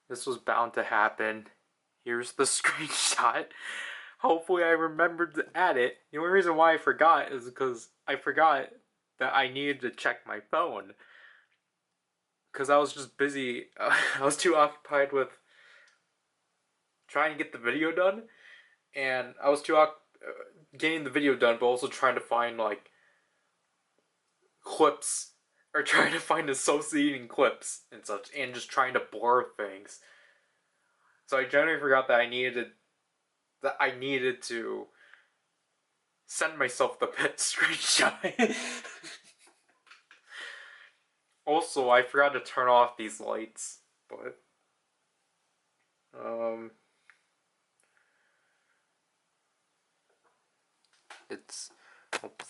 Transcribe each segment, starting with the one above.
This was bound to happen. Here's the screenshot. Hopefully I remembered to add it. The only reason why I forgot is because I forgot that I needed to check my phone. Because I was just busy. I was too occupied with trying to get the video done. And I was too getting the video done, but also trying to find, like, clips. Or trying to find associating clips and such. And just trying to blur things. So I generally forgot that I needed to send myself the pet screenshot. Also, I forgot to turn off these lights, but it's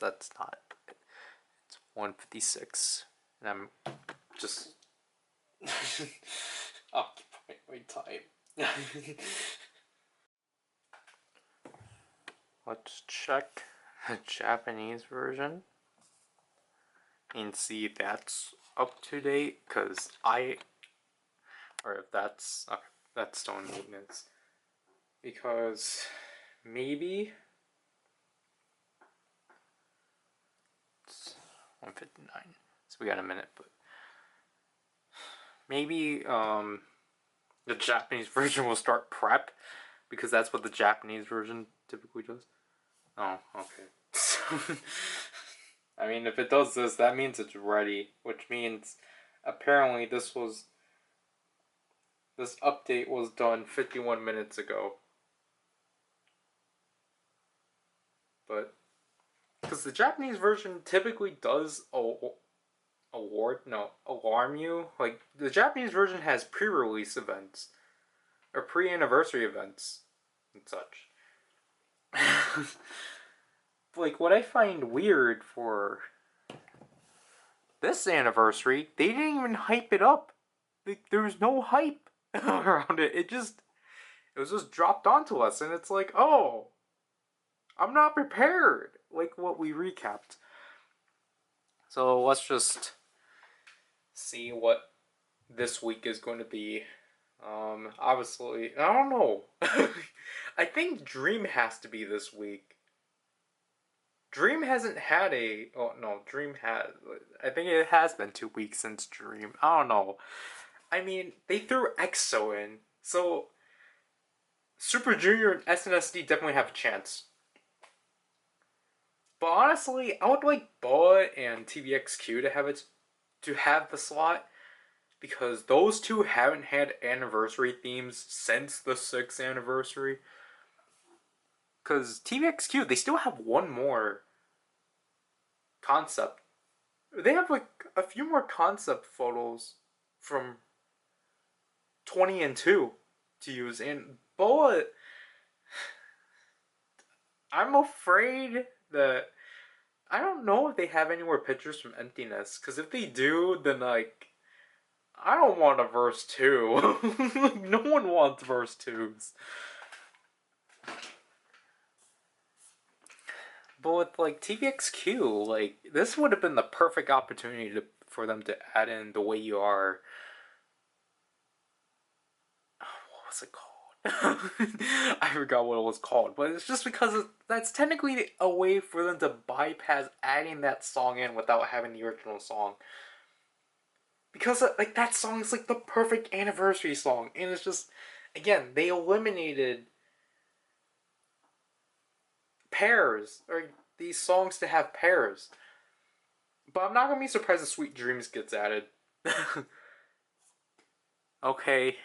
that's not it. It's 1:56, and I'm just occupying my time. Let's check the Japanese version and see if that's up to date, because or if that's still in maintenance, because maybe it's 1:59, so we got a minute, but maybe the Japanese version will start prep, because that's what the Japanese version typically does. Oh, okay. So, I mean, if it does this, that means it's ready, which means apparently this update was done 51 minutes ago. But because the Japanese version typically does alarm you. Like, the Japanese version has pre-release events or pre-anniversary events and such. Like, what I find weird for this anniversary, they didn't even hype it up. Like, there was no hype around it. It was just dropped onto us, and it's like, oh, I'm not prepared. Like what we recapped. So let's just see what this week is going to be. Obviously, I don't know. I think Dream has to be this week. Dream hasn't had a. Oh no, Dream has. I think it has been 2 weeks since Dream. I don't know. I mean, they threw EXO in, so Super Junior and SNSD definitely have a chance. But honestly, I would like BoA and TVXQ to have the slot, because those two haven't had anniversary themes since the 6th anniversary. Because TVXQ, they still have one more concept. They have like a few more concept photos from 20 and 2 to use. And BoA, I'm afraid that I don't know if they have any more pictures from Emptiness. Because if they do, then like, I don't want a verse 2. No one wants verse 2s. But with like TVXQ, like, this would have been the perfect opportunity for them to add in the way you are. What was it called? I forgot what it was called, but it's just because that's technically a way for them to bypass adding that song in without having the original song. Because like, that song is like the perfect anniversary song, and it's just, again, they eliminated pairs, or these songs to have pairs. But I'm not gonna be surprised if Sweet Dreams gets added. Okay,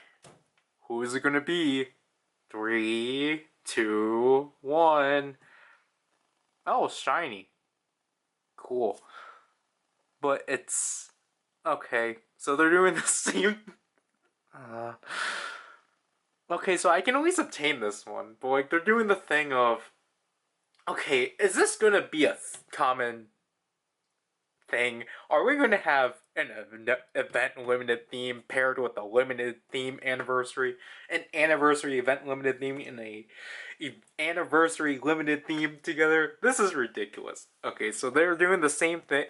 who is it gonna be? 3, 2, 1. Oh, Shiny. Cool. But it's okay. So they're doing the same. Okay, so I can at least obtain this one, but like, they're doing the thing of, okay, is this gonna be a common thing? Are we gonna have an event limited theme paired with a limited theme anniversary, an anniversary event limited theme, and a anniversary limited theme together? This is ridiculous. Okay, so they're doing the same thing.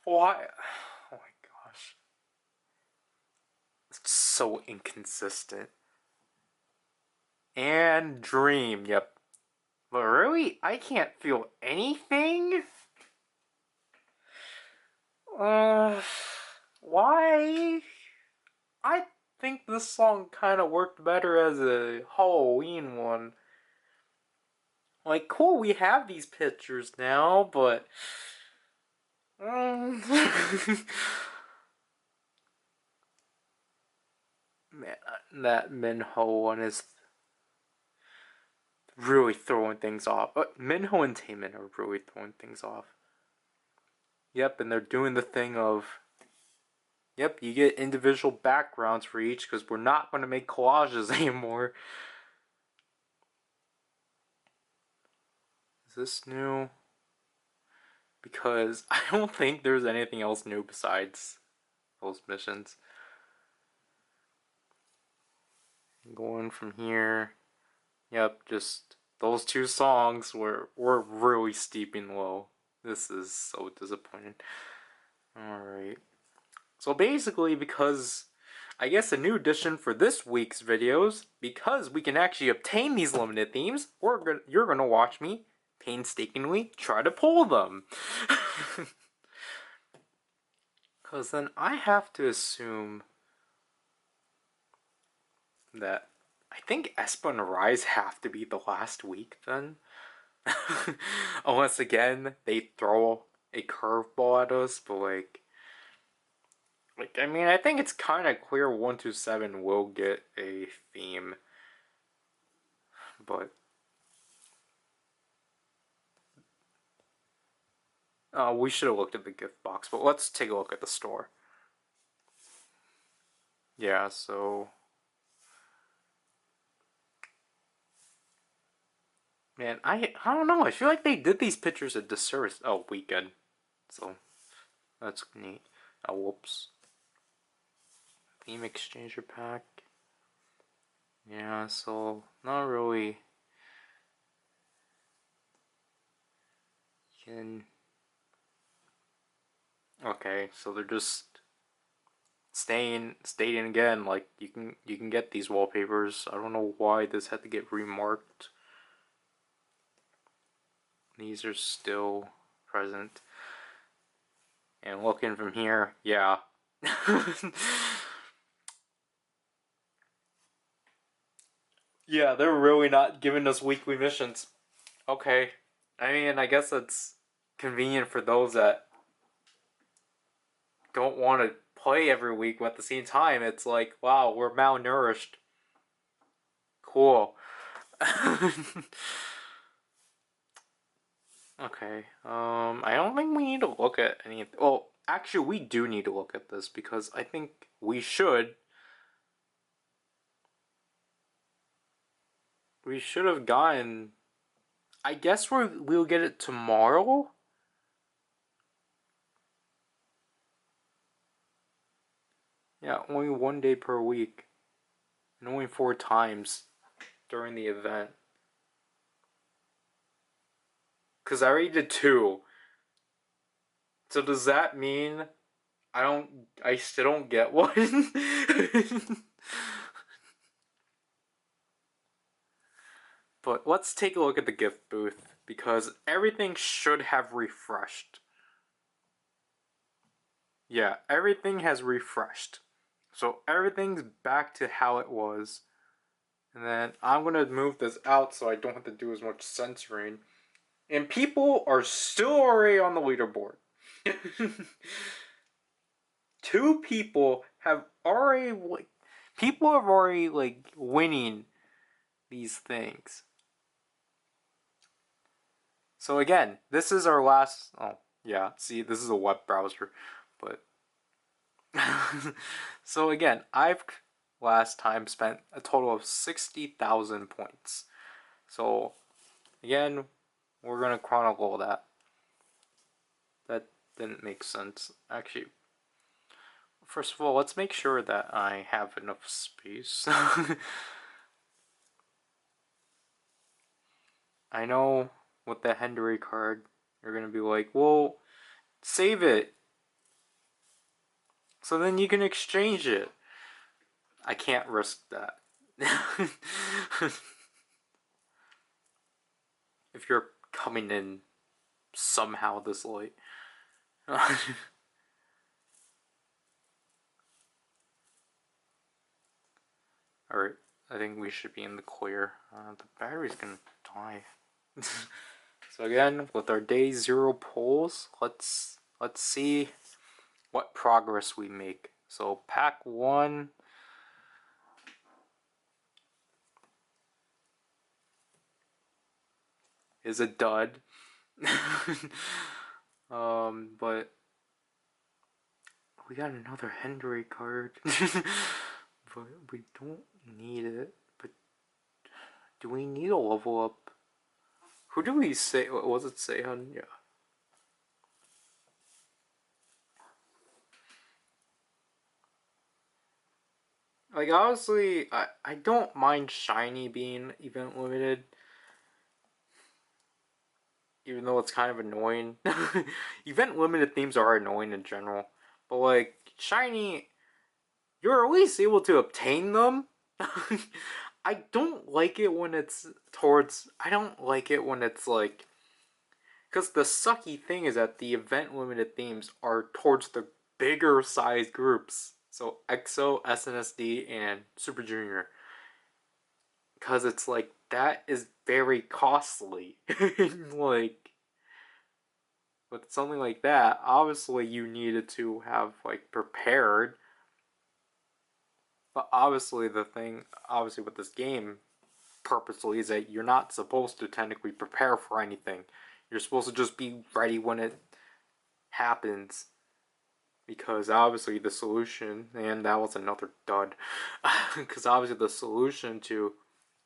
Why? Oh my gosh. so inconsistent. And Dream, yep. But really, I can't feel anything? Why? I think this song kind of worked better as a Halloween one. Like, cool, we have these pictures now, but... Man, that Minho one is really throwing things off. Minho and Taemin are really throwing things off. Yep, and they're doing the thing of... Yep, you get individual backgrounds for each because we're not going to make collages anymore. Is this new? Because I don't think there's anything else new besides those missions. Going from here. Yep, just those two songs were really steeping low. This is so disappointing. Alright. So basically, because I guess a new addition for this week's videos, because we can actually obtain these limited themes, you're gonna watch me painstakingly try to pull them. Because then I have to assume that I think Espa and Rise have to be the last week then. Unless again they throw a curveball at us, but like I mean, I think it's kind of clear 127 will get a theme, but we should have looked at the gift box. But let's take a look at the store. Yeah, so man, I don't know. I feel like they did these pictures a disservice. Oh, weekend, so that's neat. Oh, whoops. Theme exchanger pack. Yeah, so not really. Okay, so they're just stating again, like you can get these wallpapers. I don't know why this had to get remarked. These are still present. And looking from here, yeah. Yeah, they're really not giving us weekly missions. Okay. I mean, I guess that's convenient for those that don't want to play every week, but at the same time, it's like, wow, we're malnourished. Cool. Okay, I don't think we need to look at any... Well, actually, we do need to look at this, because I think we should... We should have gotten... I guess we'll get it tomorrow? Yeah, only 1 day per week. And only 4 times during the event. Because I already did 2. So does that mean I still don't get one? But let's take a look at the gift booth, because everything should have refreshed. Yeah, everything has refreshed. So everything's back to how it was. And then I'm going to move this out so I don't have to do as much censoring. And people are still already on the leaderboard. 2 people have already... People have already, like, winning these things. So again, this is our last... Oh, yeah, see, this is a web browser. But... So again, I've last time spent a total of 60,000 points. So, again, we're going to chronicle that. That didn't make sense. Actually, first of all, let's make sure that I have enough space. I know with the Henry card, you're going to be like, well, save it, so then you can exchange it. I can't risk that. If you're coming in somehow this late. Alright, I think we should be in the clear. The battery's gonna die. So again, with our day 0 polls, let's see what progress we make. So pack 1 is a dud. But we got another Hendry card. But we don't need it. But do we need a level up? Who do we say? What was it say on? Yeah. Like honestly, I don't mind shiny being event limited. Even though it's kind of annoying. Event limited themes are annoying in general. But like shiny, you're at least able to obtain them. I don't like it when it's towards. I don't like it when it's like. Because the sucky thing is that the event limited themes are towards the bigger size groups. So EXO, SNSD, and Super Junior. Because it's like, that is very costly. Like, with something like that, obviously you needed to have, like, prepared. But obviously the thing, obviously with this game, purposely, is that you're not supposed to technically prepare for anything. You're supposed to just be ready when it happens. Because obviously the solution, and that was another dud, because obviously the solution to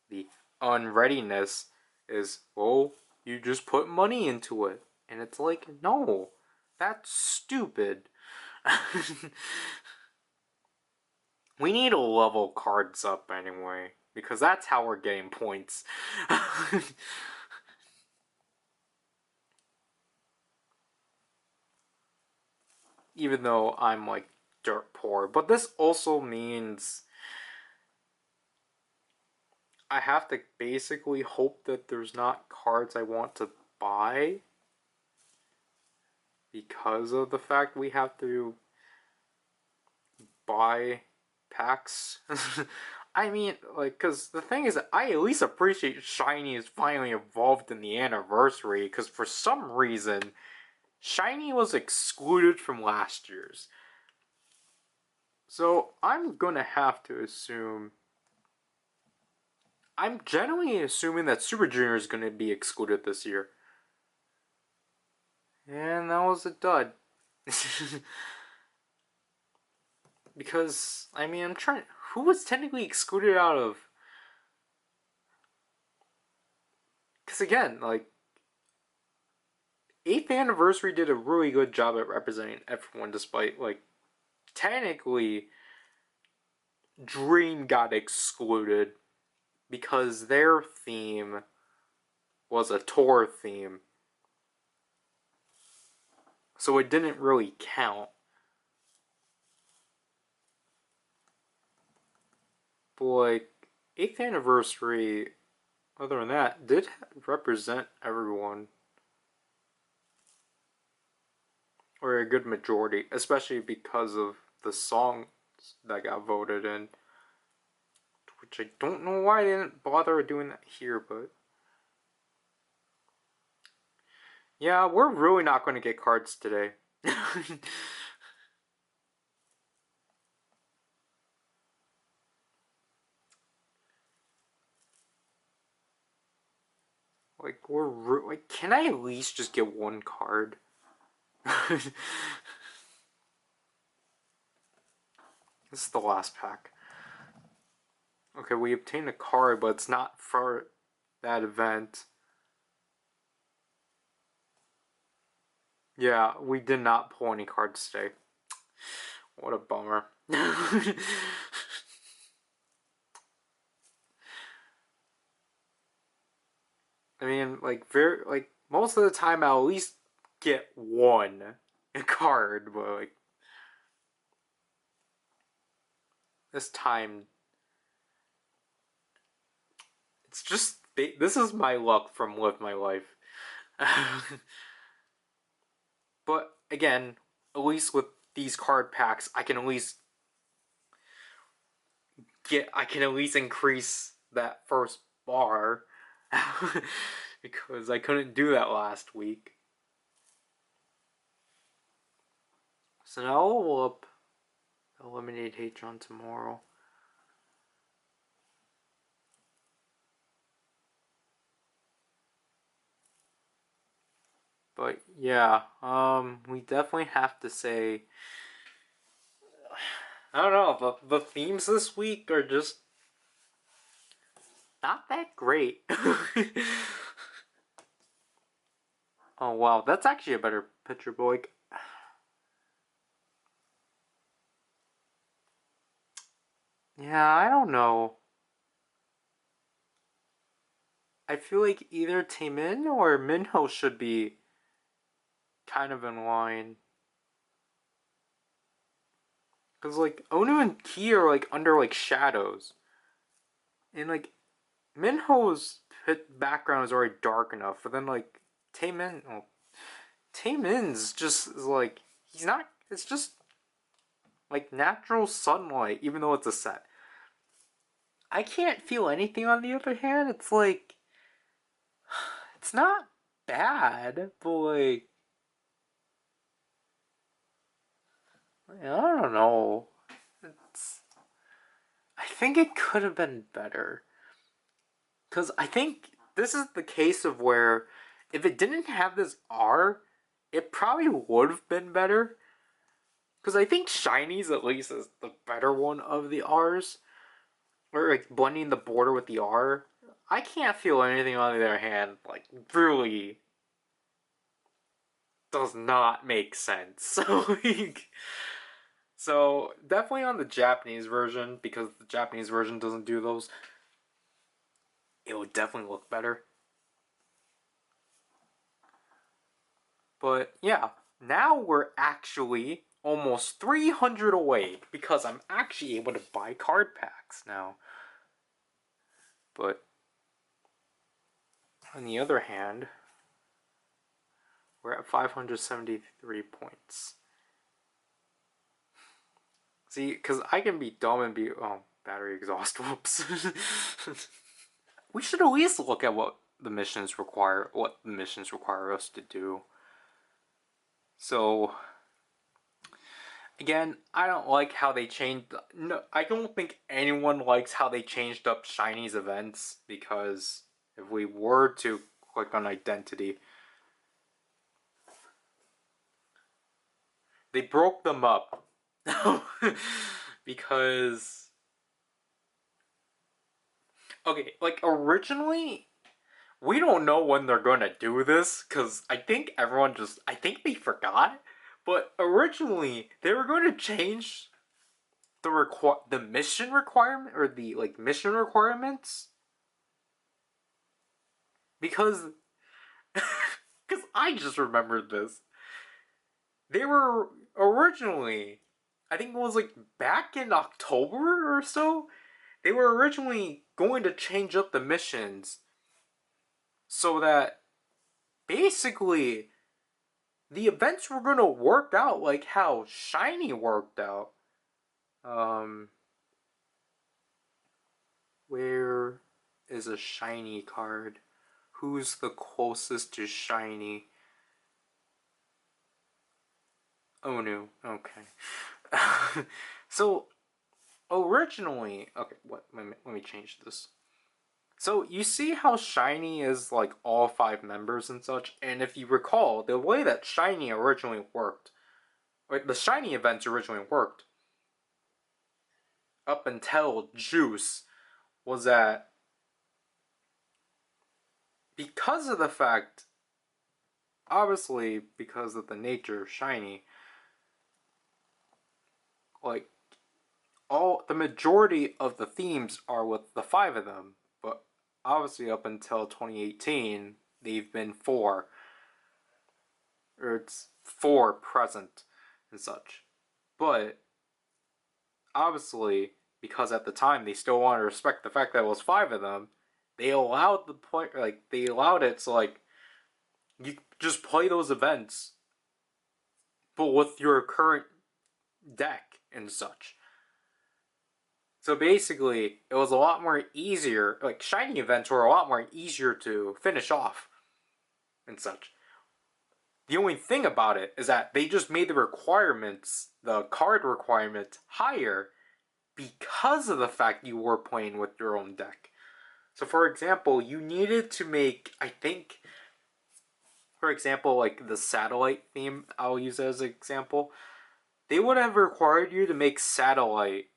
the unreadiness is, well, you just put money into it. And it's like, no, that's stupid. We need to level cards up anyway, because that's how we're getting points. Even though I'm like dirt poor. But this also means I have to basically hope that there's not cards I want to buy because of the fact we have to buy packs. I mean, like, because the thing is that I at least appreciate Shiny is finally involved in the anniversary, because for some reason, Shiny was excluded from last year's. So I'm gonna have to assume. I'm generally assuming that Super Junior is gonna be excluded this year. And that was a dud. Because, I mean, I'm trying. Who was technically excluded out of. Because again, like. 8th anniversary did a really good job at representing everyone, despite, like. Technically, Dream got excluded because their theme was a tour theme. So it didn't really count. But, like, 8th anniversary, other than that, did represent everyone. Or a good majority, especially because of the songs that got voted in. Which I don't know why they didn't bother doing that here, but. Yeah, we're really not going to get cards today. Like, like, can I at least just get one card? This is the last pack. Okay, we obtained a card, but it's not for that event. Yeah, we did not pull any cards today. What a bummer. I mean, like, most of the time I'll at least get one card, but, like, this time, it's just, this is my luck from Live My Life. But again, at least with these card packs, I can at least increase that first bar. Because I couldn't do that last week. So now we'll eliminate Hatron tomorrow. But yeah, we definitely have to say, I don't know, the themes this week are just not that great. Oh wow, that's actually a better picture, boy. Yeah, I don't know. I feel like either Taemin or Minho should be kind of in line. Cause like Onu and Ki are like under like shadows. And like Minho's background is already dark enough, but then like Taemin, well, Taemin's just is like, he's not, it's just like natural sunlight, even though it's a set. I can't feel anything on the other hand. It's like, it's not bad, but like, I don't know. It's, I think it could have been better. Because I think this is the case of where if it didn't have this R, it probably would have been better. Because I think Shiny's at least is the better one of the R's. Or like blending the border with the R. I can't feel anything on the other hand. Like, really does not make sense. So definitely on the Japanese version, because the Japanese version doesn't do those, it would definitely look better. But yeah, now we're actually almost 300 away because I'm actually able to buy card packs now. But on the other hand, we're at 573 points. See, because I can be dumb and be, oh, battery exhaust, whoops. We should at least look at what the missions require us to do. So, again, I don't like how they changed. No, I don't think anyone likes how they changed up Shiny's events, because if we were to click on identity, they broke them up. Because, okay, like originally, we don't know when they're gonna do this, because I think I think they forgot. But originally, they were going to change the mission requirement, or the like mission requirements, because because I just remembered this. They were originally, I think it was like back in October or so, they were originally going to change up the missions so that basically the events were going to work out like how Shiny worked out. Where is a Shiny card? Who's the closest to Shiny? Oh no, okay. So, originally, okay, let me change this. So, you see how Shiny is like all 5 members and such? And if you recall, the way that Shiny originally worked, or the Shiny events originally worked, up until Juice, was that because of the fact, obviously because of the nature of Shiny, like, the majority of the themes are with the 5 of them, but obviously up until 2018, they've been 4, or it's 4 present and such. But obviously, because at the time they still wanted to respect the fact that it was 5 of them. They allowed the play, like they allowed it so like you just play those events, but with your current deck and such. So basically, it was a lot more easier. Like shiny events were a lot more easier to finish off and such. The only thing about it is that they just made the requirements, the card requirements, higher because of the fact you were playing with your own deck. So, for example, you needed to make, I think, for example, like the satellite theme, I'll use as an example. They would have required you to make satellite,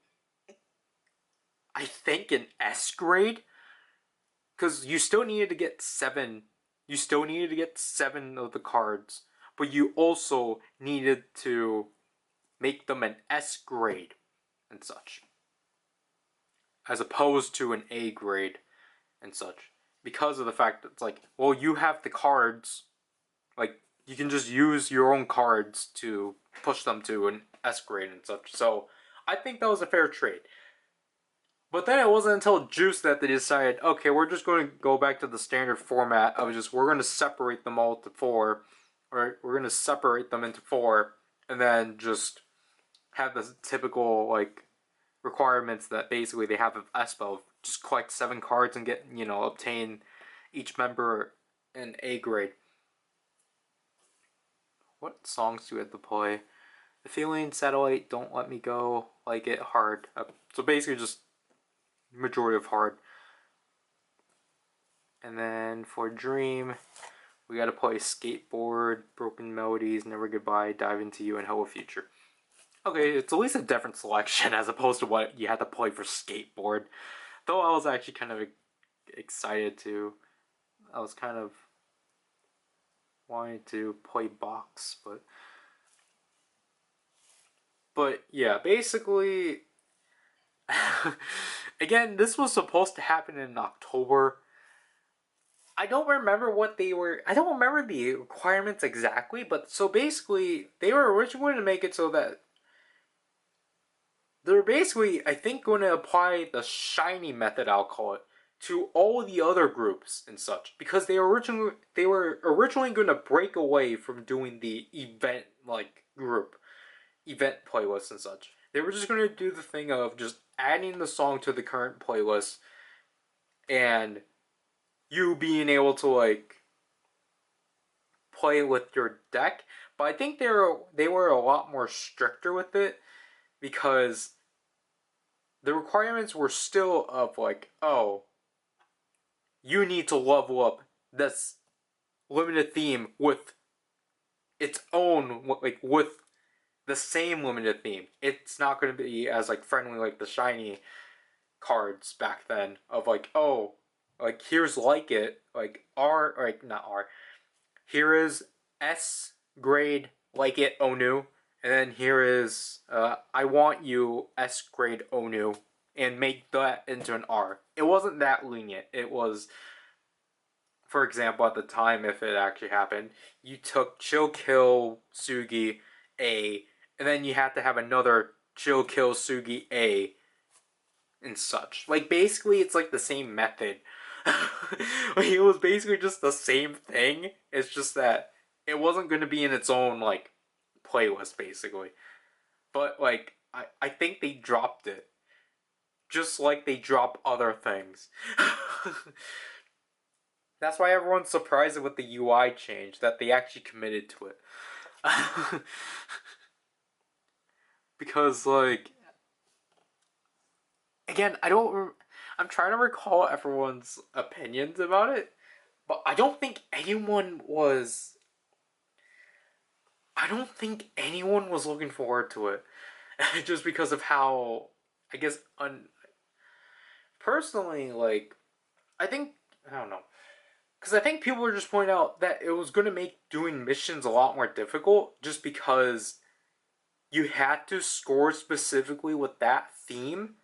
I think, an S grade, because you still needed to get 7. You still needed to get 7 of the cards, but you also needed to make them an S grade and such, as opposed to an A grade and such, because of the fact that it's like, well, you have the cards, like you can just use your own cards to push them to an S grade and such. So I think that was a fair trade. But then it wasn't until Juice that they decided, okay, we're just going to go back to the standard format of just, we're going to separate them all to 4, or we're going to separate them into 4, and then just have the typical, like, requirements that basically they have of Espo. Just collect 7 cards and get, obtain each member an A grade. What songs do we have to play? The Feeling, Satellite, Don't Let Me Go, Like It, Hard. So basically just majority of hard. And then for Dream, we gotta play Skateboard, Broken Melodies, Never Goodbye, Dive Into You, and Hello Future. Okay, it's at least a different selection as opposed to what you had to play for Skateboard. Though I was actually kind of excited to. I was kind of wanting to play Box, but yeah, basically. Again, this was supposed to happen in October. I don't remember what they were. I don't remember the requirements exactly, but so basically, they were originally going to make it so that they're basically, I think, going to apply the shiny method, I'll call it, to all the other groups and such, because they were originally going to break away from doing the event event playlists and such. They were just going to do the thing of just adding the song to the current playlist and you being able to like play with your deck. But I think they were a lot more stricter with it because the requirements were still of like, oh, you need to level up this limited theme with its own, like with the same limited theme. It's not going to be as like friendly like the shiny cards back then of like, oh, like here's Like It, like R, or like not R, here is S grade Like It Onu, and then here is I Want You S grade Onu, and make that into an R. It wasn't that lenient. It was, for example, at the time, if it actually happened, you took Chill Kill Sugi A, and then you had to have another Chill Kill Sugi A, and such. Like, basically, it's like the same method. Like, it was basically just the same thing. It's just that it wasn't going to be in its own, like, playlist, basically. But, like, I think they dropped it. Just like they drop other things. That's why everyone's surprised with the UI change, that they actually committed to it. Because, like, again, I'm trying to recall everyone's opinions about it, but I don't think anyone was. I don't think anyone was looking forward to it, just because of how, I guess, personally, like, I think, I don't know, because I think people were just pointing out that it was going to make doing missions a lot more difficult, just because you had to score specifically with that theme.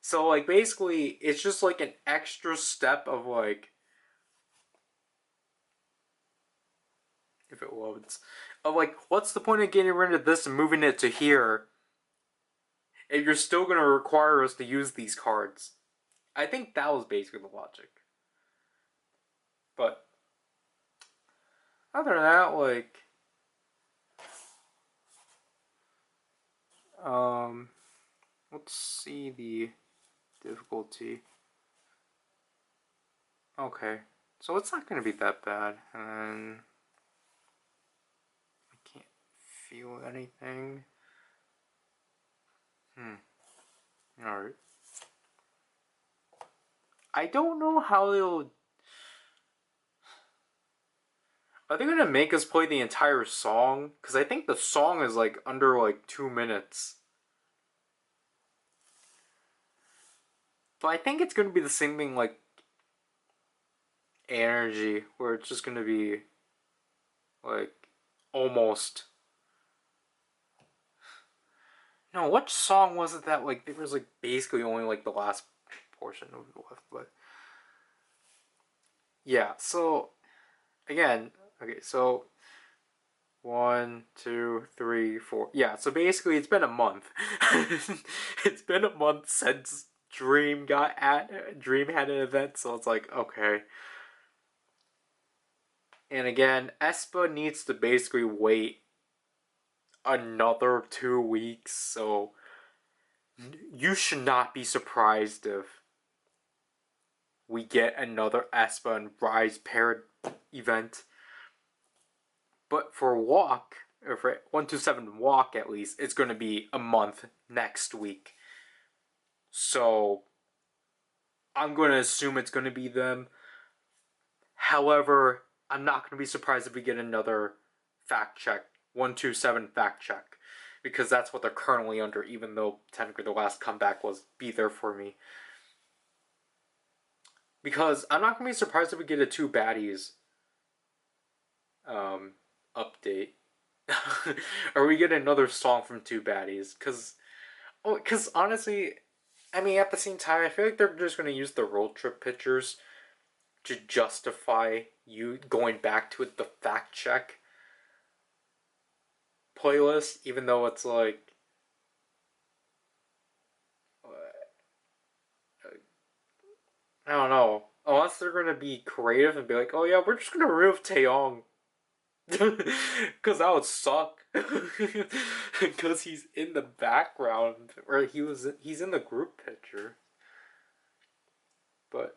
So, like, basically, it's just, like, an extra step of, like, if it loads, of, like, what's the point of getting rid of this and moving it to here if you're still gonna require us to use these cards. I think that was basically the logic. But other than that, like, let's see the difficulty. Okay, so it's not gonna be that bad, and I can't feel anything. Alright. I don't know how they'll... Are they gonna make us play the entire song? Because I think the song is like under like 2 minutes. But I think it's gonna be the same thing like Energy, where it's just gonna be like almost... No, what song was it that like there was like basically only like the last portion of it left, but yeah, so again, okay, so 1, 2, 3, 4. Yeah, so basically it's been a month. It's been a month since Dream had an event, so it's like, okay. And again, Espa needs to basically wait another 2 weeks, so you should not be surprised if we get another Espa and Rise paired event. But for Walk, or for 127 Walk at least, it's going to be a month next week. So I'm going to assume it's going to be them. However, I'm not going to be surprised if we get another fact check, 127 fact check, because that's what they're currently under, even though technically the last comeback was Be There For Me. Because I'm not going to be surprised if we get a 2 baddies update. Or we get another song from 2 baddies. Because honestly, I mean, at the same time, I feel like they're just going to use the road trip pictures to justify you going back to the fact check playlist, even though it's like... I don't know. Unless they're going to be creative and be like, oh yeah, we're just going to remove Taeyong. Because that would suck. Because he's in the background, or he's in the group picture. But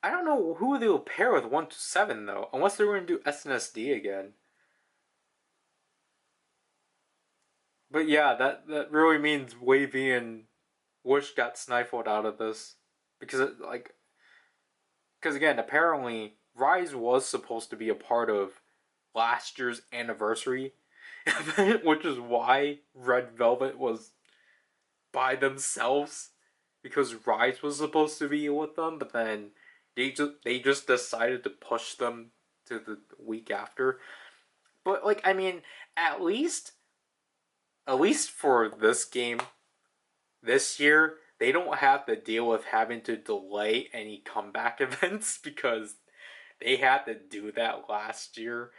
I don't know who they'll pair with 127 though, unless they're going to do SNSD again. But yeah, that really means Wavy and Wish got snifled out of this, because because again, apparently Rise was supposed to be a part of last year's anniversary event, which is why Red Velvet was by themselves, because Rise was supposed to be with them, but then they just decided to push them to the week after. But like, I mean, at least for this game this year, they don't have to deal with having to delay any comeback events, because they had to do that last year,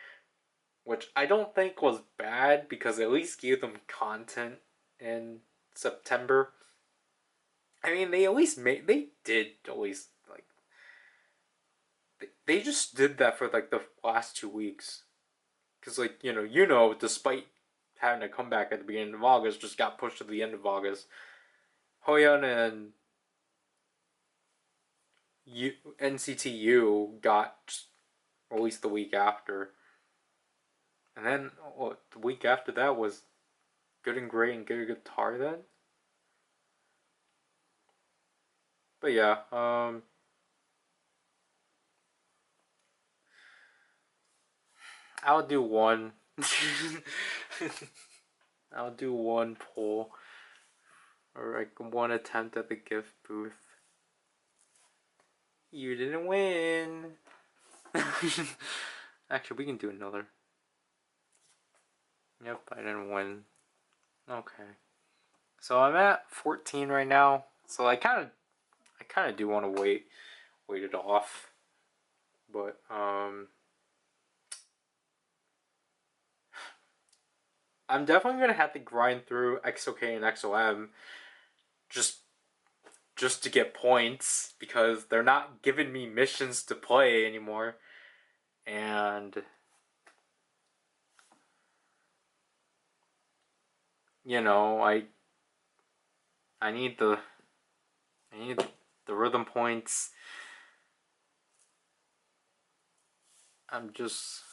which I don't think was bad, because it at least gave them content in September. I mean, they did at least, like, they just did that for like the last 2 weeks, because like, despite having to come back at the beginning of August, just got pushed to the end of August. Hoyeon and NCTU got released the week after. And then the week after that was Good and Great and Good Guitar then? But yeah, I'll do one. I'll do one poll. Or like one attempt at the gift booth. You didn't win. Actually, we can do another. Yep, I didn't win. Okay. So I'm at 14 right now. So I kind of do want to wait it off. But I'm definitely gonna have to grind through XOK and XOM just just to get points because they're not giving me missions to play anymore. And you know, I need the I need the rhythm points. I'm just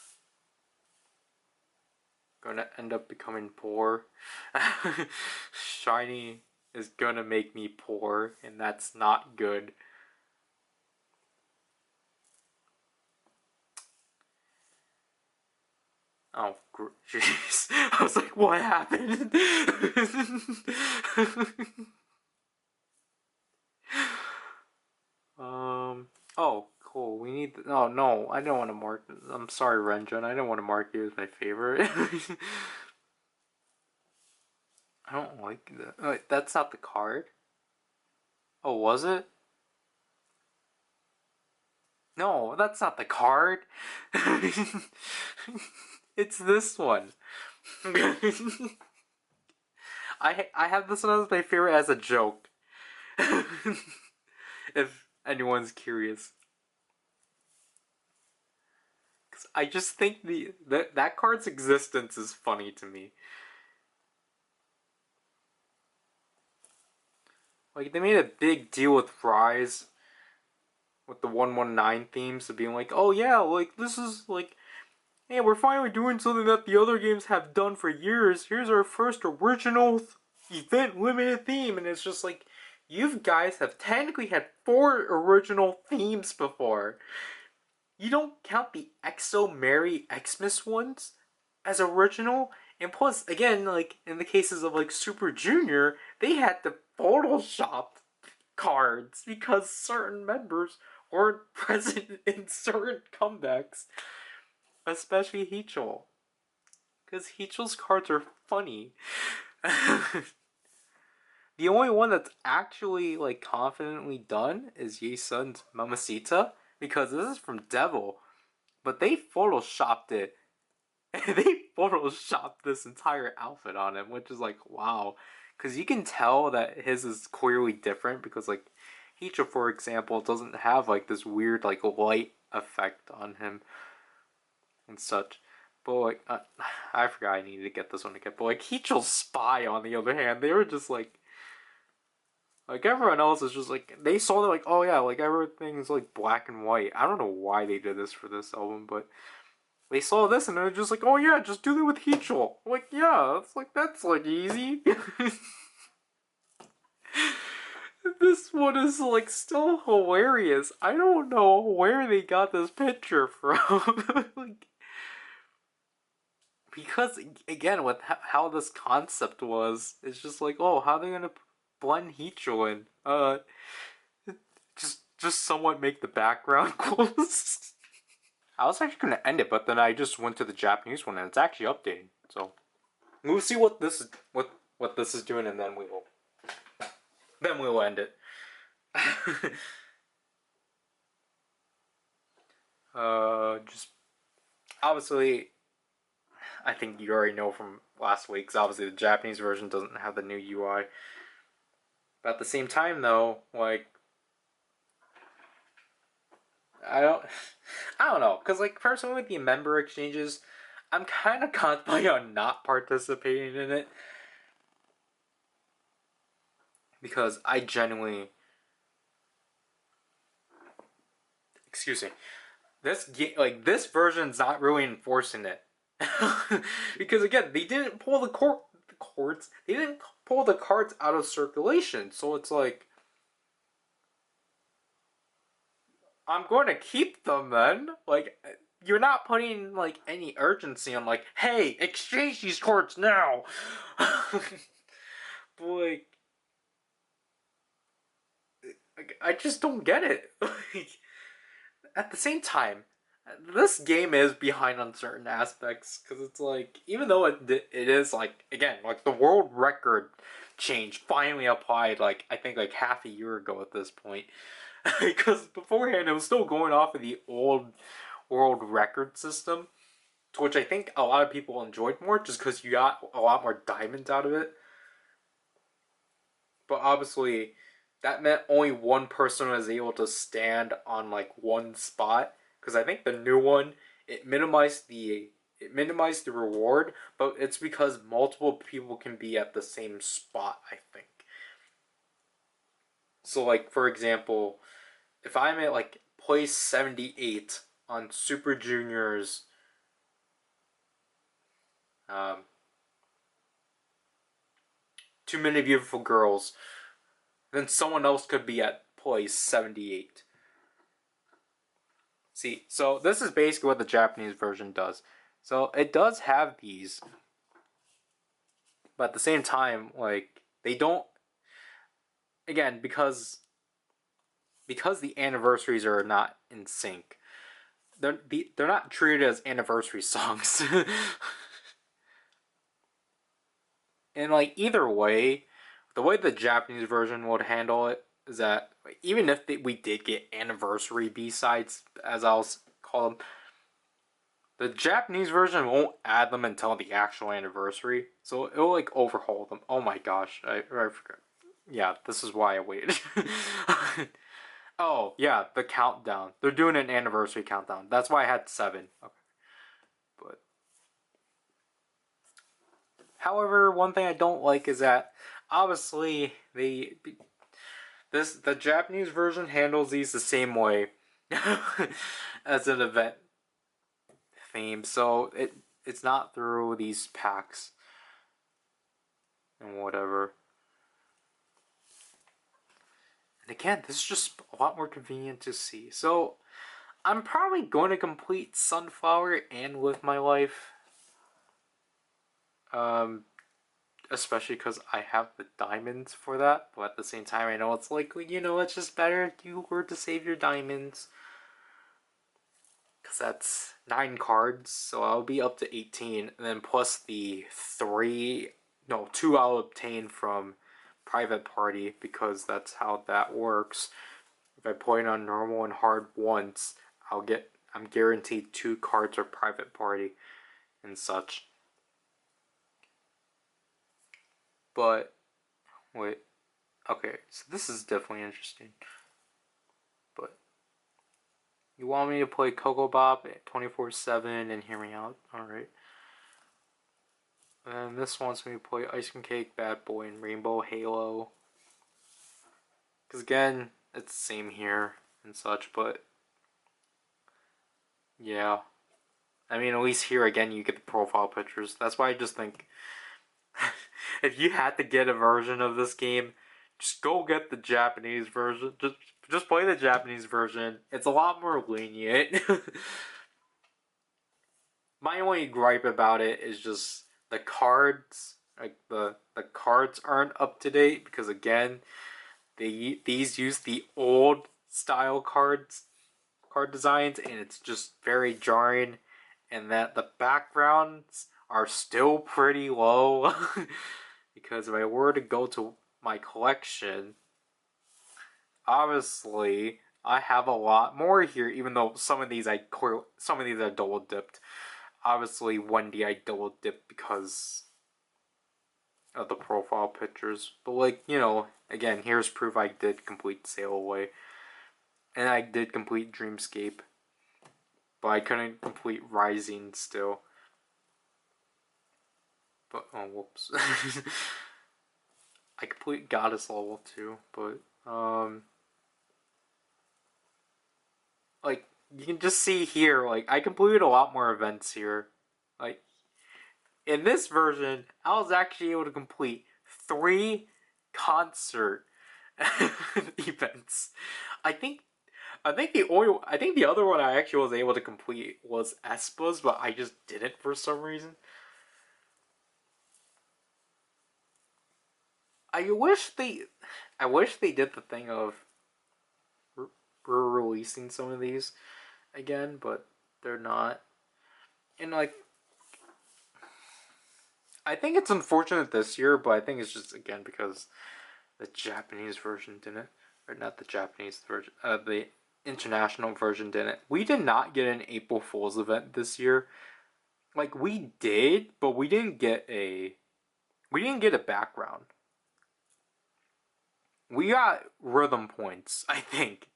gonna end up becoming poor. Shiny is gonna make me poor, and that's not good. Oh, jeez. I was like, what happened? Oh, cool. We need. Oh, no. I don't want to mark. I'm sorry, Renjun. I don't want to mark you as my favorite. I don't like that. Oh, wait, that's not the card? Oh, was it? No, that's not the card. It's this one. I have this one as my favorite as a joke. If anyone's curious. Cause I just think that card's existence is funny to me. Like they made a big deal with Rise with the 119 themes of being like, oh yeah, like this is like, hey, we're finally doing something that the other games have done for years. Here's our first original event limited theme, and it's just like, you guys have technically had 4 original themes before. You don't count the Exo Merry Xmas ones as original, and plus, again, like in the cases of like Super Junior, they had to Photoshop cards because certain members weren't present in certain comebacks, especially Heechul. Because Heechul's cards are funny. The only one that's actually like confidently done is Ye-sun's Mamacita, because this is from Devil, but they photoshopped it. They photoshopped this entire outfit on him, which is like, wow. Because you can tell that his is clearly different because like Heechul, for example, doesn't have like this weird like light effect on him and such. But like, I forgot I needed to get this one again. But like Heechul's Spy, on the other hand, they were just like everyone else is just like, they saw that like, oh yeah, like everything's like black and white. I don't know why they did this for this album, but they saw this and they're just like, oh yeah, just do that with Heechul. Like, yeah, that's like easy. This one is like still hilarious. I don't know where they got this picture from. Like, because again, with how this concept was, it's just like, oh, how are they gonna blend Heechul in? Just somewhat make the background close. I was actually gonna end it, but then I just went to the Japanese one and it's actually updating. So we'll see what this is doing, and then we will end it. Just obviously, I think you already know from last week's. Obviously, the Japanese version doesn't have the new UI. But at the same time, though, like I don't, I don't know, cause like personally, with the member exchanges, I'm kind of contemplating on not participating in it because I genuinely, excuse me, this version's not really enforcing it. Because again, they didn't pull the cords. They didn't pull the cards out of circulation, so it's like, I'm going to keep them then. Like, you're not putting like any urgency on like, hey, exchange these cards now. But like, I just don't get it. Like, at the same time, this game is behind on certain aspects because it's like, even though it is like, again, like the world record change finally applied like I think like half a year ago at this point, because beforehand it was still going off of the old world record system which I think a lot of people enjoyed more just because you got a lot more diamonds out of it. But obviously, that meant only one person was able to stand on like one spot. Because I think the new one, it minimized the reward, but it's because multiple people can be at the same spot, I think. So like for example, if I'm at like place 78 on Super Juniors, um, Too Many Beautiful Girls, then someone else could be at place 78. See, so this is basically what the Japanese version does. So it does have these, but at the same time, like they don't. Again, because the anniversaries are not in sync, they're not treated as anniversary songs. And like either way, the way the Japanese version would handle it is that even if we did get anniversary B-sides, as I'll call them, the Japanese version won't add them until the actual anniversary, so it'll like overhaul them. Oh my gosh, I forgot. Yeah, this is why I waited. Oh yeah, the countdown. They're doing an anniversary countdown. That's why I had 7. Okay, but however, one thing I don't like is that obviously the Japanese version handles these the same way as an event theme, so it's not through these packs and whatever. And again, this is just a lot more convenient to see. So I'm probably going to complete Sunflower and Live My Life. Especially because I have the diamonds for that, but at the same time I know it's likely, it's just better if you were to save your diamonds. Because that's 9 cards, so I'll be up to 18, and then plus the 2 I'll obtain from Private Party, because that's how that works. If I play it on normal and hard once, I'm guaranteed 2 cards for Private Party and such. But, wait, okay, so this is definitely interesting. But, you want me to play Coco Bop 24/7 and hear me out? Alright. And this wants me to play Ice Cream Cake, Bad Boy, and Rainbow Halo. Because again, it's the same here and such, but yeah. I mean, at least here again, you get the profile pictures. That's why I just think if you had to get a version of this game, just go get the Japanese version. Just play the Japanese version. It's a lot more lenient. My only gripe about it is just the cards. Like the cards aren't up to date because again, these use the old style card designs, and it's just very jarring. And that the backgrounds are still pretty low. Because if I were to go to my collection, obviously I have a lot more here. Even though some of these are double dipped. Obviously, Wendy I double dipped because of the profile pictures. But like, again, here's proof I did complete Sail Away. And I did complete Dreamscape. But I couldn't complete Rising still. But, oh, whoops. I complete Goddess level 2, but, like, you can just see here, like, I completed a lot more events here. Like, in this version, I was actually able to complete 3 concert events. I think the other one I actually was able to complete was Espa's, but I just didn't for some reason. I wish they did the thing of releasing some of these again, but they're not. And like, I think it's unfortunate this year, but I think it's just again because the Japanese version didn't, or not the Japanese version, the international version didn't. We did not get an April Fool's event this year. like we did, but we didn't get a background. We got rhythm points, I think,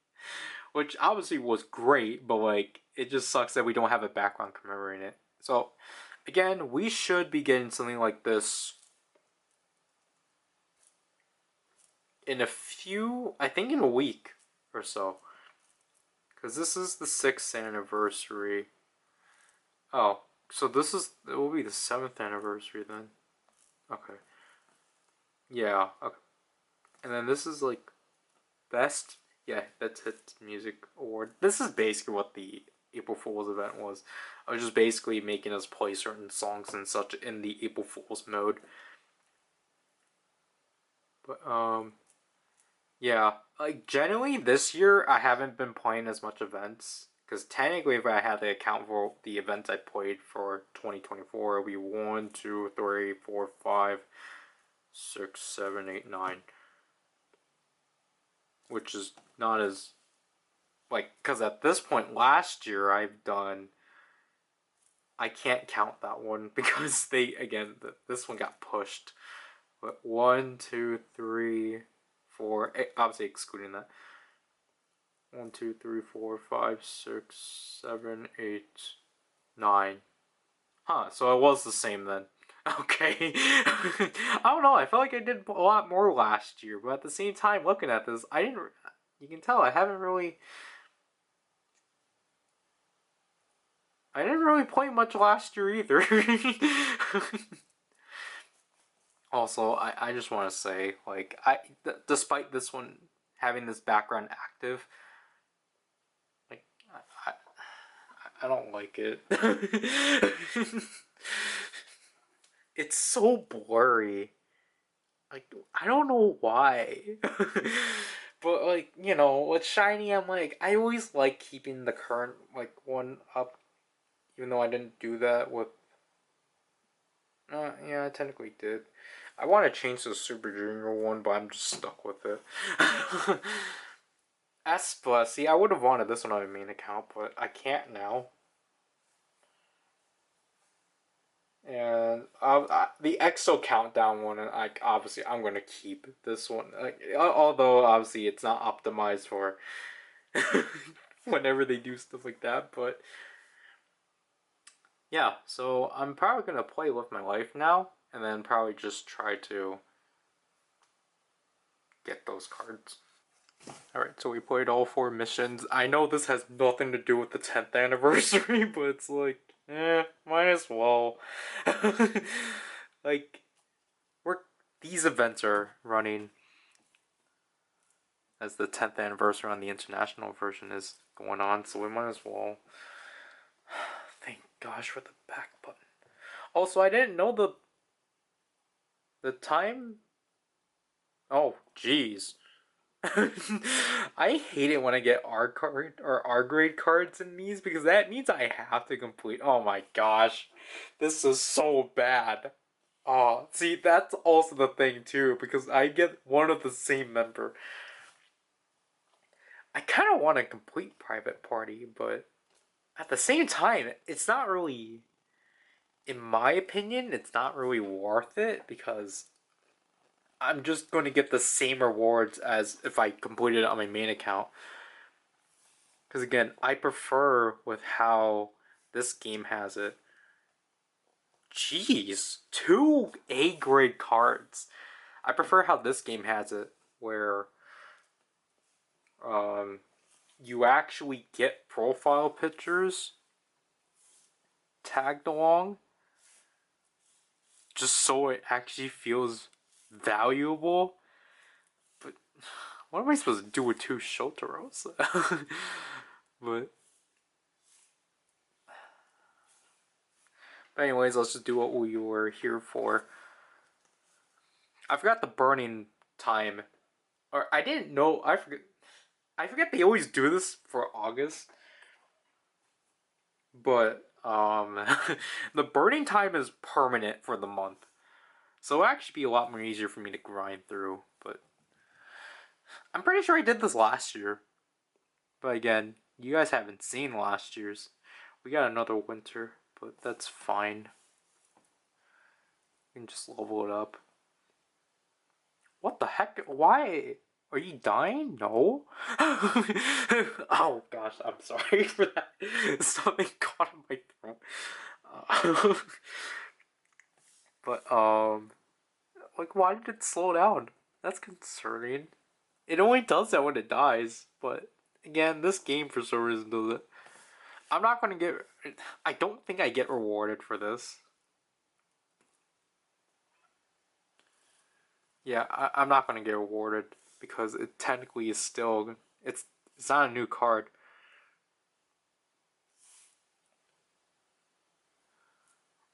which obviously was great, but like it just sucks that we don't have a background commemorating it. So again, we should be getting something like this in a few, I think in a week or so. Because this is the 6th anniversary. Oh, so it will be the 7th anniversary then. Okay. Yeah, okay. And then this is like best, yeah, that's Hit Music Award. This is basically what the April Fool's event was. I was just basically making us play certain songs and such in the April Fool's mode. But yeah, like generally this year I haven't been playing as much events because technically if I had to account for the events I played for 2024, it would be 1, 2, 3, 4, 5, 6, 7, 8, 9, which is not as like because at this point last year I can't count that one because this one got pushed. But 1, 2, 3, 4, obviously excluding that. 1, 2, 3, 4, 5, 6, 7, 8, 9. Huh, so it was the same then. Okay. I don't know, I felt like I did a lot more last year, but at the same time, looking at this, I didn't. You can tell I didn't really play much last year either. Also, I just want to say, like, despite this one having this background active, like, I, I don't like it. It's so blurry. Like, I don't know why. But, like, you know, with Shiny, I'm like, I always like keeping the current, like, one up, even though I didn't do that with. Yeah, I technically did. I want to change the Super Junior one, but I'm just stuck with it. S Plus, see, I would have wanted this one on my main account, but I can't now. And the EXO Countdown one, like obviously, I'm gonna keep this one. Like, although obviously it's not optimized for whenever they do stuff like that, but yeah. So I'm probably gonna play Live My Life now, and then probably just try to get those cards. Alright, so we played all 4 missions. I know this has nothing to do with the 10th anniversary, but it's like, might as well. Like, these events are running as the 10th anniversary on the international version is going on, so we might as well. Thank gosh for the back button. Also, I didn't know the time. Oh, jeez. I hate it when I get R card or R grade cards in these because that means I have to complete. Oh my gosh, this is so bad. Oh, see, that's also the thing too because I get one of the same member. I kind of want to complete Private Party, but at the same time, it's not really, in my opinion, it's not really worth it because I'm just going to get the same rewards as if I completed it on my main account. Because again, I prefer with how this game has it. Jeez, 2 A grade cards. I prefer how this game has it, where you actually get profile pictures tagged along, just so it actually feels valuable. But what am I supposed to do with 2 Shotaros? But anyways, let's just do what we were here for. I forgot the burning time, or I didn't know. I forget. I forget they always do this for August, but the burning time is permanent for the month, so it'll actually be a lot more easier for me to grind through. But I'm pretty sure I did this last year. But again, you guys haven't seen last year's. We got another winter, but that's fine. You can just level it up. What the heck? Why? Are you dying? No. Oh gosh, I'm sorry for that. Something caught in my throat. But like, why did it slow down? That's concerning. It only does that when it dies. But again, this game for some reason does it. I'm not gonna get. I don't think I get rewarded for this. Yeah, I'm not gonna get rewarded because it technically is still it's not a new card.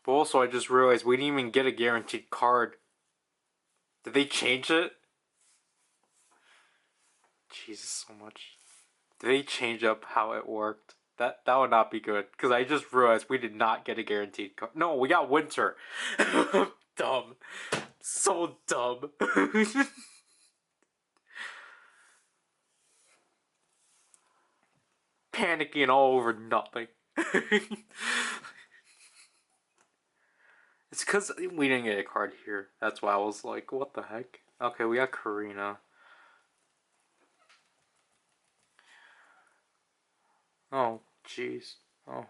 But also, I just realized we didn't even get a guaranteed card. Did they change it? Jesus, so much. Did they change up how it worked? That would not be good because I just realized we did not get a guaranteed card. No, we got winter. Dumb, so dumb. Panicking all over nothing. It's because we didn't get a card here. That's why I was like, what the heck? Okay, we got Karina. Oh, jeez. Oh,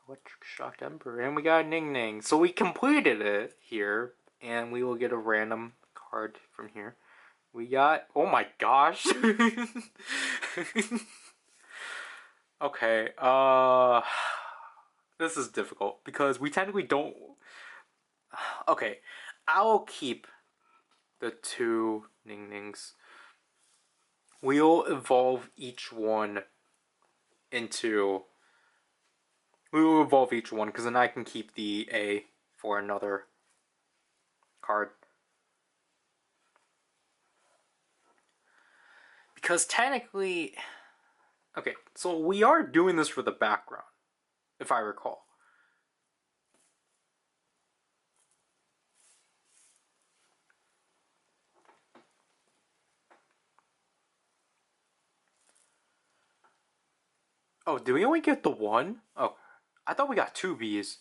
Electric Shock Ember. And we got Ning Ning. So we completed it here. And we will get a random card from here. We got... Oh my gosh. Okay, this is difficult because we technically don't... Okay, I'll keep the two Ning Nings. We'll evolve each one into... We will evolve each one because then I can keep the A for another card. Because technically... Okay, so we are doing this for the background, if I recall. Oh, did we only get the one? Oh, I thought we got two Bs.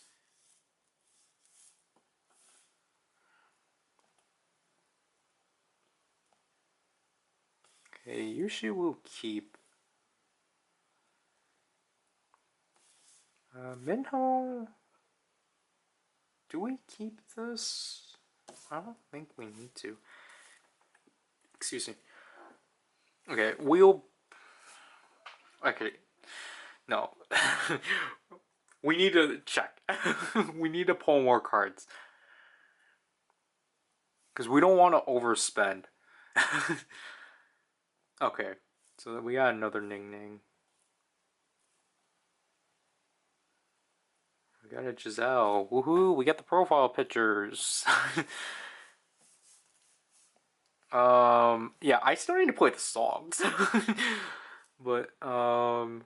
Okay, usually we'll keep... Minho... Do we keep this? I don't think we need to. Excuse me. Okay, we'll... Okay. No. We need to check. We need to pull more cards. Because we don't want to overspend. Okay. So we got another Ning Ning. We got a Giselle. Woohoo! We got the profile pictures. Yeah, I still need to play the songs. But,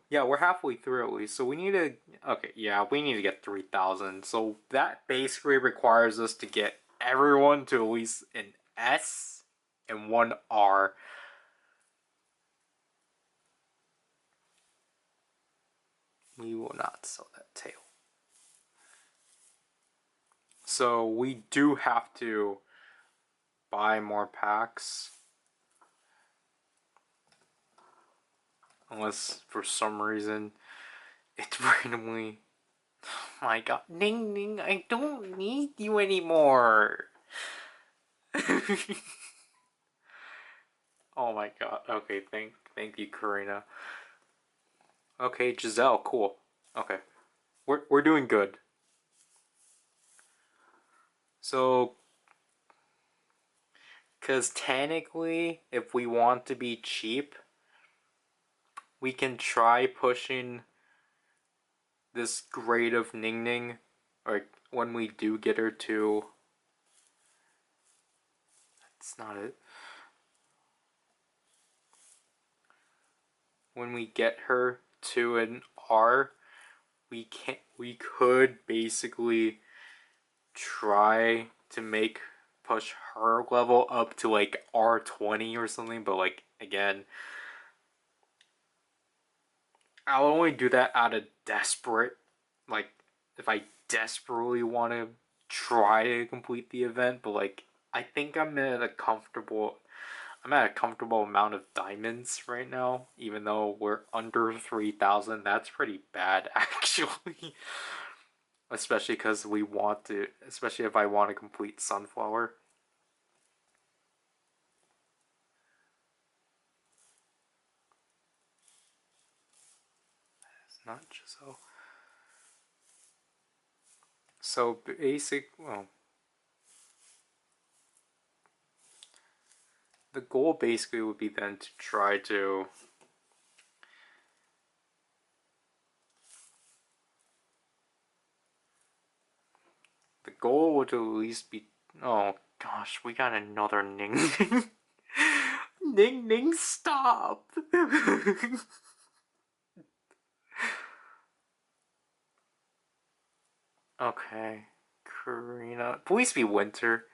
yeah, we're halfway through at least, so we need to, okay, yeah, we need to get 3,000, so that basically requires us to get everyone to at least an S and one R. We will not sell that tail. So we do have to buy more packs. Unless, for some reason, it's randomly... Oh my god. Ning Ning, I don't need you anymore! Oh my god. Okay, thank you, Karina. Okay, Giselle, cool. Okay. We're doing good. So... Because technically, if we want to be cheap... We can try pushing this grade of Ning Ning, or when we do get her to... That's not it. When we get her to an R, we could basically try to push her level up to like R20 or something, but like, again, I'll only do that out of desperate, like, if I desperately want to try to complete the event, but like I think I'm at a comfortable amount of diamonds right now, even though we're under 3,000. That's pretty bad, actually. Especially because especially if I want to complete Sunflower. It's not Giselle. So the goal basically would be then to try to the goal would at least be, oh gosh, we got another Ning Ning. Ning Ning, stop. Okay, Karina, please be Winter.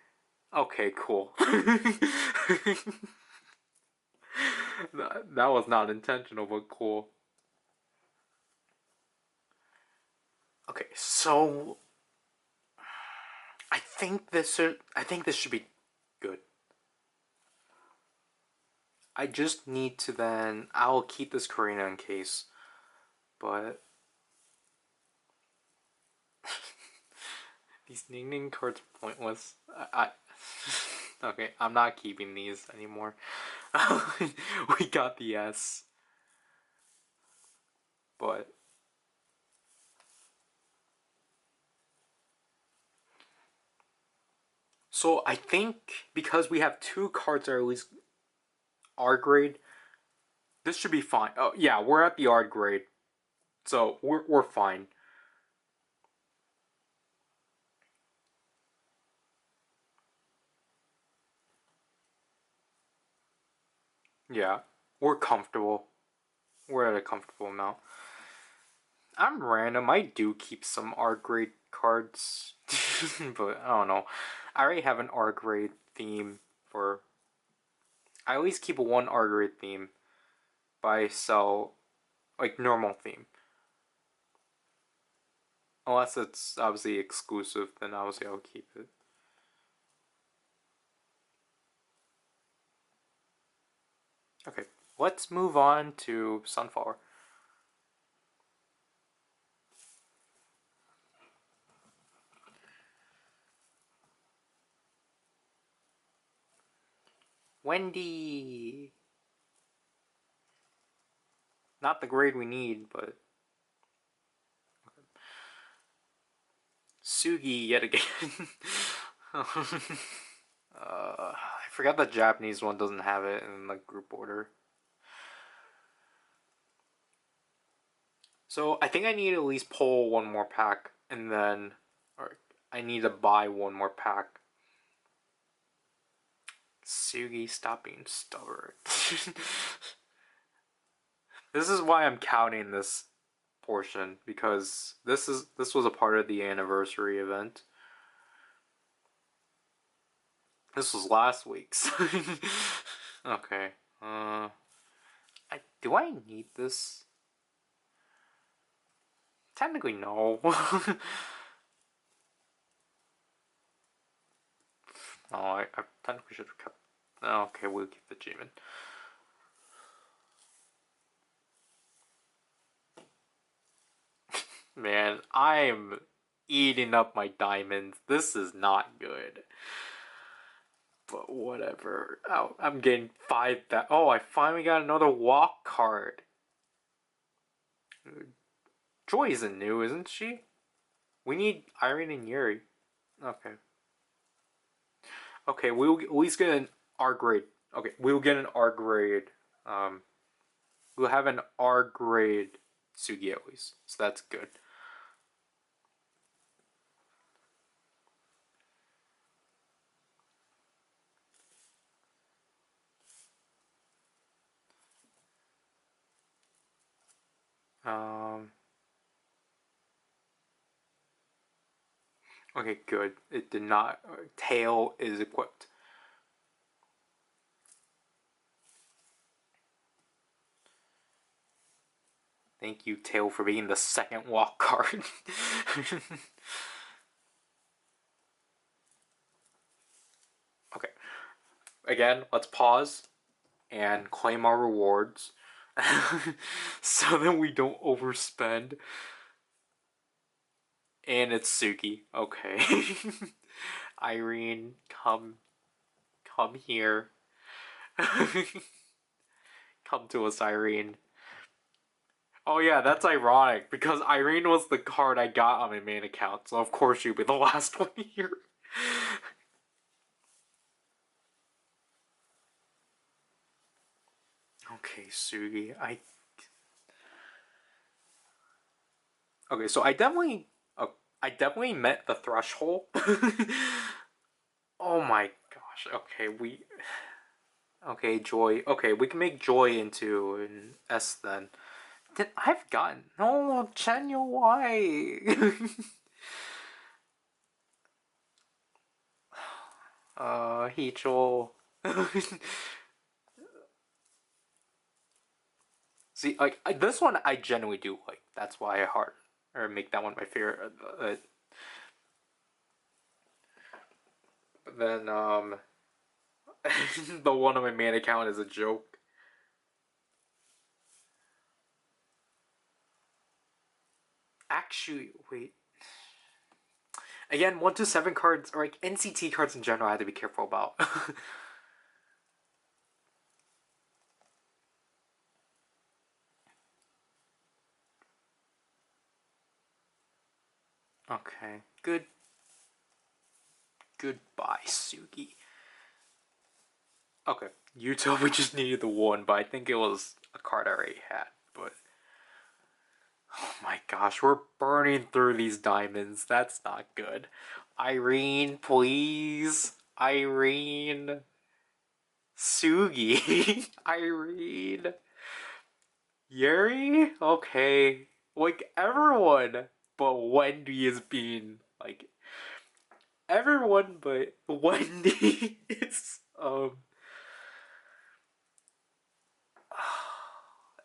Okay, cool. That was not intentional, but cool. Okay, so I think this should be good. I just need to then I'll keep this Karina in case, but these Ning Ning cards are pointless. Okay, I'm not keeping these anymore. We got the S, but so I think because we have two cards that are at least R grade, this should be fine. Oh yeah, we're at the R grade, so we're fine. Yeah, we're comfortable. We're at a comfortable amount. I'm random. I do keep some R grade cards, but I don't know. I already have an R grade theme for. I always keep one R grade theme, but I sell like normal theme. Unless it's obviously exclusive, then obviously I'll keep it. Okay, let's move on to Sunflower. Wendy! Not the grade we need, but. Sugi yet again. I forgot the Japanese one doesn't have it in the group order. So I think I need to at least pull one more pack, and then, or I need to buy one more pack. Sugi, stop being stubborn. This is why I'm counting this portion, because this was a part of the anniversary event. This was last week's. Okay. Do I need this? Technically, no. Oh, I technically should have kept. Okay, we'll keep the G-Man. Man, I'm eating up my diamonds. This is not good. But whatever. Oh, I'm getting 5 that. Oh, I finally got another walk card. Joy isn't new, isn't she? We need Irene and Yuri. Okay. Okay, we'll at least get an R grade. Okay, we'll get an R grade. We'll have an R grade Sugi at least, so that's good. Um. Okay, good. It did not. Tail is equipped. Thank you, Tail, for being the second walk card. Okay. Again, let's pause and claim our rewards so that we don't overspend. And it's Suki. Okay. Irene, come here. Come to us, Irene. Oh yeah, that's ironic because Irene was the card I got on my main account, so of course she'd be the last one here. Okay, Sugi, okay, so I definitely met the threshold. Oh my gosh. Okay, Joy. Okay, we can make Joy into an S then. I've gotten no Chenyo. Why? Hicho. See, like this one, I genuinely do like. That's why I heart or make that one my favorite. But then the one on my main account is a joke. Actually, wait. Again, 1 to 7 cards, or like NCT cards in general, I have to be careful about. Okay, goodbye, Sugi. Okay, you told me just needed the one, but I think it was a card I already had. But oh my gosh, we're burning through these diamonds. That's not good. Irene, please. Irene. Sugi. Irene. Yuri? Okay. Like, everyone but Wendy is being, like, everyone but Wendy is,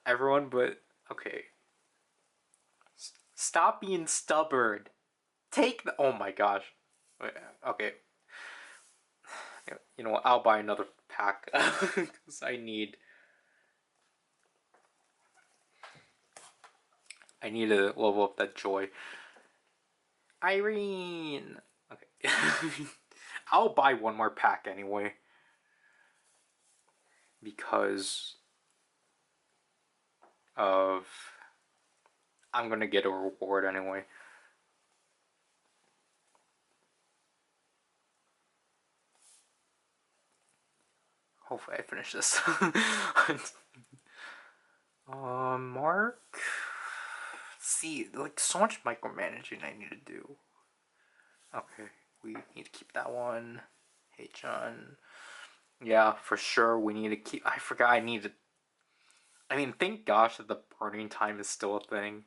everyone but, okay. Stop being stubborn. Take the, oh my gosh. Wait, okay. You know what, I'll buy another pack, because I need to level up that joy. Irene! Okay. I'll buy one more pack anyway. Because of... I'm gonna get a reward anyway. Hopefully I finish this. Mark? See, like, so much micromanaging I need to do. Okay, we need to keep that one. Hey, John. Yeah, for sure, we need to keep... I forgot I need to... I mean, thank gosh that the burning time is still a thing.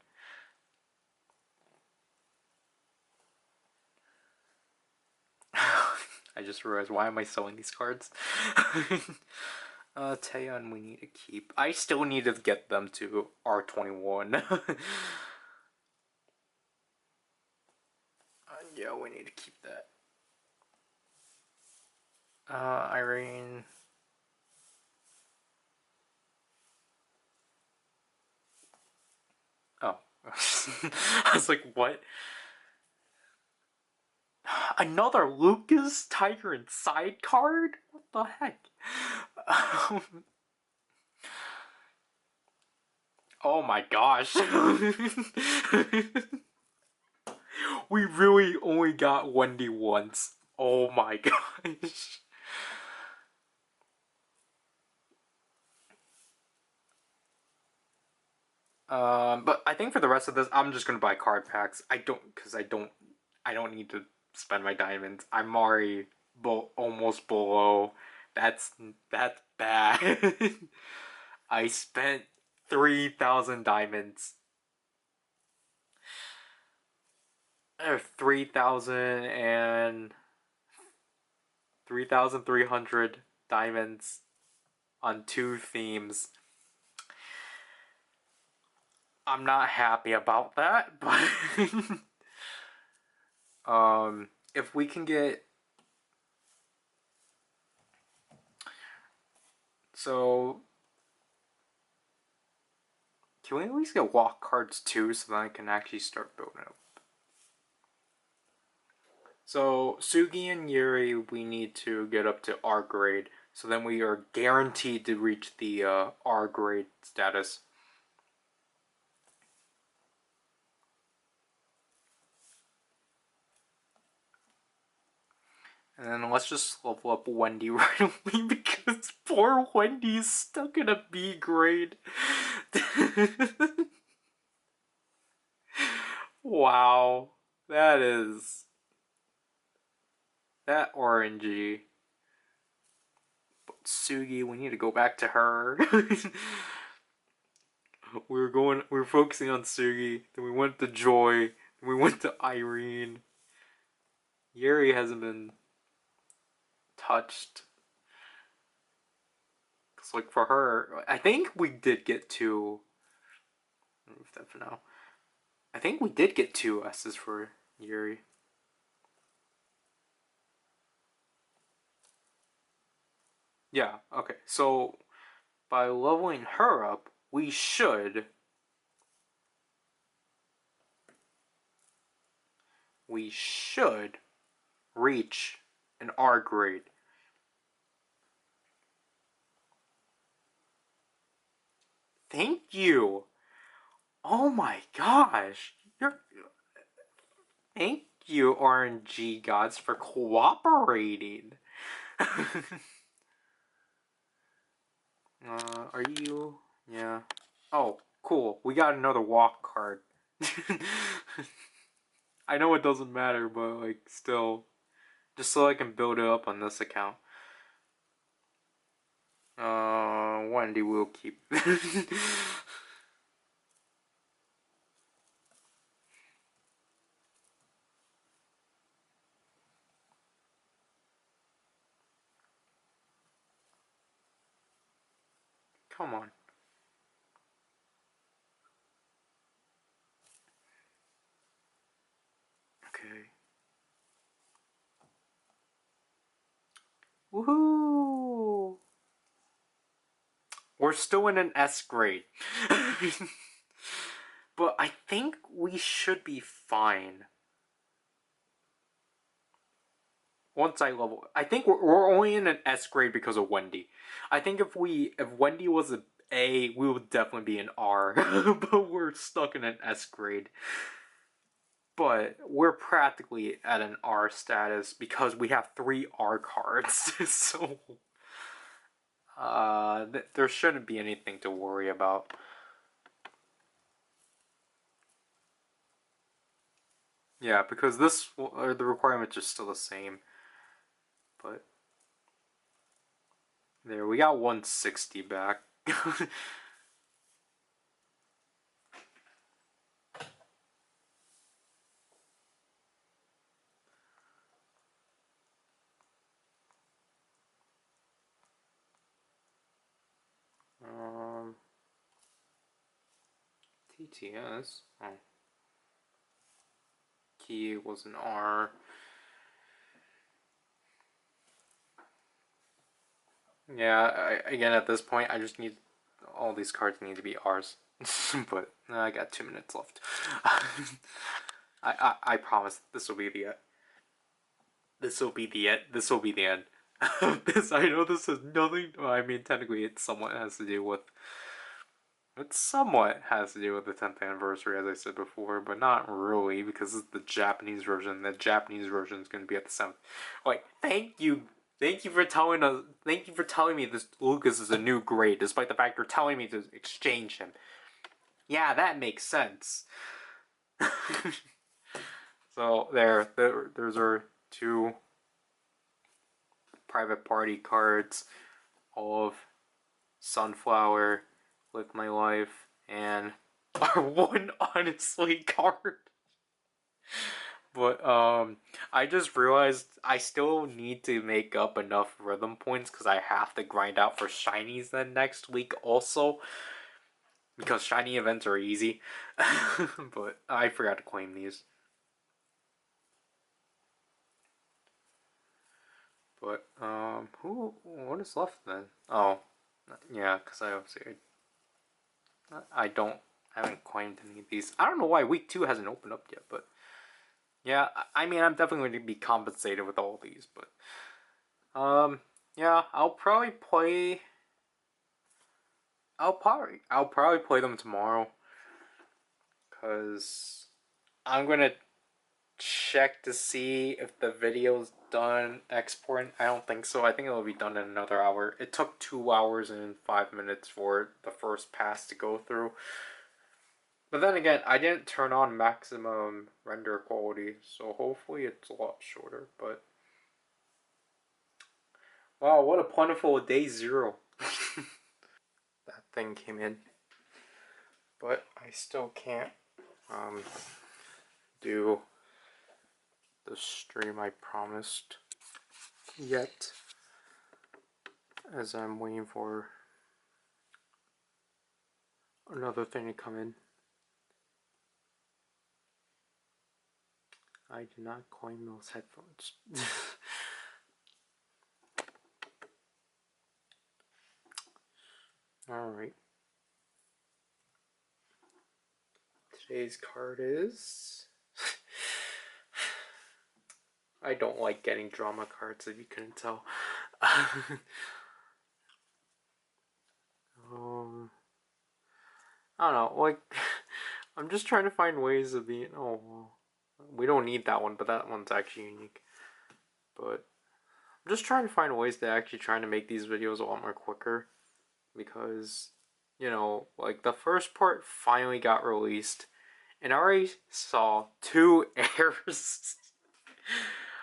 I just realized, why am I selling these cards? Taeyeon we need to keep. I still need to get them to R21. Yeah, we need to keep that. Irene. Oh. I was like, what? Another Lucas Tiger Inside card? What the heck? Oh my gosh. We really only got Wendy once. Oh my gosh. But I think for the rest of this, I'm just gonna buy card packs. Because I don't need to spend my diamonds. I'm already almost below. That's bad. I spent 3,000 diamonds. 3,000 and 3,300 diamonds on 2 themes. I'm not happy about that, but If we can get so, can we at least get walk cards too, so that I can actually start building up? So Sugi and Yuri, we need to get up to R grade, so then we are guaranteed to reach the R grade status. And then let's just level up Wendy right away because poor Wendy is stuck in a B grade. Wow. That is... That RNG. But Sugi, we need to go back to her. we're focusing on Sugi, then we went to Joy, then we went to Irene. Yuri hasn't been touched. Cause like for her, I think we did get two. Remove that for now. I think we did get two S's for Yuri. Yeah, okay. So by leveling her up, we should reach an R grade. Thank you. Oh my gosh. Thank you, RNG gods, for cooperating. Are you? Yeah. Oh, cool. We got another walk card. I know it doesn't matter, but like still, just so I can build it up on this account. Wendy will keep. Come on. Okay. Woohoo! We're still in an S grade. But I think we should be fine. Once I level, I think we're only in an S grade because of Wendy. I think if Wendy was an A, we would definitely be an R. But we're stuck in an S grade. But we're practically at an R status because we have 3 R cards. So there shouldn't be anything to worry about. Yeah, because the requirements are still the same. But there, we got 160 back. TTS. Oh. Key was an R. Yeah, again, at this point, I just need... All these cards need to be R's. But I got 2 minutes left. I promise this will be the end. This will be the end. This will be the end. This, I know this has nothing... Well, I mean, technically, it somewhat has to do with... It somewhat has to do with the 10th anniversary, as I said before, but not really, because it's the Japanese version. The Japanese version is going to be at the 7th. Like, thank you for telling us. Thank you for telling me this Lucas is a new grade, despite the fact you're telling me to exchange him. Yeah, that makes sense. So there's our 2 private party cards. All of Sunflower, Live My Life, and our 1 honestly card. But I just realized I still need to make up enough rhythm points because I have to grind out for shinies then next week also. Because shiny events are easy. But I forgot to claim these. But what is left then? Oh, yeah, because I haven't claimed any of these. I don't know why week 2 hasn't opened up yet, but yeah, I mean, I'm definitely going to be compensated with all these, but yeah, I'll probably play. I'll probably play them tomorrow, cause I'm gonna check to see if the video's done exporting. I don't think so. I think it'll be done in another hour. It took 2 hours and 5 minutes for the first pass to go through. But then again, I didn't turn on maximum render quality, so hopefully it's a lot shorter. But wow, what a plentiful day 0. That thing came in. But I still can't do the stream I promised yet, as I'm waiting for another thing to come in. I did not claim those headphones. Alright. Today's card is... I don't like getting drama cards, if you couldn't tell. I don't know, like, I'm just trying to find ways of being, oh, well, we don't need that one, but that one's actually unique. But I'm just trying to find ways to actually trying to make these videos a lot more quicker, because, you know, like, the first part finally got released, and I already saw 2 errors.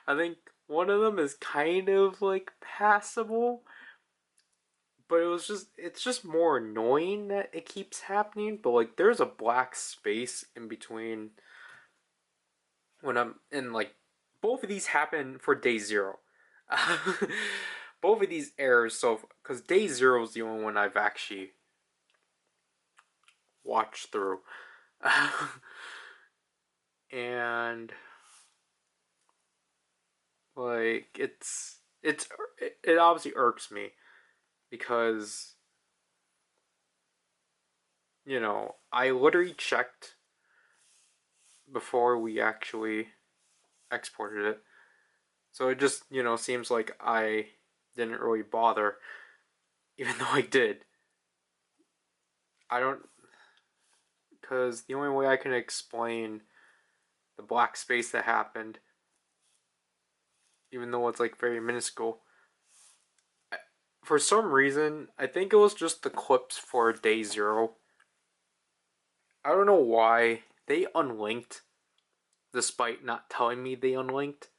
I think one of them is kind of, like, passable, but it's just more annoying that it keeps happening. But like, there's a black space in between when I'm in, like, both of these happen for day 0. Both of these errors, so because day 0 is the only one I've actually watched through. And like, it obviously irks me, because, you know, I literally checked before we actually exported it. So it just, you know, seems like I didn't really bother, even though I did. I don't, because the only way I can explain the black space that happened, even though it's like very minuscule, for some reason, I think it was just the clips for day 0. I don't know why they unlinked, despite not telling me they unlinked,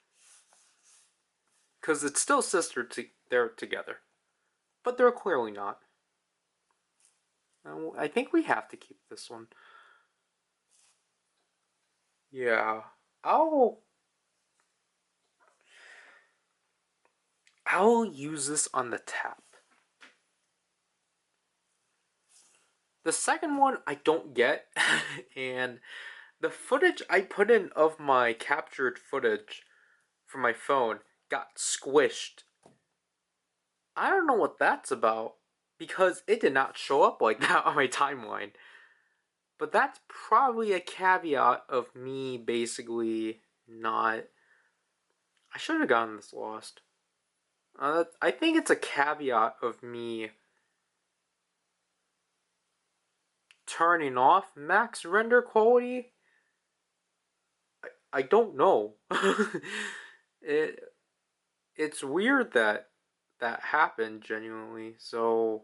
because it's still they're together, but they're clearly not. I think we have to keep this one. Yeah, I'll use this on the tap. The second one I don't get, and the footage I put in of my captured footage from my phone got squished. I don't know what that's about, because it did not show up like that on my timeline. But that's probably a caveat of me basically not... I should have gotten this lost. I think it's a caveat of me turning off max render quality. I don't know. It's weird that happened genuinely. So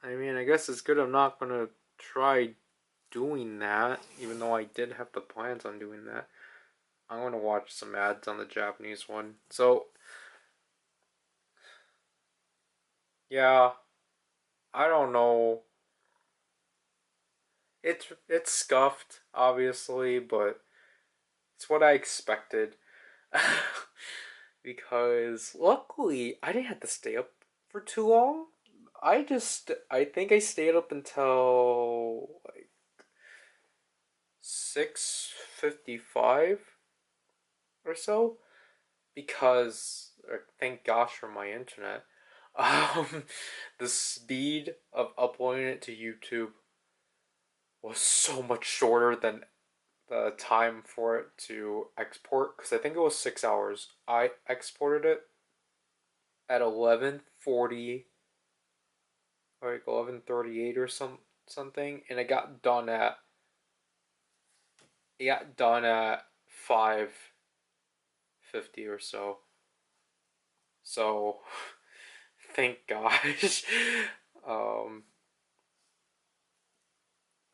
I mean, I guess it's good I'm not gonna try doing that, even though I did have the plans on doing that. I'm gonna watch some ads on the Japanese one. So yeah, I don't know. It's scuffed, obviously, but it's what I expected. Because luckily I didn't have to stay up for too long. I think I stayed up until like 6:55 or so, because, or thank gosh for my internet, um, the speed of uploading it to YouTube was so much shorter than the time for it to export, because I think it was 6 hours. I exported it at 11:40 or like 11:38 or something, and it got done at 5:50 or so. So thank gosh. um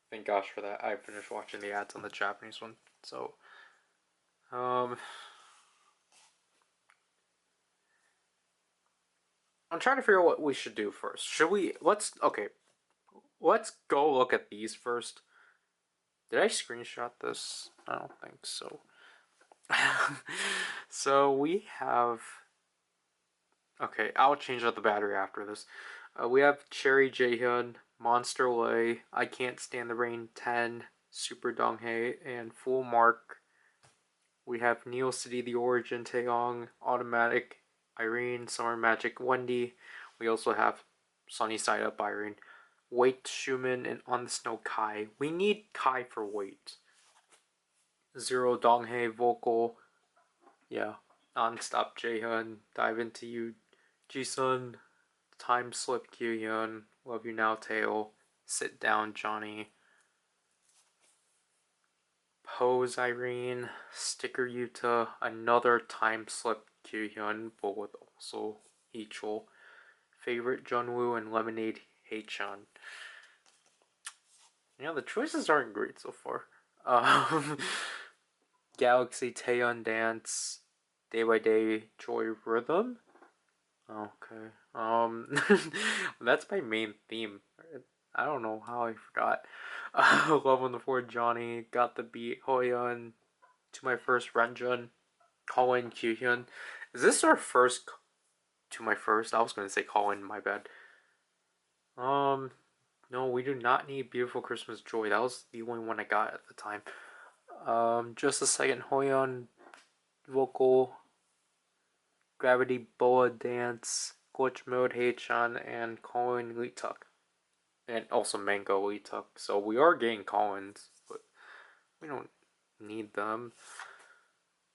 thank gosh for that. I finished watching the ads on the Japanese one. So um I'm trying to figure out what we should do first. Should we let's go look at these first. Did I screenshot this? I don't think so. So we have. Okay, I'll change out the battery after this. We have Cherry Jaehyun, Monster Lay, I Can't Stand the Rain 10, Super Donghae, and Full Mark. We have Neo City The Origin Taeyong, Automatic Irene, Summer Magic Wendy. We also have Sunny Side Up Irene, Wait Schumann, and On the Snow Kai. We need Kai for Wait. Zero Donghae vocal. Yeah. Nonstop Jaehyun, Dive Into You, Jisun, Time Slip Kyuhyun, Love You Now Tail, Sit Down Johnny, Pose Irene, Sticker Yuta, another Time Slip Kyuhyun, but with also Heechul, Favorite Junwoo, and Lemonade Haechan. You know, the choices aren't great so far. Galaxy Taeyeon Dance, Day by Day Joy Rhythm. Okay. That's my main theme. I don't know how I forgot. Love on the Floor, Johnny, Got the Beat, Hoyeon, To My First, Renjun, Colin, Kyuhyun. Is this our first To My First? I was gonna say Colin, my bad. No, we do not need Beautiful Christmas Joy. That was the only one I got at the time. Just a second, Hoyeon vocal, Gravity Boa Dance, Glitch Mode, Haechan, and Colin Lituk. And also Mango Lituk. So we are getting Collins, but we don't need them.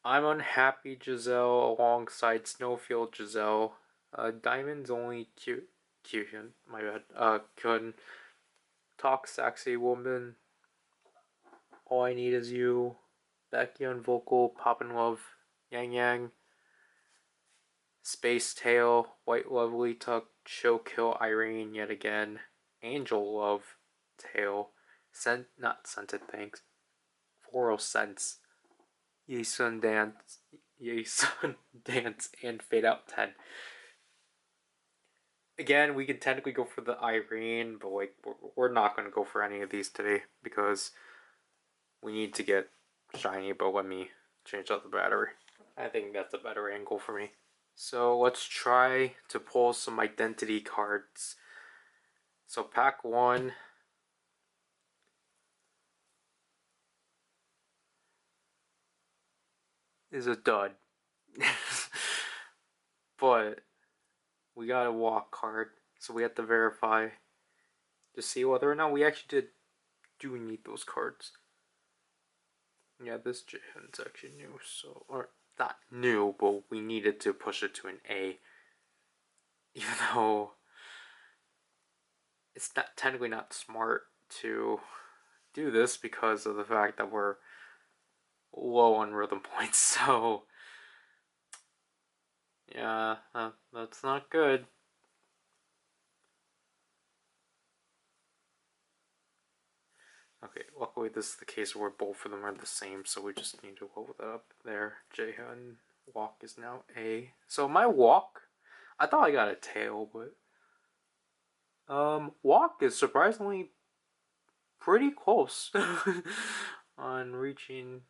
I'm Unhappy Giselle alongside Snowfield Giselle. Diamond's only Kyuhyun, my bad. Kun. Talk Sexy Woman. All I Need Is You. Becky on vocal, Poppin' Love, Yang Yang. Space Tail, White Lovely Tuck, Chill Kill Irene yet again. Angel Love Tail. Not Scented Thanks. Floral Scents. Yesun Dance, and Fade Out 10. Again, we could technically go for the Irene, but like we're not going to go for any of these today because we need to get shiny, but let me change out the battery. I think that's a better angle for me. So let's try to pull some identity cards. So pack 1. Is a dud. But we got a walk card, so we have to verify to see whether or not we actually do need those cards. Yeah, this Jihen's actually new, so, or not new, but we needed to push it to an A. Even though it's not technically not smart to do this because of the fact that we're low on rhythm points, so yeah, that's not good. Okay, luckily this is the case where both of them are the same, so we just need to hold that up there. Jaehyun walk is now A. So my walk, I thought I got a tail, but walk is surprisingly pretty close on reaching.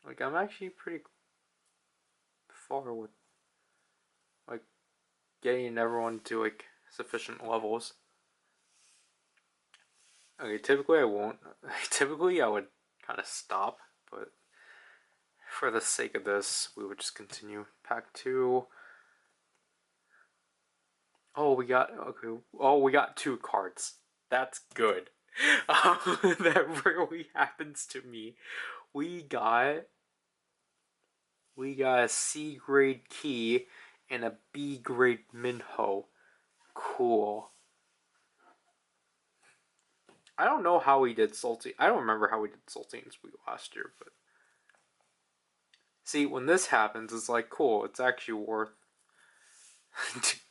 Like I'm actually pretty far with like getting everyone to like sufficient levels. Okay, typically I won't. Typically I would kind of stop, but for the sake of this, we would just continue. pack 2. Oh, we got okay. Oh, we got 2 cards. That's good. That rarely happens to me. We got a C grade key and a B grade Minho. Cool. I don't know how we did Salty. I don't remember how we did Saltine Sweet last year, but see, when this happens, it's like cool. It's actually worth.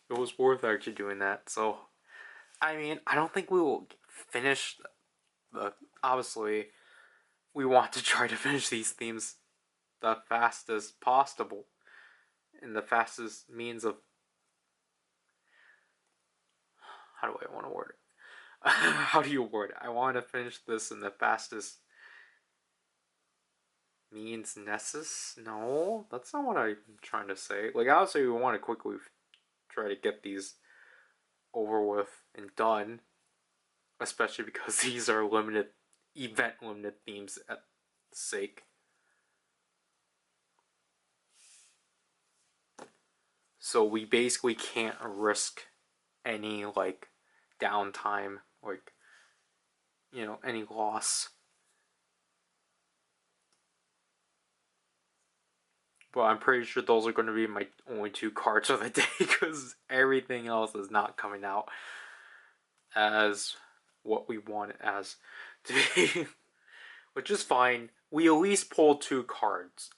It was worth actually doing that. So, I mean, I don't think we will finish the. Obviously, we want to try to finish these themes the fastest possible, in the fastest means of. How do I want to word it? How do you word it? I want to finish this in the fastest means necessary. No, that's not what I'm trying to say. Like, obviously, we want to quickly try to get these over with and done, especially because these are limited, event limited themes at the sake. So we basically can't risk any like downtime, like any loss. But I'm pretty sure those are going to be my only 2 cards of the day because everything else is not coming out as what we want it as to be. Which is fine. We at least pulled 2 cards.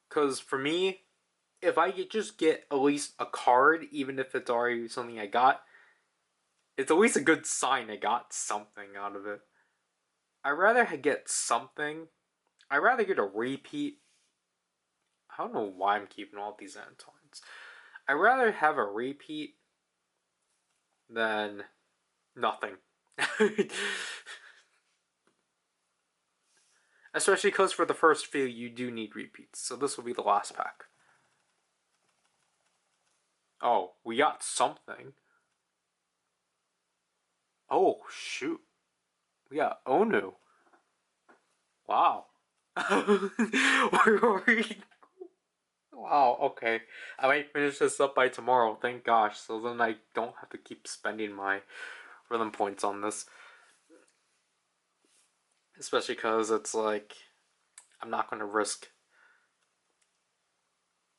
Because for me, if I could just get at least a card, even if it's already something I got, it's at least a good sign I got something out of it. I'd rather get something. I'd rather get a repeat. I don't know why I'm keeping all these Antons. I'd rather have a repeat than nothing. Especially because for the first few, you do need repeats. So this will be the last pack. Oh, we got something. Oh, shoot. We got Onu. Wow. Wow, okay. I might finish this up by tomorrow, thank gosh. So then I don't have to keep spending my rhythm points on this. Especially because it's like, I'm not going to risk.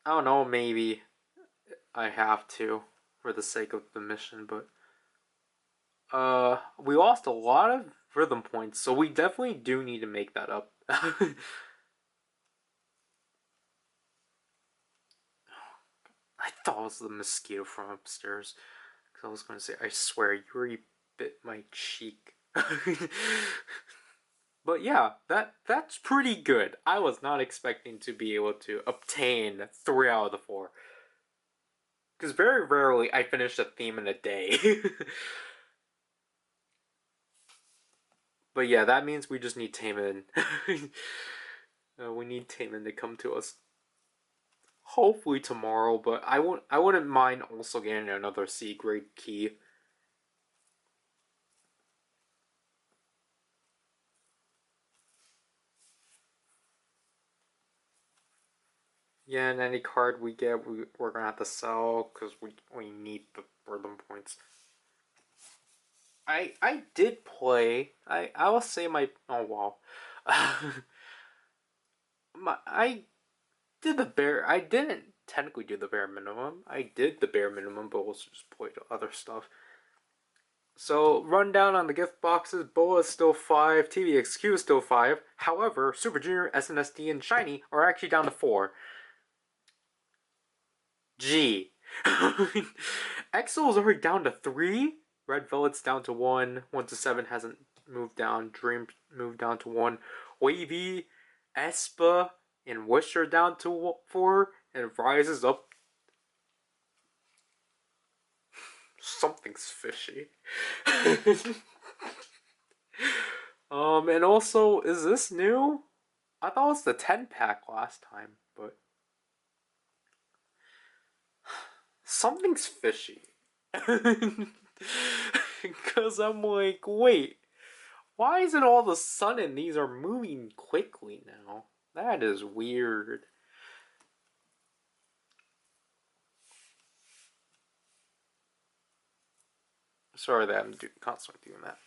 I don't know, maybe I have to for the sake of the mission, but we lost a lot of rhythm points, so we definitely do need to make that up. I thought it was the mosquito from upstairs. Because I was going to say, I swear, Yuri bit my cheek. But yeah, that's pretty good. I was not expecting to be able to obtain 3 out of the 4. Because very rarely I finish a theme in a day. But yeah, that means we just need Taemin. We need Taemin to come to us. Hopefully tomorrow, but I wouldn't mind also getting another C grade key. Yeah, and any card we get, we're gonna have to sell because we need the rhythm points. I did play. I will say my oh wow. I did the bare. I didn't technically do the bare minimum. I did the bare minimum, but also just played other stuff. So, rundown on the gift boxes. Boa is still 5, TVXQ is still 5. However, Super Junior, SNSD, and Shiny are actually down to 4. G. EXO is already down to 3. Red Velvet's down to 1. 1 to 7 hasn't moved down. Dream moved down to 1. Wavy, Espa, and Wish are down to 4. And Rise is up. Something's fishy. And also, is this new? I thought it was the 10 pack last time, but something's fishy. Because I'm like, wait, why isn't all of a sudden these are moving quickly now? That is weird. Sorry that I'm constantly doing that.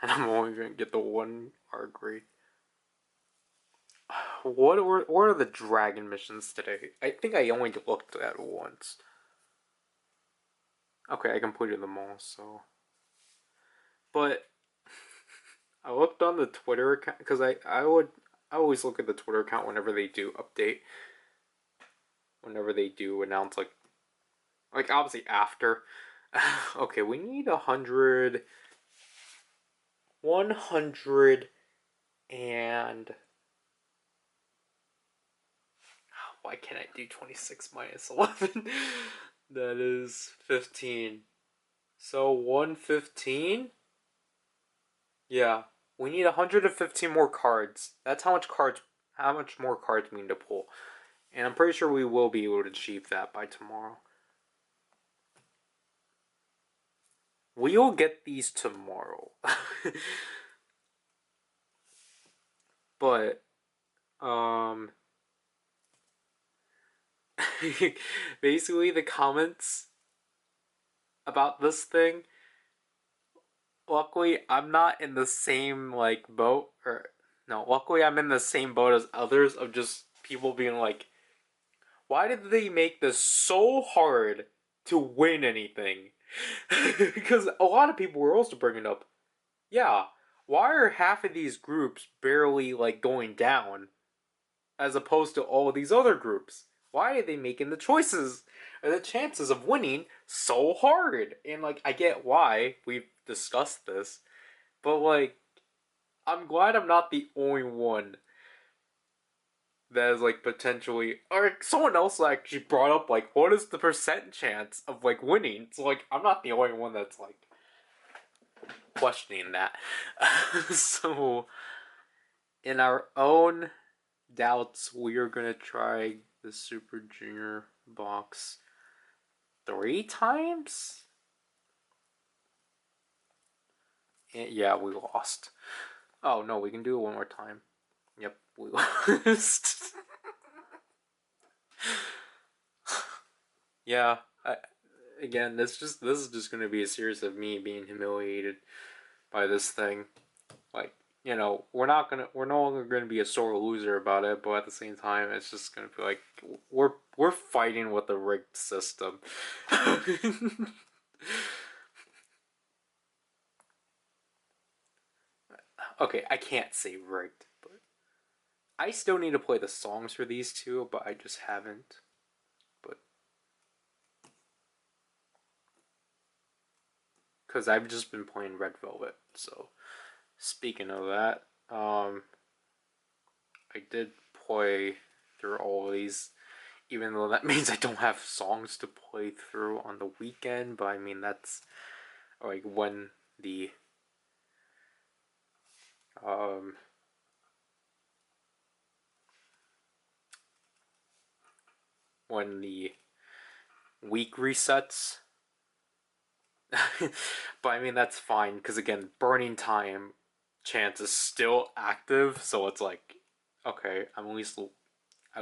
And I'm only gonna get the 1R grade. What are the dragon missions today? I think I only looked at it once. Okay, I completed them all, so. But I looked on the Twitter account because I always look at the Twitter account whenever they do update, whenever they do announce like obviously after. Okay, we need 100, 100, and why can't I do 26 minus 11? That is 15. So 115. Yeah, we need 115 more cards. That's how much more cards we need to pull. And I'm pretty sure we will be able to achieve that by tomorrow. We'll get these tomorrow. But, basically the comments about this thing, luckily I'm not in the same, like, boat, or, no, luckily I'm in the same boat as others of just people being like, why did they make this so hard to win anything? Because a lot of people were also bringing up, yeah, why are half of these groups barely, like, going down as opposed to all of these other groups? Why are they making the choices or the chances of winning so hard? And, like, I get why. We've discussed this. But, like, I'm glad I'm not the only one that is, like, potentially, or someone else actually brought up, like, what is the percent chance of, like, winning? So, like, I'm not the only one that's, like, questioning that. So, in our own doubts, we are gonna try the Super Junior box 3 times? And yeah, we lost. Oh, no, we can do it one more time. Yep, we lost. Yeah, again, this is just gonna be a series of me being humiliated by this thing. Like, you know, we're no longer gonna be a sore loser about it, but at the same time, it's just gonna be like we're fighting with a rigged system. Okay, I can't say rigged, but I still need to play the songs for these two, but I just haven't. But because I've just been playing Red Velvet, so speaking of that, I did play through all of these, even though that means I don't have songs to play through on the weekend, but I mean, that's like when the um when the week resets. But I mean, that's fine because again, burning time chance is still active, so it's like, okay, I at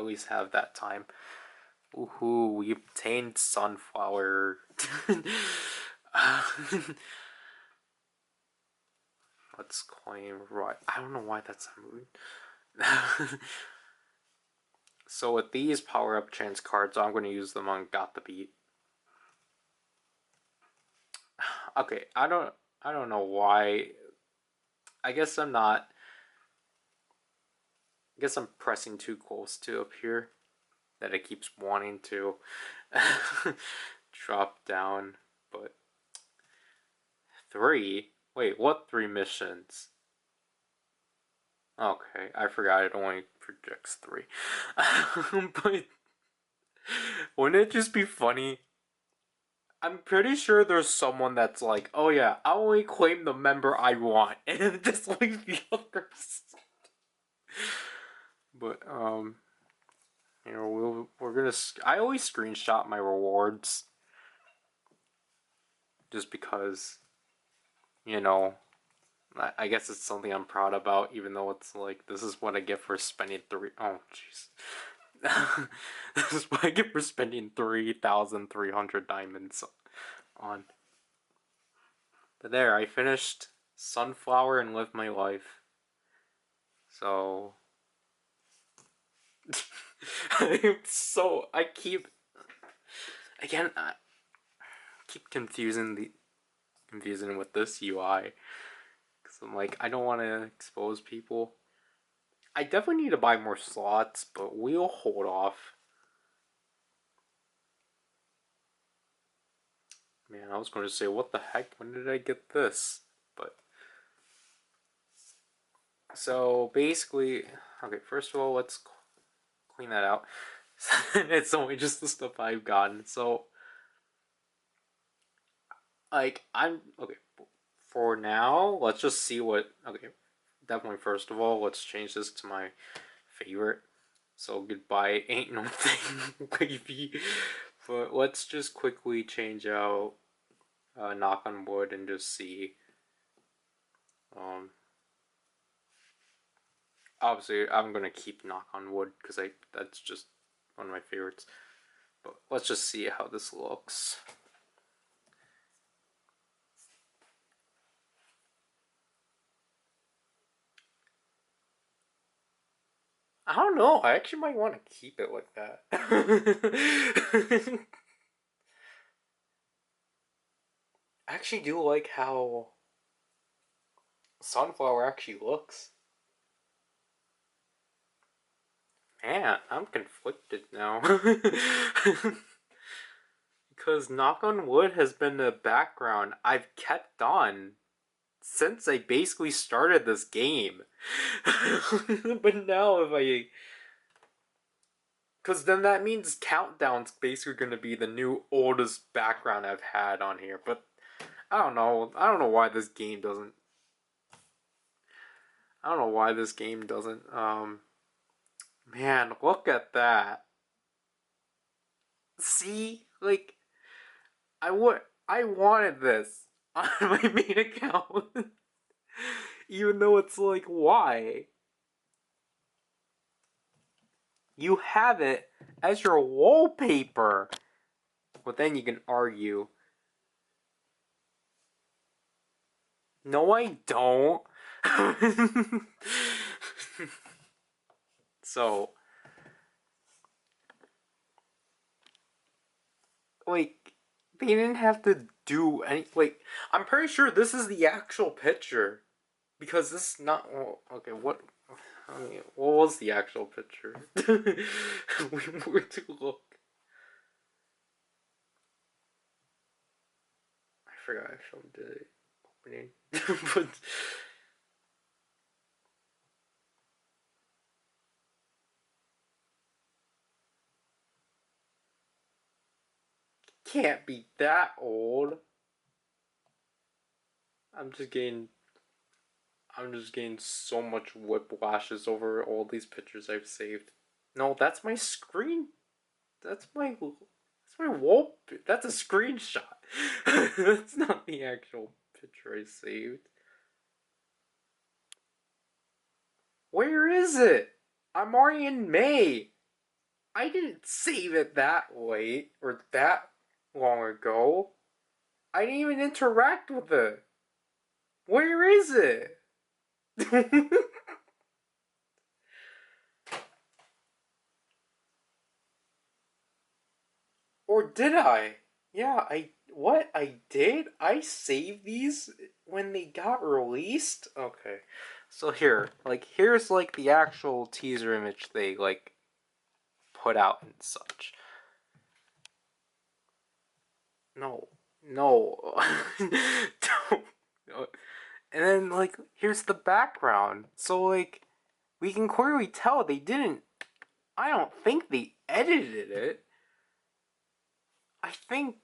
least have that time. Ooh, we obtained sunflower. Let's claim right. I don't know why that's moving. So with these power up chance cards, I'm going to use them on Got the Beat. Okay, I don't know why. I guess I'm not. I guess I'm pressing too close to up here that it keeps wanting to drop down. But 3? Wait, what 3 missions? Okay, I forgot it only projects 3. But wouldn't it just be funny? I'm pretty sure there's someone that's like, oh yeah, I only claim the member I want, and just leave the others. But you know, we're gonna. I always screenshot my rewards, just because, you know, I guess it's something I'm proud about, even though it's like, this is what I get for spending 3. Oh, jeez. This is what I get for spending 3,300 diamonds on But there, I finished Sunflower and Live My Life. So I keep again I keep confusing with this UI because I'm like I don't want to expose people. I definitely need to buy more slots, but we'll hold off. Man, I was going to say, what the heck? When did I get this? But so basically, okay. First of all, let's clean that out. It's only just the stuff I've gotten. So, like, I'm okay. For now, let's just see what. Okay, definitely. First of all, let's change this to my favorite. So goodbye, ain't no thing, baby. But let's just quickly change out knock on wood and just see. Obviously, I'm gonna keep knock on wood because that's just one of my favorites. But let's just see how this looks. I don't know. I actually might want to keep it like that. I actually do like how Sunflower actually looks. Man, I'm conflicted now. Because knock on wood has been the background I've kept on since I basically started this game. But now if I... Because then that means Countdown's basically going to be the new oldest background I've had on here. But I don't know. I don't know why this game doesn't... I don't know why this game doesn't... Man, look at that. See? Like, I wanted this on my main account. Even though it's like, why? You have it as your wallpaper. But then you can argue. No, I don't. So, like, they didn't have to do any. Like, I'm pretty sure this is the actual picture. Because this is not. Well, okay, what. I mean, what was the actual picture? We were to look. I forgot I filmed the opening. But. Can't be that old. I'm just getting so much whiplashes over all these pictures I've saved. No, that's my screen. That's my wall. That's a screenshot. That's not the actual picture I saved. Where is it? I'm already in May. I didn't save it that late or that long ago. I didn't even interact with it. Where is it? Or did I? Yeah, I did? I saved these when they got released? Okay. So here's like the actual teaser image they like put out and such. No. No. Don't. And then like here's the background. So like we can clearly tell they didn't I don't think they edited it. I think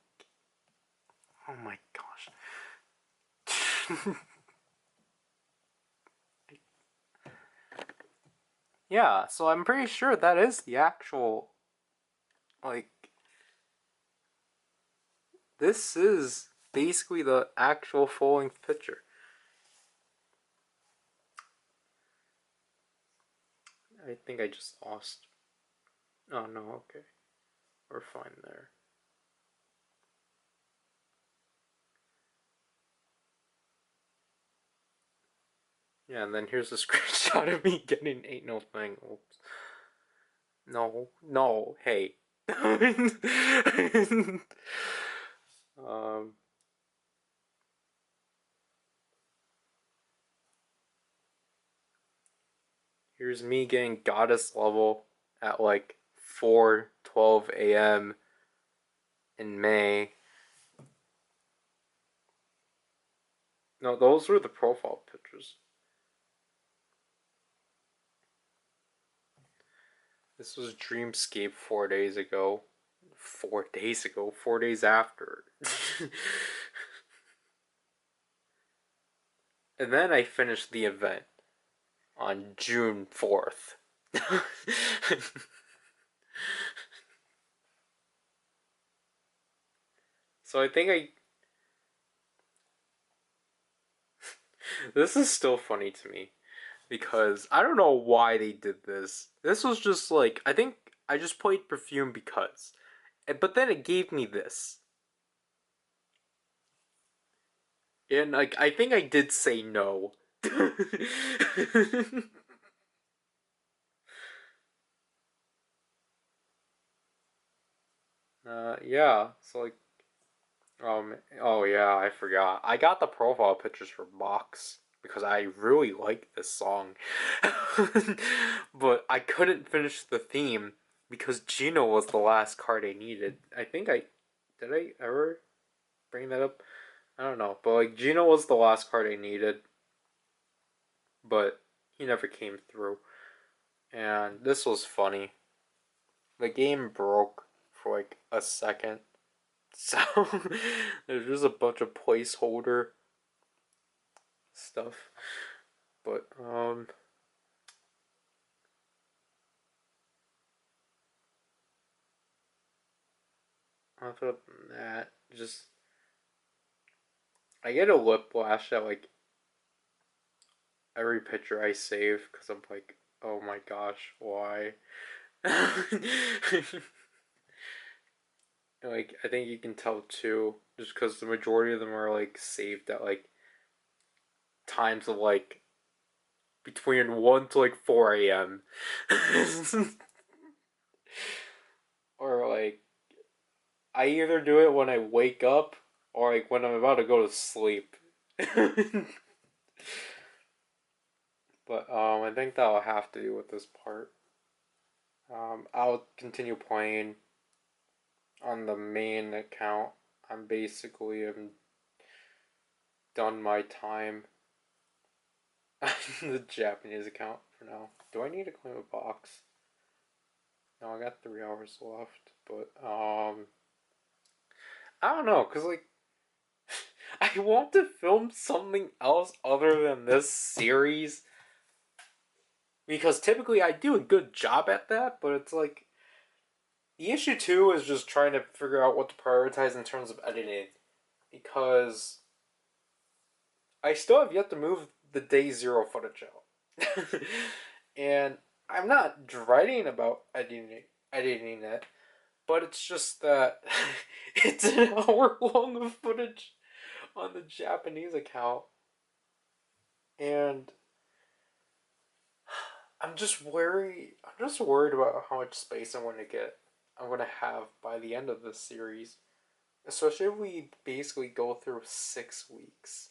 oh my gosh. Yeah, so I'm pretty sure that is the actual, like, this is basically the actual full-length picture. I think I just lost. Oh no, okay. We're fine there. Yeah, and then here's a screenshot of me getting Ain't No Thing. Oops. No, no, hey. um, Here's me getting goddess level at like 4:12 a.m. in May. No, those were the profile pictures. This was Dreamscape 4 days ago. 4 days ago? 4 days after. And then I finished the event on June 4th. So I think I. This is still funny to me because I don't know why they did this. This was just like. I think I just played Perfume because. But then it gave me this. And like I think I did say no. Yeah. So like, oh yeah, I forgot. I got the profile pictures for Box because I really like this song, but I couldn't finish the theme because Gino was the last card I needed. I think I did. I ever bring that up? I don't know, but like Gino was the last card I needed, but he never came through. And this was funny. The game broke for like a second. So there's just a bunch of placeholder stuff. But other than that, just I get a whiplash at like every picture I save because I'm like, oh my gosh, why? Like I think you can tell too, just because the majority of them are like saved at like times of like between 1 to like 4 a.m. Or like I either do it when I wake up or like when I'm about to go to sleep. But I think that'll have to do with this part. I'll continue playing on the main account. I'm basically done my time on the Japanese account for now. Do I need to claim a box? No, I got 3 hours left, but I don't know, cause like I want to film something else other than this series because typically I do a good job at that, but it's like the issue too is just trying to figure out what to prioritize in terms of editing because I still have yet to move the day zero footage out. And I'm not dreading about editing it, but it's just that it's an hour long of footage on the Japanese account. And I'm just worried about how much space I'm gonna have by the end of this series. Especially if we basically go through 6 weeks.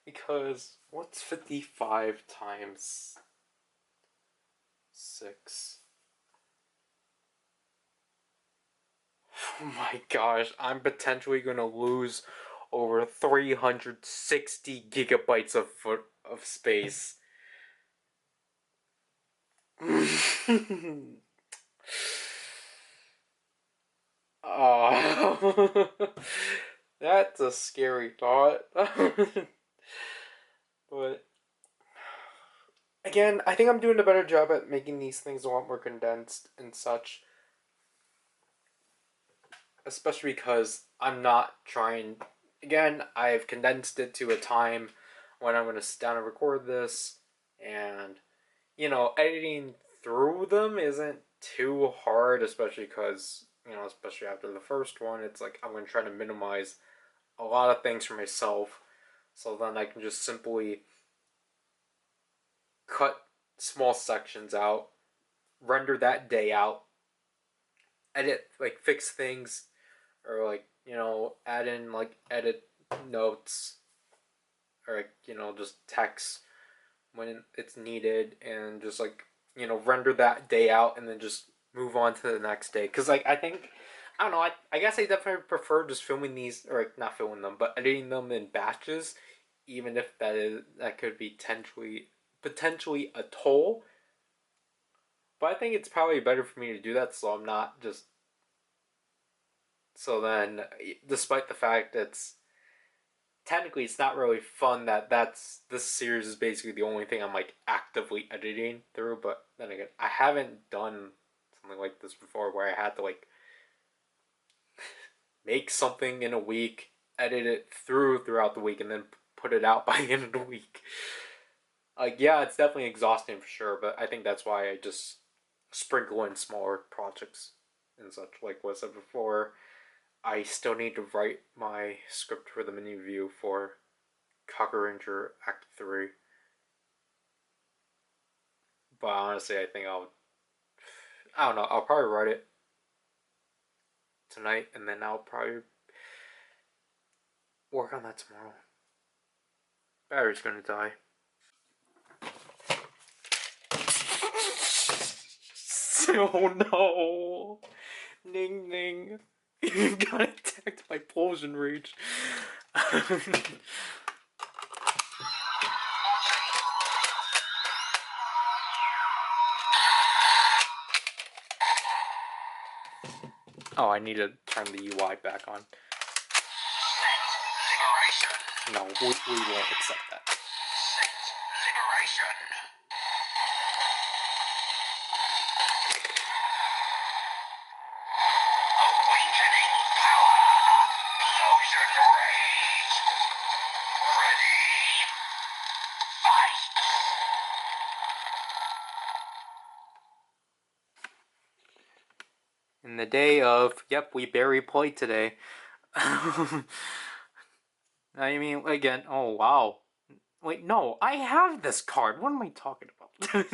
Because what's 55 times 6? Oh my gosh, I'm potentially gonna lose over 360 gigabytes of space. Oh, that's a scary thought. But again, I think I'm doing a better job at making these things a lot more condensed and such. Especially because I'm not trying. Again, I've condensed it to a time when I'm going to sit down and record this, and editing through them isn't too hard, especially because especially after the first one, it's like I'm going to try to minimize a lot of things for myself. So then I can just simply cut small sections out, render that day out, edit, like fix things, or like, add in like edit notes, or like, just text when it's needed, and just like, render that day out, and then just move on to the next day. Because like, I don't know, I guess I definitely prefer just filming these, or like, not filming them, but editing them in batches, even if that could be potentially a toll. But I think it's probably better for me to do that, so I'm not just. So then, despite the fact that technically it's not really fun, this series is basically the only thing I'm like actively editing through. But then again, I haven't done something like this before where I had to like make something in a week, edit it throughout the week, and then put it out by the end of the week. Like, yeah, it's definitely exhausting for sure, but I think that's why I just sprinkle in smaller projects and such. Like what I said before, I still need to write my script for the mini review for Cocker Ranger Act 3. But honestly, I think I don't know, I'll probably write it tonight, and then I'll probably work on that tomorrow. Battery's gonna die. Oh no! Ning ning. You got attacked by Poison Rage. Oh, I need to turn the UI back on. No, we won't accept that. In the day of, yep, we barely played today. I mean, again, oh wow. Wait, no, I have this card. What am I talking about?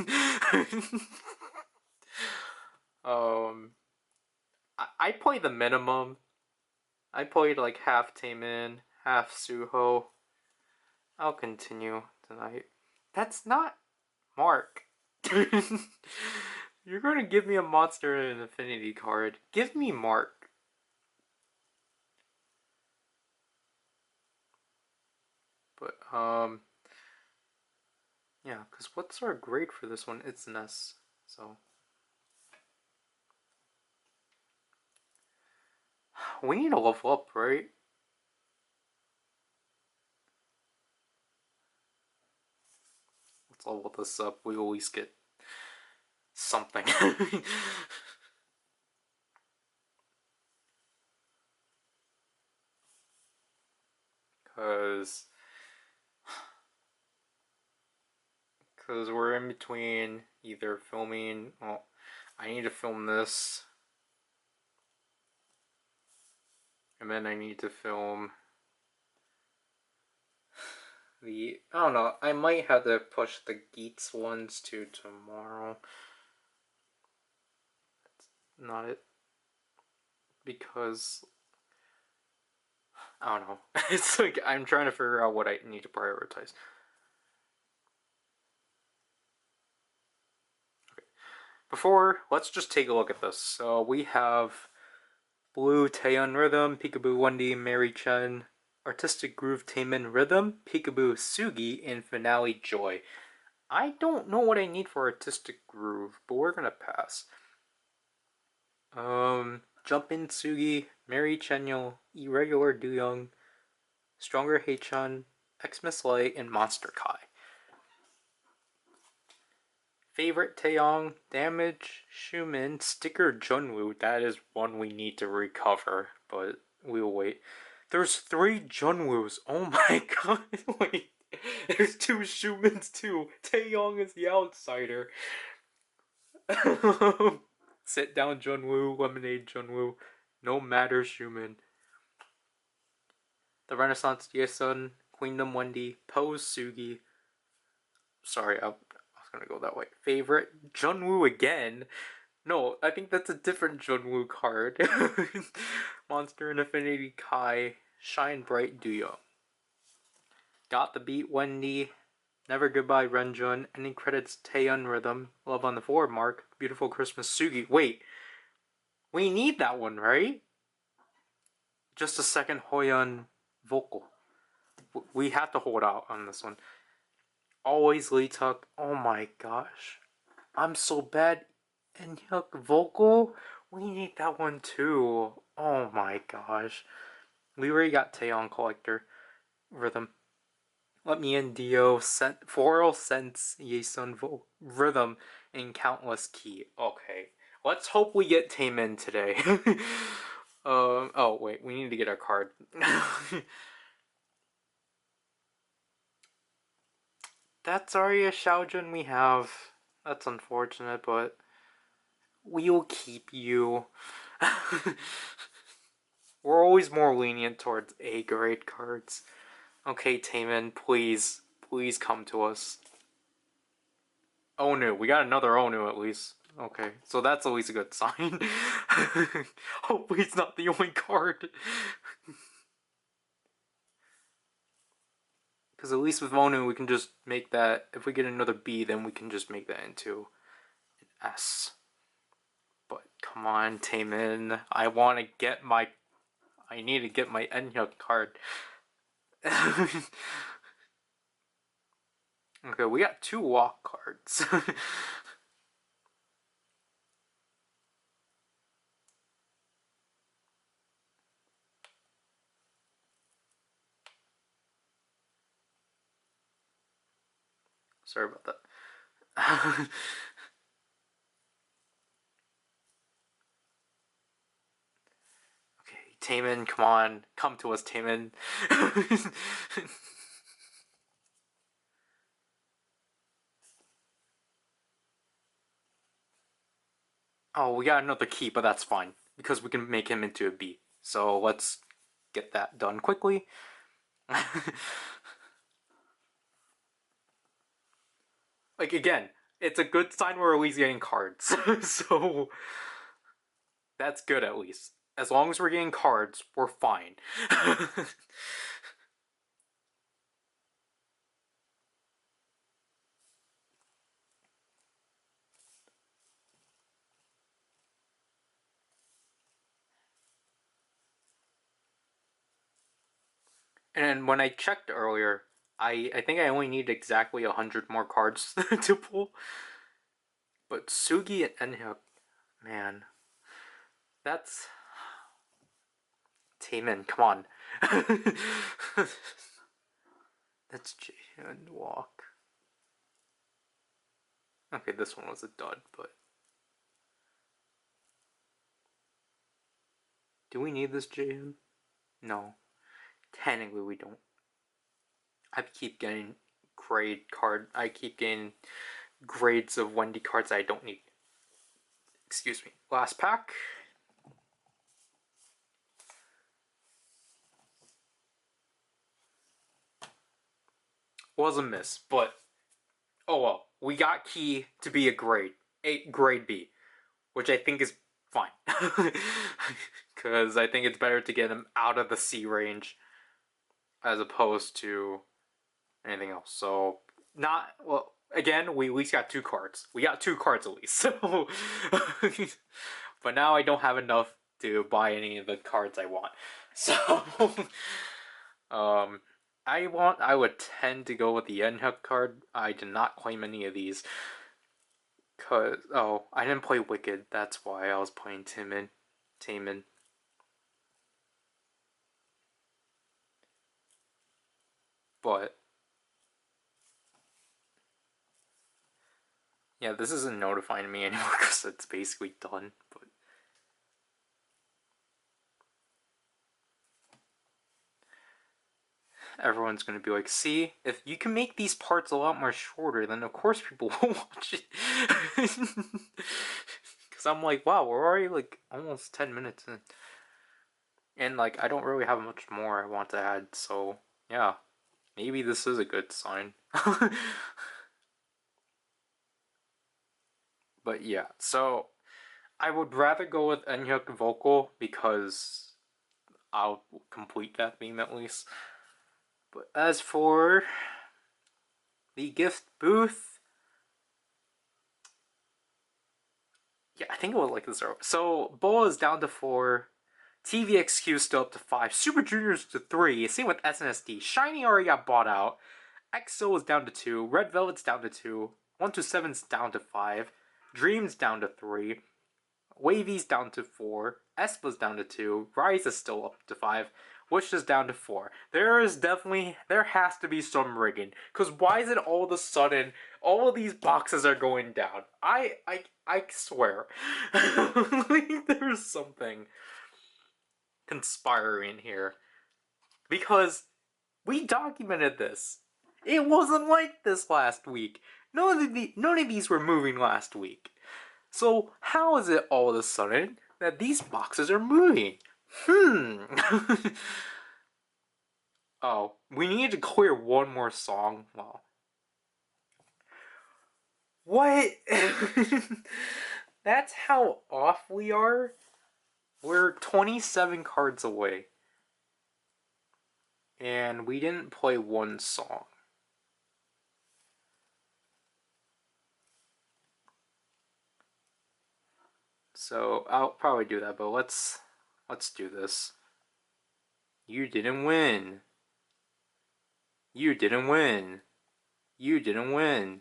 I played the minimum. I played like half Taemin, half Suho. I'll continue tonight. That's not Mark. You're gonna give me a monster and an affinity card. Give me Mark. But, yeah, because what's our grade for this one? It's Ness, so. We need to level up, right? Let's level this up. We always get something. Because we're in between either filming. Well, I need to film this, and then I need to film I don't know, I might have to push the Geats ones to tomorrow. That's not it. Because I don't know. It's like I'm trying to figure out what I need to prioritize. Okay. Before, let's just take a look at this. So we have Blue Taeyeon Rhythm, Peekaboo Wendy, Mary Chen, Artistic Groove Taemin Rhythm, Peekaboo Sugi, and Finale Joy. I don't know what I need for Artistic Groove, but we're gonna pass. Jumpin' Sugi, Mary Chenyo, Irregular Dooyoung, Stronger Haechan, Xmas Light, and Monster Kai. Favorite Taeyong, Damage, Shumin, Sticker Junwoo. That is one we need to recover, but we'll wait. There's 3 Junwoos. Oh my god. Wait. There's 2 Shumins too. Taeyong is the outsider. Sit down Junwoo, Lemonade Junwoo. No matter Shumin. The Renaissance Yesun, Queendom Wendy, Pose Sugi. Sorry, I was gonna go that way. Favorite Junwoo again. No, I think that's a different Junwoo card. Monster and Affinity Kai, Shine Bright Duyo. Got the Beat Wendy, Never Goodbye Renjun, Ending Credits Taeyeon Rhythm, Love on the Forward Mark, Beautiful Christmas Sugi. Wait, we need that one, right? Just a second, Hoyeon vocal. We have to hold out on this one. Always Lee Tuck. Oh my gosh. I'm so bad. And Hyuk vocal? We need that one too. Oh my gosh. We already got Taeyeon Collector Rhythm. Let Me In Dio, Floral Sense, Yesun Rhythm, and Countless Key. Okay. Let's hope we get Taemin today. Oh wait, we need to get our card. That's already a Xiaojun we have. That's unfortunate, but we'll keep you. We're always more lenient towards A grade cards. Okay, Taemin, please, please come to us. Onu, we got another Onu at least. Okay, so that's at least a good sign. Hopefully it's not the only card. Because at least with Onu we can just make that, if we get another B, then we can just make that into an S. But come on, Taemin, I need to get my Enya card. Okay, we got 2 walk cards. Sorry about that. Okay, Taemin, come on. Come to us, Taemin. Oh, we got another key, but that's fine. Because we can make him into a B. So let's get that done quickly. Like, again, it's a good sign we're at least getting cards. So that's good at least. As long as we're getting cards, we're fine. And when I checked earlier, I think I only need exactly 100 more cards to pull. But Sugi and Enhyuk, man, that's Taemin. Come on, that's Jaehyun Walk. Okay, this one was a dud, but do we need this Jaehyun? No, technically we don't. I keep getting I keep getting grades of Wendy cards I don't need. Excuse me. Last pack. Was a miss, but oh well. We got Key to be a grade B, which I think is fine. Because I think it's better to get him out of the C range as opposed to anything else. So, not, well, again, we at least got 2 cards. We got 2 cards at least. So, but now I don't have enough to buy any of the cards I want. So, I would tend to go with the Yenhook card. I did not claim any of these. Cause, oh, I didn't play Wicked. That's why I was playing Taemin. But yeah, this isn't notifying me anymore because it's basically done. But everyone's gonna be like, see, if you can make these parts a lot more shorter, then of course people will watch it. Because I'm like, wow, we're already like almost 10 minutes in. And like, I don't really have much more I want to add, so yeah. Maybe this is a good sign. But yeah, so I would rather go with Enyuk vocal because I'll complete that theme at least. But as for the gift booth, yeah, I think it was like this. So Boa is down to 4. TVXQ still up to 5. Super Juniors to 3. Same with SNSD. Shiny already got bought out. EXO is down to 2. Red Velvet's down to 2. 127's down to 5. Dream's down to 3. Wavy's down to 4. Espa's down to 2. Rise is still up to 5. Wish is down to 4. There has to be some rigging. Because why is it all of a sudden, all of these boxes are going down? I swear. Like, there's something conspiring here. Because we documented this. It wasn't like this last week. None of these were moving last week. So how is it all of a sudden that these boxes are moving? Oh, we need to clear one more song. Well, what? That's how off we are? We're 27 cards away. And we didn't play one song. So I'll probably do that, but let's do this. You didn't win. You didn't win. You didn't win.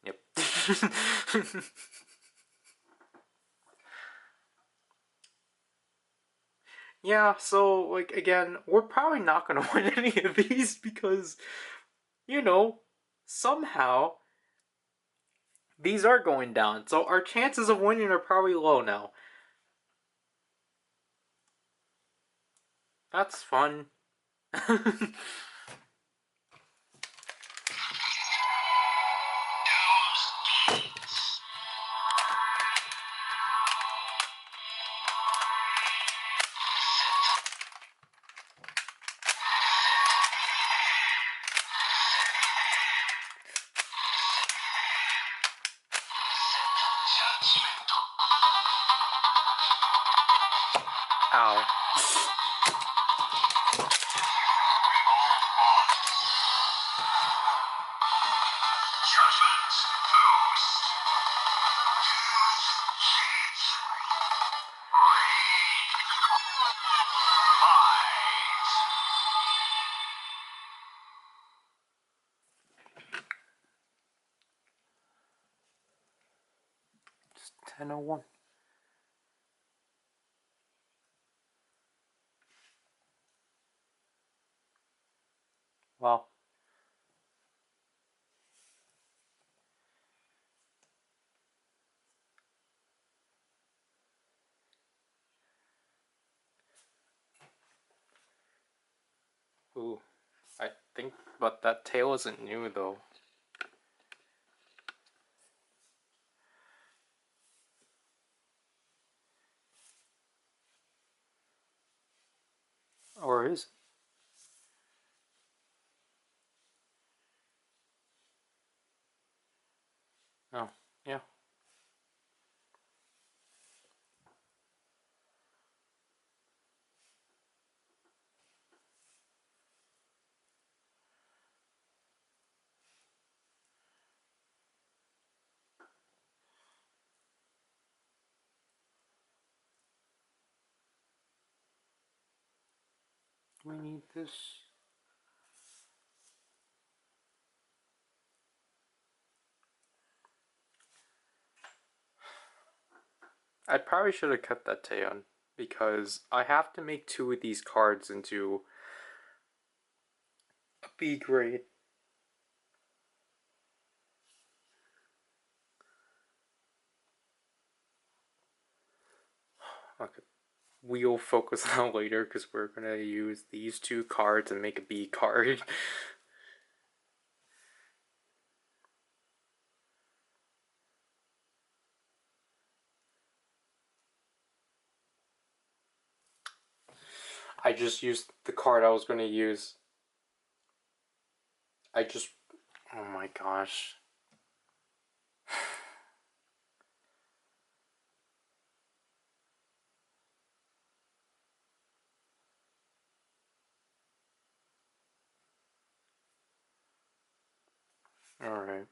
Yep. Yeah, so, like, again, we're probably not gonna win any of these because, you know, somehow these are going down. So our chances of winning are probably low now. That's fun. Ow. Just 10:01. Well. Ooh. I think, but that tail isn't new though. Or is it? Oh, yeah. Do we need this? I probably should have kept that Taeyeon because I have to make 2 of these cards into a B grade. Okay. We'll focus on that later because we're gonna use these 2 cards and make a B card. I just used the card I was gonna use. I just... Oh my gosh. Alright.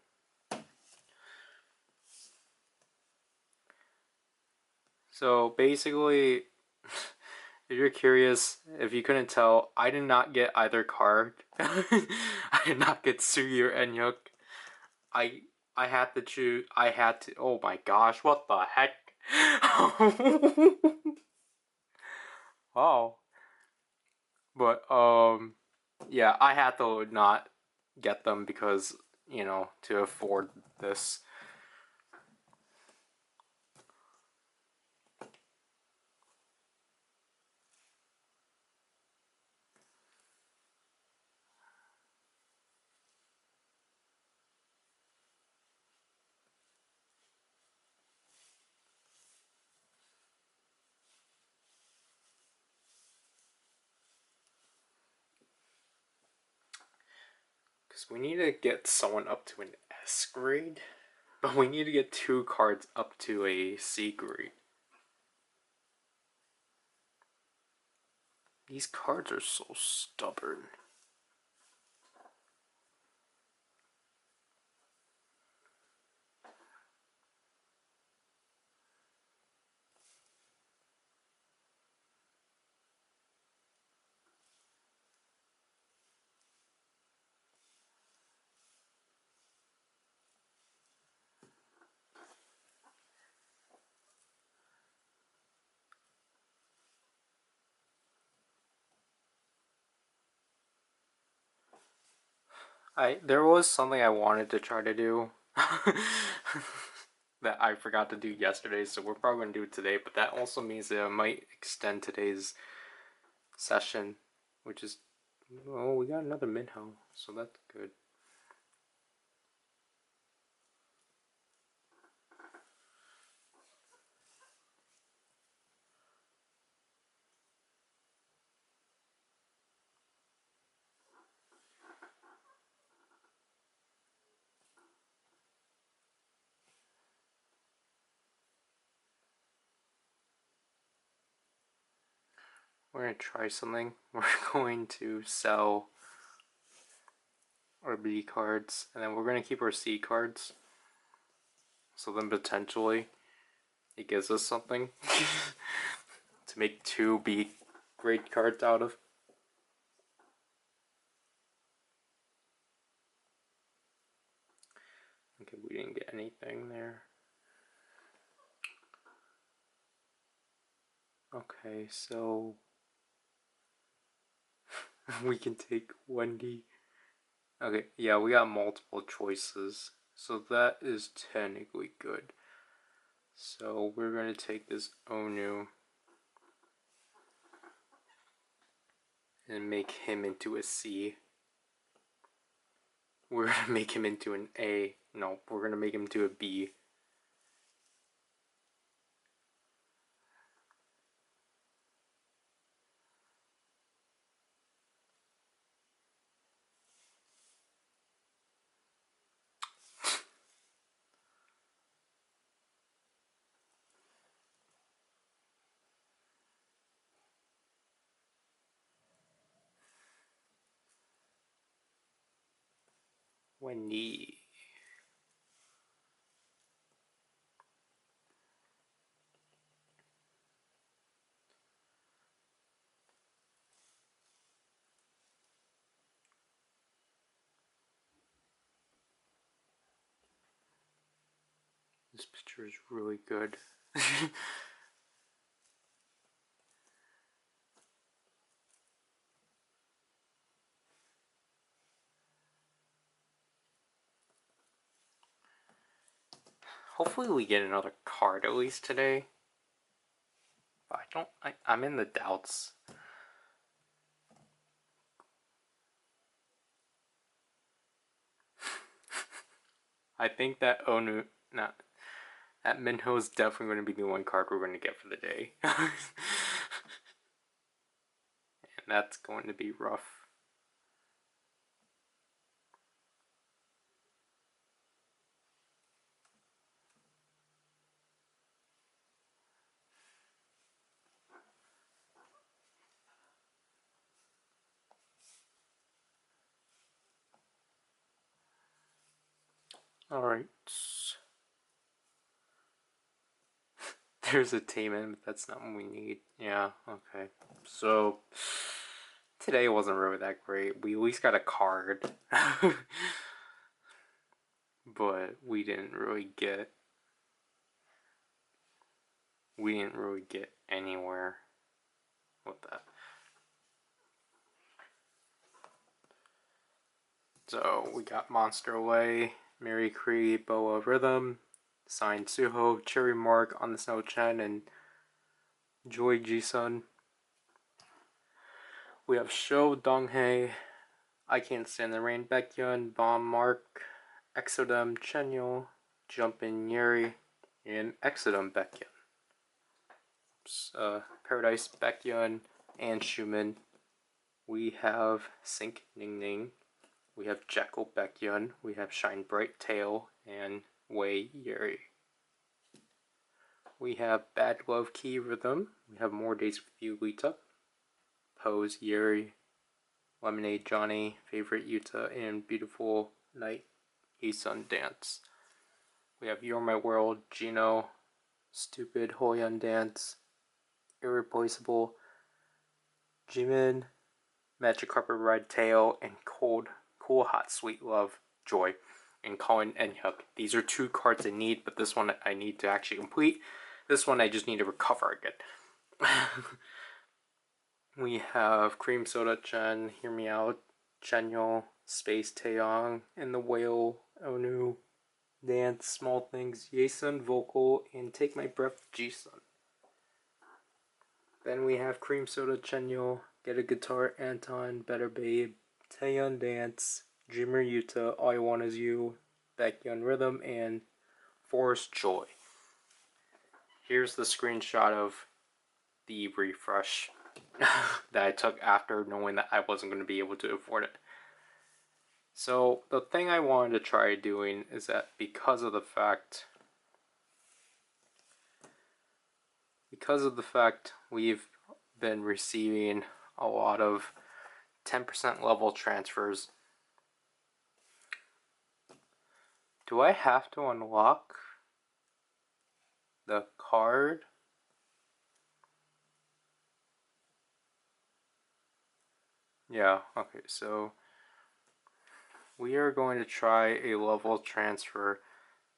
So basically, if you're curious, if you couldn't tell, I did not get either card. I did not get Sugi or Enyuk. I I had to choose. I had to. Oh my gosh! What the heck? Wow. But yeah, I had to not get them because to afford this. Because we need to get someone up to an S grade, but we need to get 2 cards up to a C grade. These cards are so stubborn. There was something I wanted to try to do that I forgot to do yesterday, so we're probably gonna do it today. But that also means that I might extend today's session, which is we got another Minho, so that's good. We're gonna try something. We're going to sell our B cards, and then we're gonna keep our C cards. So then potentially it gives us something to make 2 B grade cards out of. Okay, we didn't get anything there. Okay, so we can take Wendy. Okay, yeah, we got multiple choices, so that is technically good. So we're going to take this Onu and make him into a C. We're going to make him into an A. No, we're going to make him into a B. Wendy. This picture is really good. Hopefully we get another card at least today. I'm in the doubts. I think that that Minho is definitely going to be the one card we're going to get for the day. And that's going to be rough. Alright. There's a Taman, but that's not what we need. Yeah, okay. So, today wasn't really that great. We at least got a card. But we didn't really get anywhere with that. So we got Monster Away, Mary Cree, Boa Rhythm, Signed Suho, Cherry Mark on the Snow Chen, and Joy Ji-sun. We have Sho Donghae, I Can't Stand the Rain, Baekhyun, Bomb Mark, Exodum Chenyo, Jumpin' Yuri, and Exodum Baekhyun. Paradise Baekhyun and Schumann. We have Sink Ning Ning. We have Jekyll Baekhyun. We have Shine Bright Tail and Wei Yuri. We have Bad Love Key Rhythm. We have More Days with You Lita. Pose Yuri. Lemonade Johnny. Favorite Yuta. And Beautiful Night Isun Dance. We have You're My World. Gino. Stupid Hoyeon Dance. Irreplaceable. Jimin. Magic Carpet Ride Tail. And Cool Hot Sweet Love Joy. And Colin and Hyuk. These are 2 cards I need, but this one I need to actually complete. This one I just need to recover again. We have Cream Soda Chen, Hear Me Out, Chenyo, Space Taeyong, and the Whale, Onu, Dance, Small Things, Yesun, Vocal, and Take My Breath, Ji-sun. Then we have Cream Soda Chenyo, Get a Guitar, Anton, Better Babe, Taeyeon Dance, Dreamer Yuta, All I Want Is You, Baekhyun Rhythm, and Forest Joy. Here's the screenshot of the refresh that I took after knowing that I wasn't going to be able to afford it. So the thing I wanted to try doing is that because of the fact we've been receiving a lot of 10% level transfers, do I have to unlock the card? Yeah, okay, so we are going to try a level transfer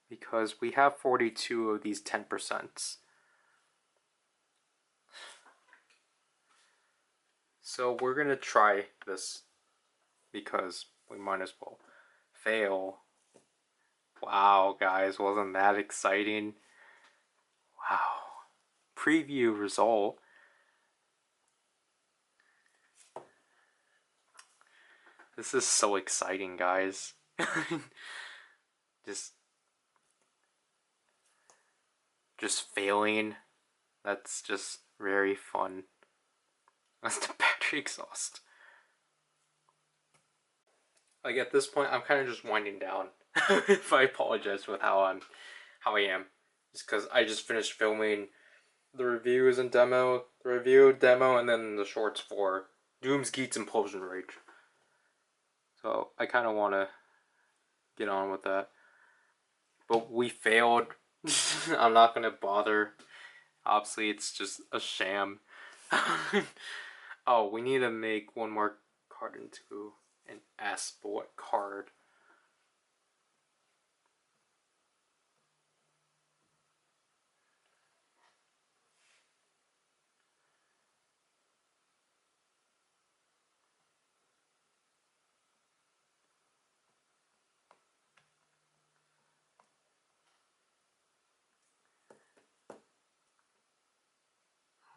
because we have 42 of these 10%. So we're going to try this because we might as well. Fail. Wow, guys, wasn't that exciting? Wow. Preview result. This is so exciting, guys. just failing. That's just very fun. That's the battery exhaust. Like at this point, I'm kind of just winding down. If I apologize with how I am, just because I just finished filming the reviews and demo, and then the shorts for Doom's Geats Implosion Rage. So I kind of want to get on with that. But we failed. I'm not going to bother. Obviously, it's just a sham. Oh, we need to make one more card into an S, but what card?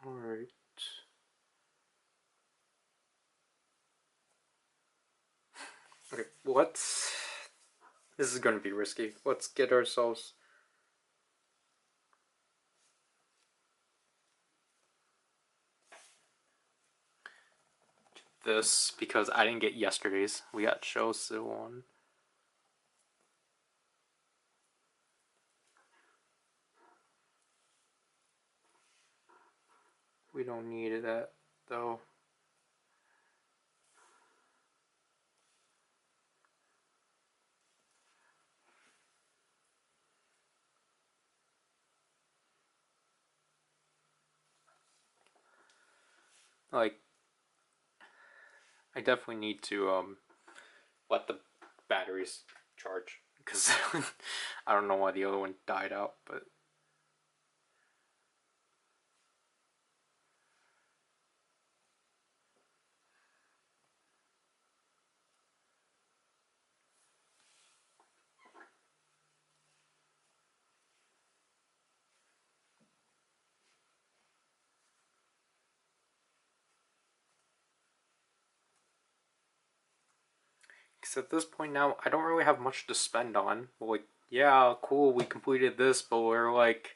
Alright. Okay, this is going to be risky. Let's get ourselves this because I didn't get yesterday's. We got Shosu on. We don't need that though. like, I definitely need to let the batteries charge, because I don't know why the other one died out, but because at this point now, I don't really have much to spend on. Like, yeah, cool, we completed this, but we're like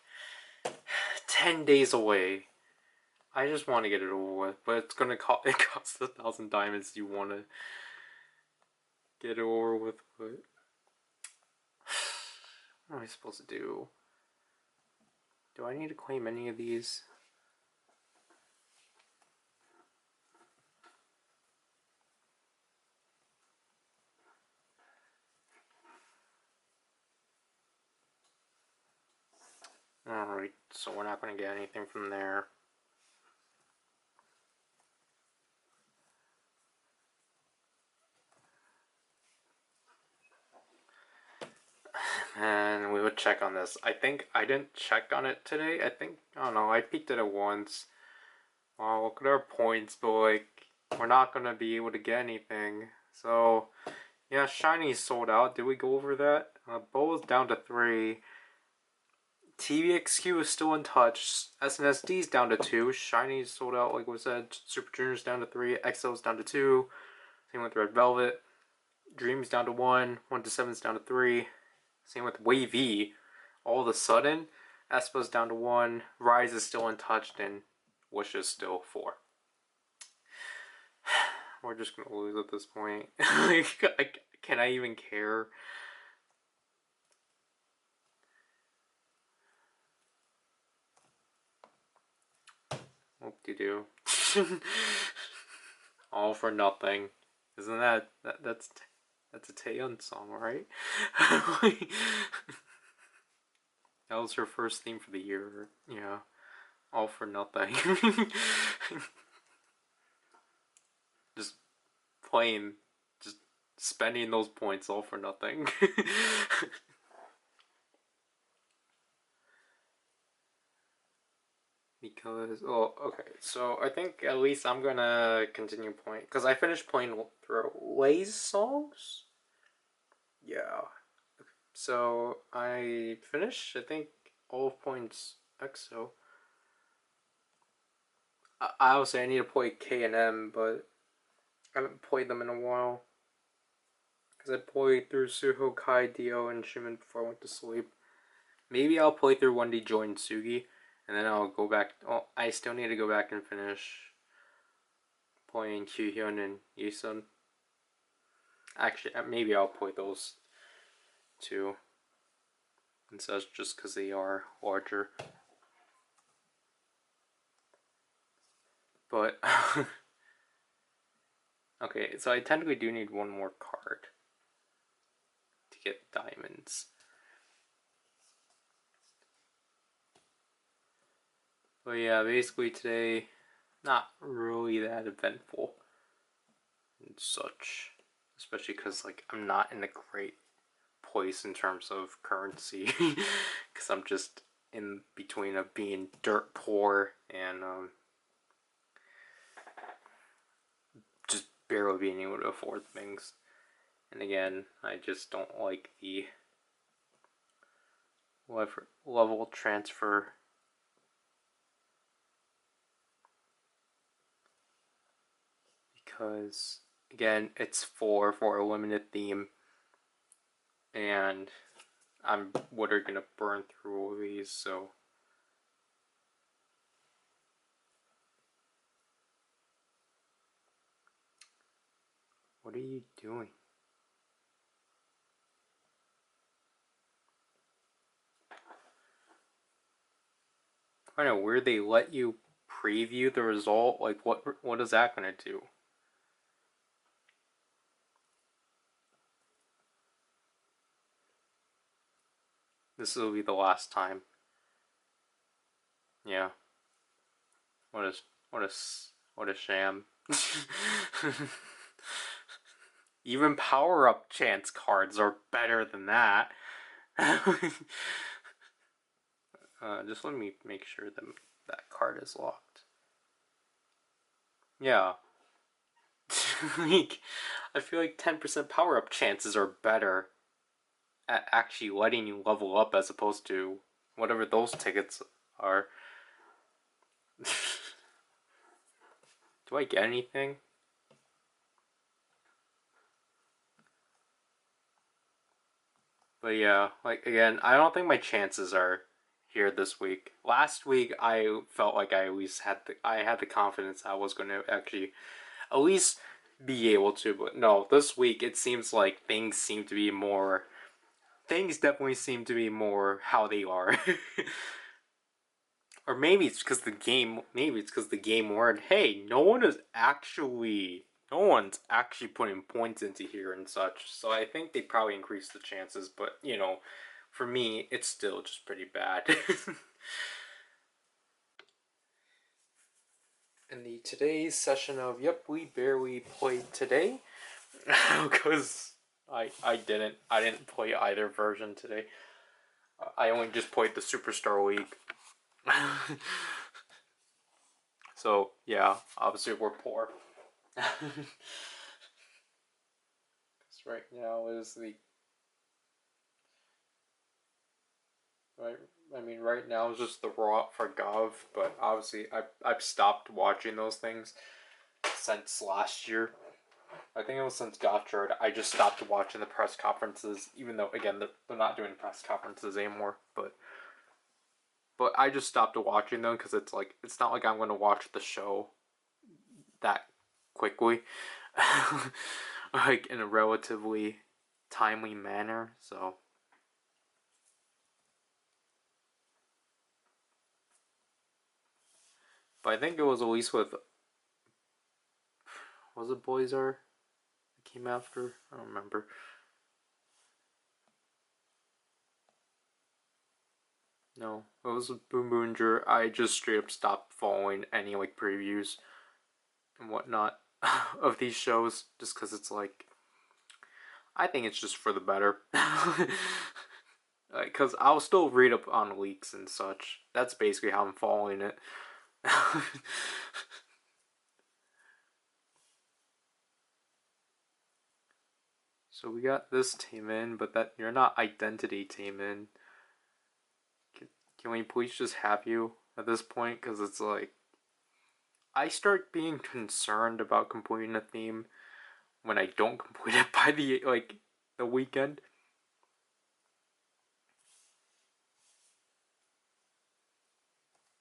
10 days away. I just want to get it over with, but it's gonna cost, it costs 1,000 diamonds. You want to get it over with, but what am I supposed to do? Do I need to claim any of these? Alright, so we're not going to get anything from there. And we would check on this. I think I didn't check on it today. I don't know, I peeked at it once. Well, look at our points, but like, we're not going to be able to get anything. So, yeah, Shiny's sold out. Did we go over that? Bow's down to 3. TVXQ is still in touch. SNSD is down to 2. Shiny's sold out, like we said. Super Junior's down to 3. EXO's down to 2. Same with Red Velvet. Dream's down to 1. 1 to 7's down to 3. Same with Wavy. All of a sudden, Espa's down to 1. Rise is still untouched, and Wish is still 4. We're just gonna lose at this point. Can I even care? Whoop-de-doo. All for nothing. Isn't that's a Taeyeon song, right? That was her first theme for the year. Yeah. All for nothing. Just plain, just spending those points all for nothing. Because, oh, okay, so I think at least I'm gonna continue playing, because I finished playing through Lay's songs? Yeah. So I finished, I think, all of points EXO. I would say I need to play K and M, but I haven't played them in a while. Because I played through Suho, Kai, Dio, and Shimin before I went to sleep. Maybe I'll play through 1D Joy and Sugi, and then I'll go back. Oh, I still need to go back and finish playing Kyuhyun and Yisun. Actually, maybe I'll play those two instead, just because they are larger. But okay, so I technically do need one more card to get diamonds. But yeah, basically today, not really that eventful and such. Especially because, like, I'm not in a great place in terms of currency. Because I'm just in between of being dirt poor and just barely being able to afford things. And again, I just don't like the level transfer. Because, again, it's for a limited theme. And I'm literally gonna burn through all these, so. What are you doing? I don't know, where they let you preview the result, like what is that gonna do? This will be the last time. Yeah. What What a sham. Even power-up chance cards are better than that. Just let me make sure that that card is locked. Yeah. Like, I feel like 10% power-up chances are better at actually letting you level up as opposed to whatever those tickets are. Do I get anything? But yeah, like again, I don't think my chances are here this week. Last week, I felt like I at least had the confidence I was going to actually at least be able to. But no, this week it seems like things definitely seem to be more how they are. Or maybe it's because the game. Maybe it's because the game learned. Hey, no one's actually putting points into here and such. So I think they probably increased the chances. But for me, it's still just pretty bad. In the today's session of we barely played today, because I didn't play either version today. I only just played the Superstar League. So yeah, obviously we're poor. Because right now is the right now is just the raw for Gov, but obviously I've stopped watching those things since last year. I think it was since Gotchard. I just stopped watching the press conferences, even though again they're not doing press conferences anymore. But I just stopped watching them because it's not like I'm going to watch the show that quickly, like in a relatively timely manner. So. But I think it was at least with, was it Boys Are that came after? I don't remember. No, it was with Boom Boonger. I just straight up stopped following any previews and whatnot of these shows just because it's I think it's just for the better. Because I'll still read up on leaks and such. That's basically how I'm following it. So we got this team in, but that you're not identity team in. Can we please just have you at this point? Because it's I start being concerned about completing a theme when I don't complete it by the weekend.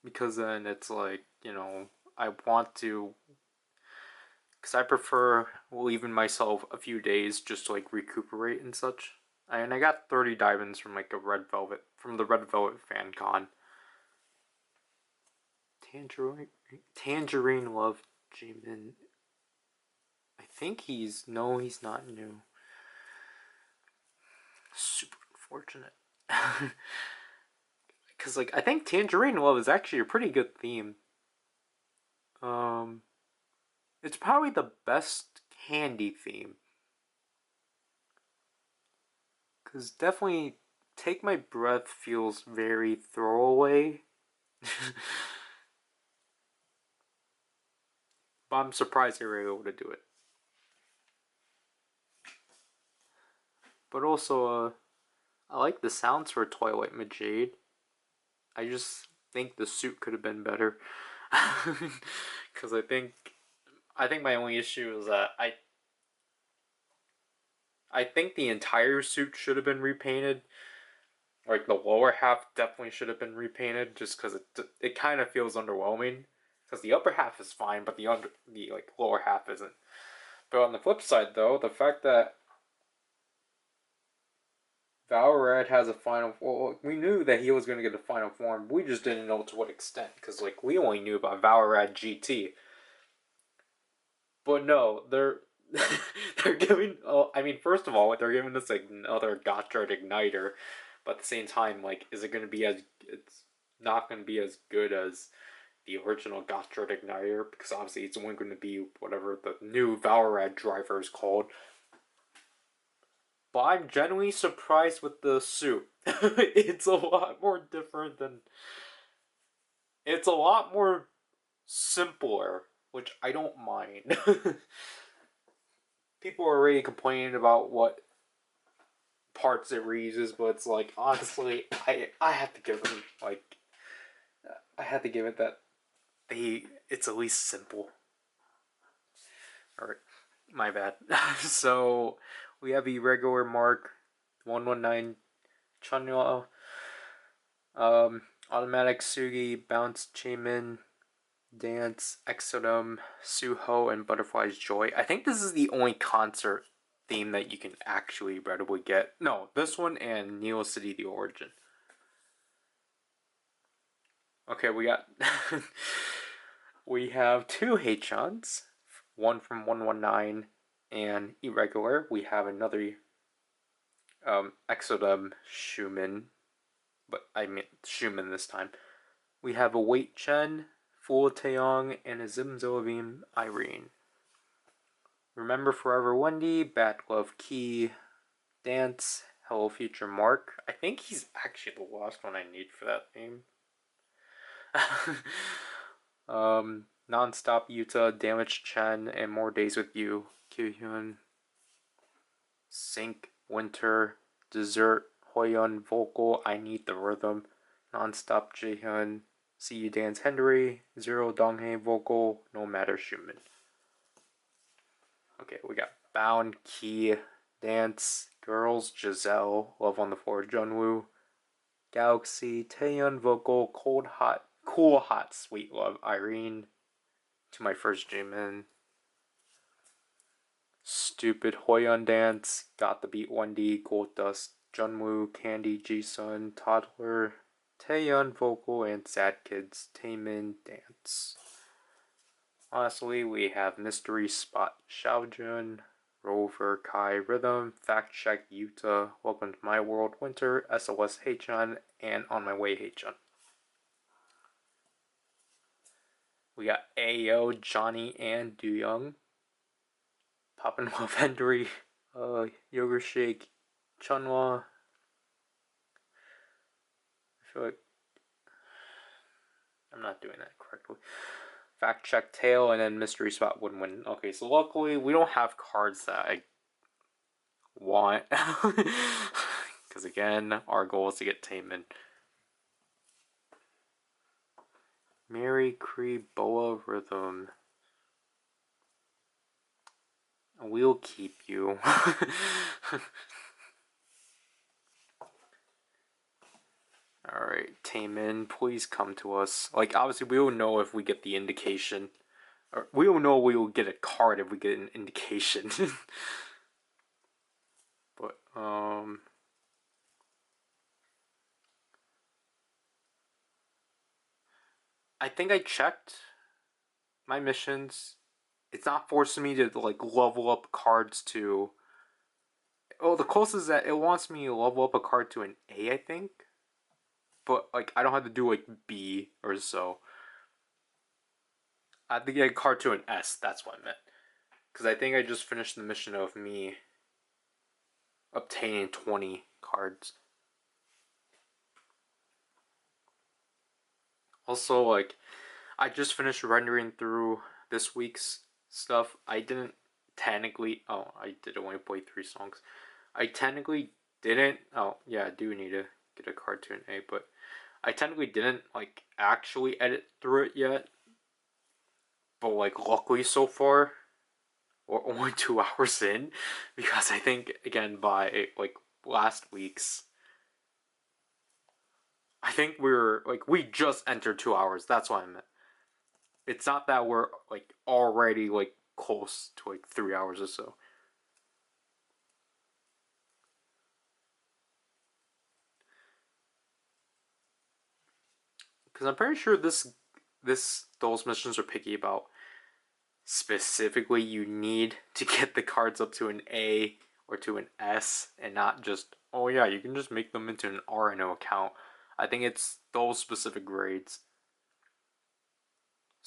Because then it's I want to, because I prefer leaving myself a few days just to recuperate and such. And I got 30 diamonds from the Red Velvet fan con. Tangerine Love Jimin. I think he's not new. Super unfortunate. Because I think Tangerine Love is actually a pretty good theme. It's probably the best candy theme. Because definitely Take My Breath feels very throwaway. But I'm surprised they were able to do it. But also, I like the sounds for Twilight Majade. I just think the suit could have been better. Because I think my only issue is that I think the entire suit should have been repainted. The lower half definitely should have been repainted, just because it kind of feels underwhelming. Because the upper half is fine, but the lower half isn't. But on the flip side, though, the fact that Valorad has a final. Well, we knew that he was going to get a final form. We just didn't know to what extent, because we only knew about Valorad GT. But no, they're giving. Oh, first of all, they're giving us another Gotchard Igniter, but at the same time, is it going to be as? It's not going to be as good as the original Gotthard Igniter, because obviously it's only going to be whatever the new Valorad driver is called. But I'm genuinely surprised with the suit. It's a lot more different than... It's a lot more simpler, which I don't mind. People are already complaining about what parts it reuses, but it's like, honestly, I have to give them, like, I have to give it that it's at least simple. Alright, my bad. So, we have irregular mark, 119 Chunwa, automatic Sugi, bounce Chaemin, dance, Exodum, Suho, and Butterfly's Joy. I think this is the only concert theme that you can actually readily get. No, this one and Neo City The Origin. Okay, we got... we have two Heichans, one from 119 and irregular. We have another Exodum Schumann, but I mean Schumann this time. We have a Wait Chen, Full Taeyong, and a Zimzoevim Irene. Remember Forever Wendy, Bad Glove Key, Dance, Hello Future Mark. I think he's actually the last one I need for that name. Nonstop Yuta, Damage Chen, and More Days with You, Kyuhyun. Sync, Winter, Dessert, Hoyeon, Vocal, I Need the Rhythm, Nonstop Jaehyun, See You Dance Henry, Zero Donghae Vocal, No Matter Schumann. Okay, we got Bound, Key, Dance, Girls, Giselle, Love on the Floor, Junwoo, Galaxy, Taeyeon Vocal, Cool Hot, Sweet Love, Irene, To My First Jimin, Stupid Hoyeon Dance, Got the Beat 1D, Gold Dust, Junwoo, Candy, Jisun, Toddler, Taeyeon Vocal, and Sad Kids, Taemin Dance. Lastly, we have Mystery Spot Xiaojun, Rover Kai Rhythm, Fact Check Yuta, Welcome to My World Winter, SOS Haechan, and On My Way Haechan. We got Ayo, Johnny, and Dooyoung, Poppin' Love Henry, Yogurt Shake, Chunwa. I feel like I'm not doing that correctly. Fact Check Tail, and then Mystery Spot Win Win. Okay, so luckily we don't have cards that I want. Because again, our goal is to get Taemin. Mary Cree Boa Rhythm. We'll keep you. Alright, Taemin, please come to us. Like, obviously, we will know if we get the indication. Or we will know we will get a card if we get an indication. But, I think I checked my missions. It's not forcing me to, like, level up cards to... Oh, the closest that it wants me to level up a card to an A, I think. But, like, I don't have to do, like, B or so. I have to get a card to an S, that's what I meant. Because I think I just finished the mission of me obtaining 20 cards. Also, like, I just finished rendering through this week's stuff. I didn't technically... Oh, I did only play 3 songs. I technically didn't... Oh, yeah, I do need to get a card to an A, but... I technically didn't, like, actually edit through it yet. But, like, luckily so far, we're only 2 hours in. Because I think, again, by, like, last week's... I think we just entered 2 hours. That's what I meant. It's not that we're, like, already, like, close to, like, 3 hours or so. Because I'm pretty sure those missions are picky about specifically you need to get the cards up to an A or to an S and not just, oh yeah, you can just make them into an RNO account. I think it's those specific grades.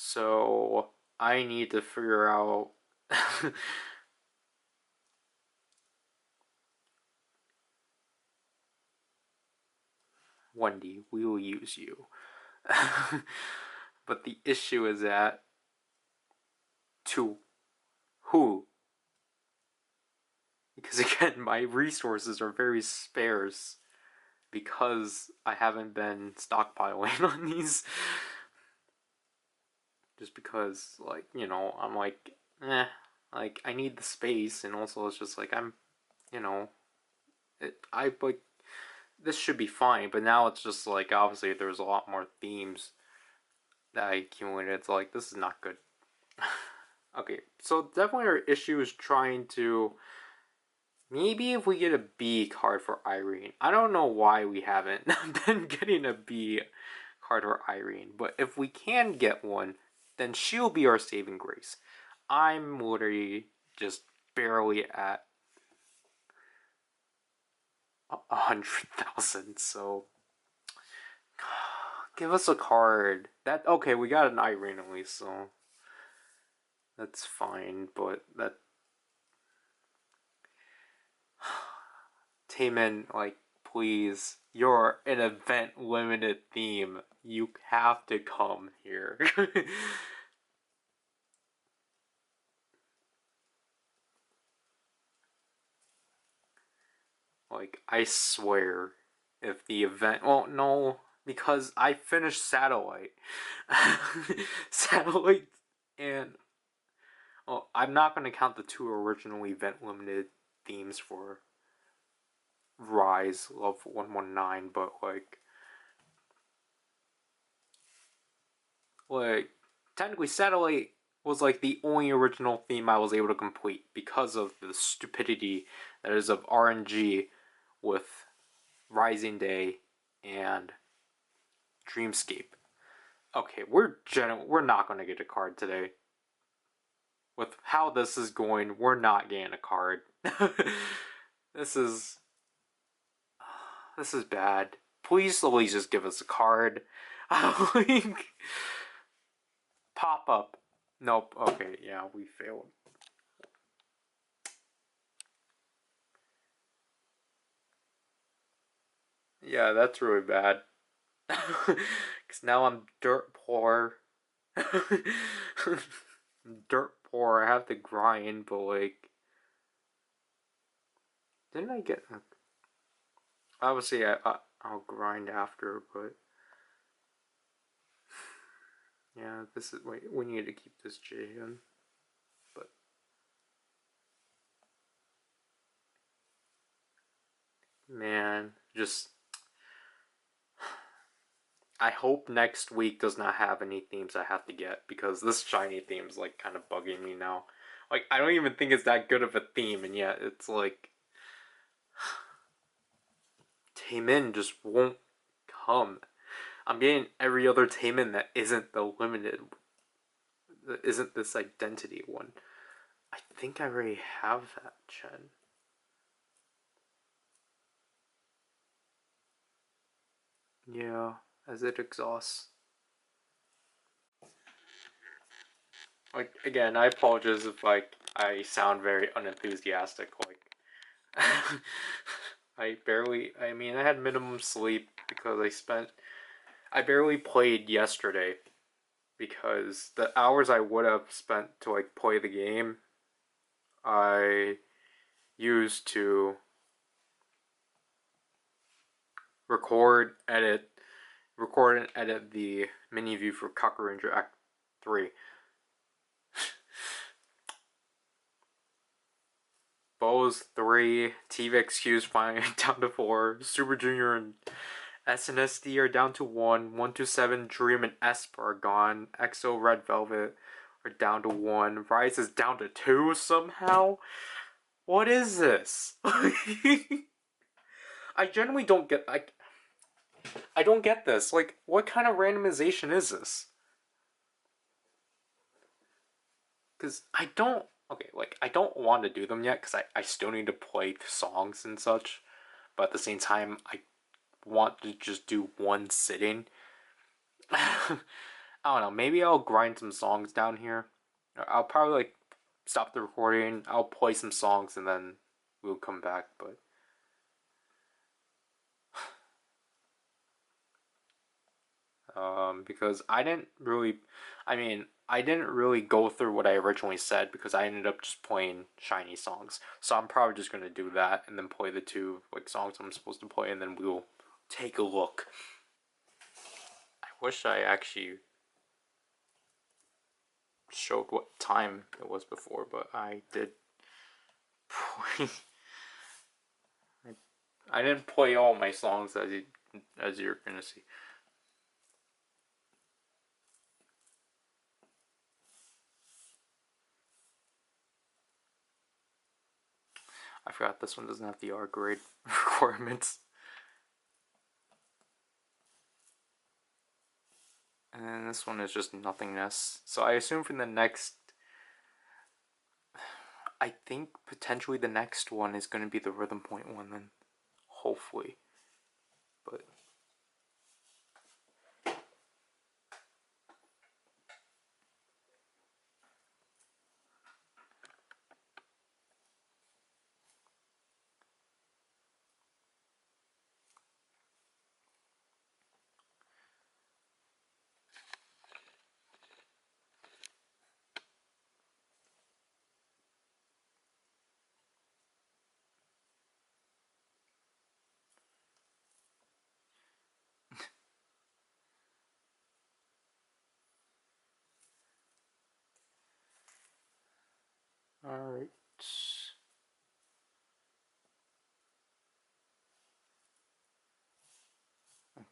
So I need to figure out. Wendy, we will use you. But the issue is that to who? Because again, my resources are very sparse because I haven't been stockpiling on these. Just because, like, I'm like, like, I need the space, and also it's just like, you know, I, like, this should be fine, but now it's just like, obviously, there's a lot more themes that I accumulated. It's like, this is not good. Okay, so definitely our issue is trying to, maybe if we get a B card for Irene. I don't know why we haven't been getting a B card for Irene, but if we can get one, then she'll be our saving grace. I'm literally just barely at 100,000, so give us a card. That okay? We got an Irene at least, so that's fine. But that Taemin, like, please, you're an event limited theme. You have to come here. Like, I swear, if the event, well, no, because I finished Satellite. Satellite, and, well, I'm not going to count the two original event limited themes for Rise of 119, but, like, technically Satellite was, like, the only original theme I was able to complete because of the stupidity that is of RNG with Rising Day and Dreamscape. Okay, we're not going to get a card today. With how this is going, we're not getting a card. This is bad. Please just give us a card. Like, pop up. Nope. Okay, yeah, we failed. Yeah, that's really bad. Because now I'm dirt poor. Dirt poor. I have to grind, but, like, didn't I get? Obviously, I'll grind after, but yeah, this is wait. We need to keep this J in, but man, just I hope next week does not have any themes I have to get because this shiny theme is, like, kind of bugging me now. Like, I don't even think it's that good of a theme, and yet it's like Taemin just won't come. I'm getting every other Taemin that isn't the limited, that isn't this identity one. I think I already have that, Chen. Yeah, as it exhausts. Like, again, I apologize if, like, I sound very unenthusiastic. Like, I mean, I had minimum sleep because I barely played yesterday because the hours I would have spent to, like, play the game, I used to record, edit, and edit the mini view for Kaku Ranger Act 3. Bose 3, TVXQ's finally down to 4, Super Junior and SNSD are down to 1, 127 Dream and Esper are gone, EXO Red Velvet are down to 1, Rise is down to 2 somehow? What is this? I genuinely don't get, like, I don't get this. Like, what kind of randomization is this? Because I don't, okay, like, I don't want to do them yet because I still need to play songs and such, but at the same time, I want to just do one sitting. I don't know. Maybe I'll grind some songs down here. I'll probably like stop the recording. I'll play some songs and then we'll come back. But because I didn't really go through what I originally said because I ended up just playing shiny songs. So I'm probably just gonna do that and then play the two like songs I'm supposed to play, and then we'll take a look. I wish I actually showed what time it was before, but I did play. I didn't play all my songs as you're gonna see. I forgot this one doesn't have the R grade requirements. And then this one is just nothingness. So I assume from the next, I think potentially the next one is going to be the rhythm point one then. Hopefully. But alright. Okay.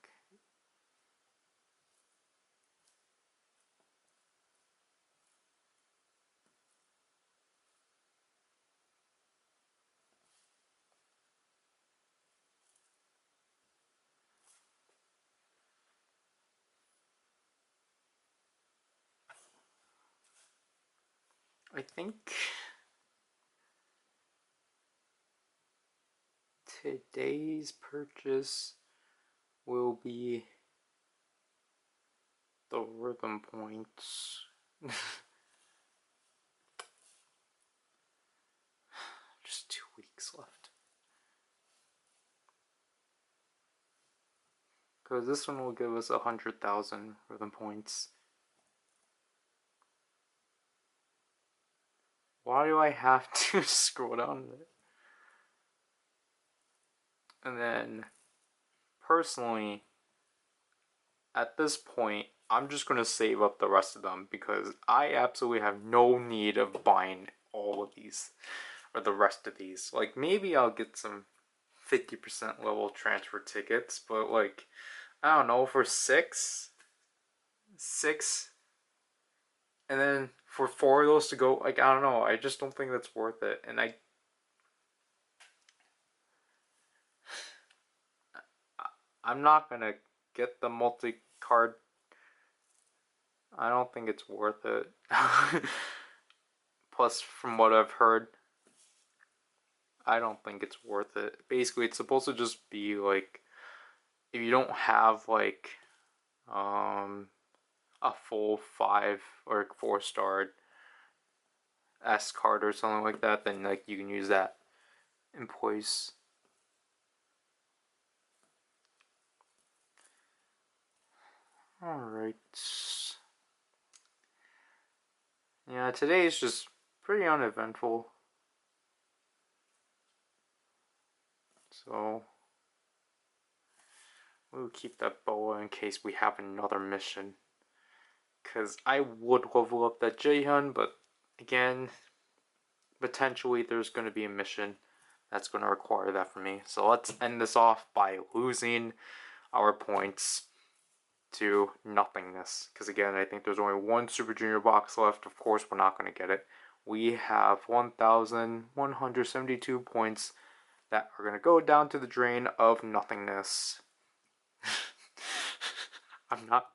I think today's purchase will be the rhythm points. Just 2 weeks left. Because this one will give us 100,000 rhythm points. Why do I have to scroll down there? And then, personally, at this point, I'm just going to save up the rest of them because I absolutely have no need of buying all of these or the rest of these. Like, maybe I'll get some 50% level transfer tickets, but like, I don't know, for six, and then for four of those to go, like, I don't know, I just don't think that's worth it. And I'm not gonna get the multi-card. I don't think it's worth it. Plus, from what I've heard, I don't think it's worth it. Basically, it's supposed to just be like, if you don't have like a full 5 or 4-star S card or something like that, then like you can use that in place. Alright. Yeah, today is just pretty uneventful. So we'll keep that boa in case we have another mission. Because I would level up that Jaehyun, but again, potentially there's going to be a mission that's going to require that from me. So let's end this off by losing our points to nothingness. Because again, I think there's only one Super Junior box left. Of course, we're not going to get it. We have 1,172 points that are going to go down to the drain of nothingness. I'm not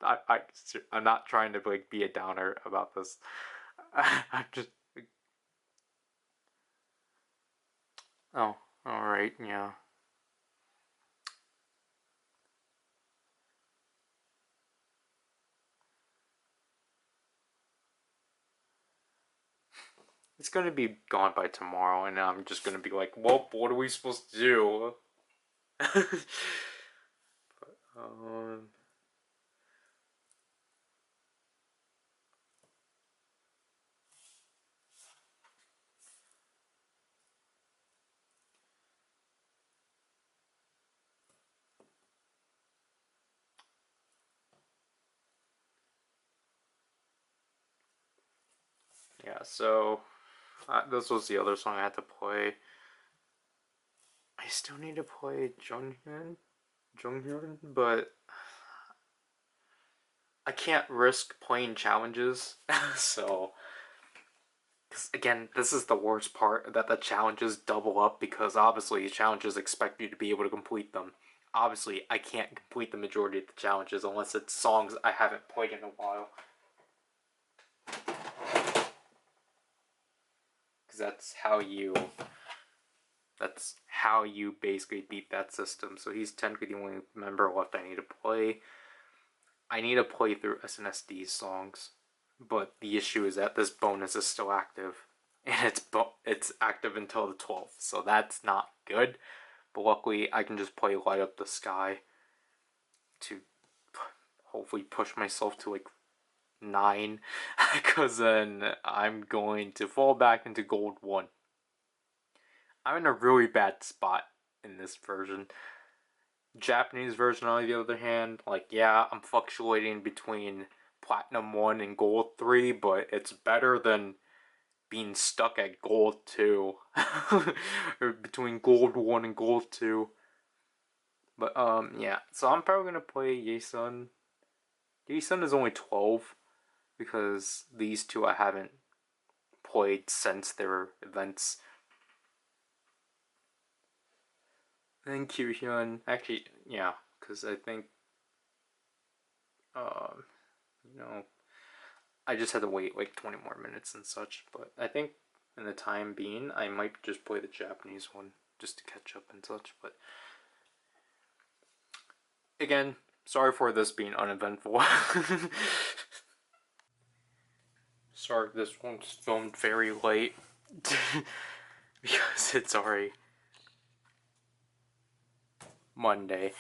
trying to like be a downer about this. I'm just. Oh, all right, yeah. It's gonna be gone by tomorrow, and I'm just gonna be like, well, what are we supposed to do? but, yeah, so this was the other song I had to play. I still need to play Junghyun, but I can't risk playing challenges. So, because again, this is the worst part, that the challenges double up, because obviously challenges expect you to be able to complete them. Obviously, I can't complete the majority of the challenges unless it's songs I haven't played in a while. Because that's how you basically beat that system. So he's technically the only member left I need to play. I need to play through SNSD songs, but the issue is that this bonus is still active, and it's active until the 12th, so that's not good. But luckily, I can just play Light Up the Sky to hopefully push myself to like 9, because then I'm going to fall back into Gold 1. I'm in a really bad spot in this version. Japanese version, on the other hand, like, yeah, I'm fluctuating between Platinum 1 and Gold 3, but it's better than being stuck at Gold 2. Or between Gold 1 and Gold 2. But, yeah, so I'm probably gonna play Yesun. Yesun is only 12, because these two I haven't played since their events. And Kyuhyun, actually, yeah, because I think, you know, I just had to wait like 20 more minutes and such, but I think in the time being, I might just play the Japanese one just to catch up and such, but again, sorry for this being uneventful. Sorry, this one's filmed very late, because it's already Monday,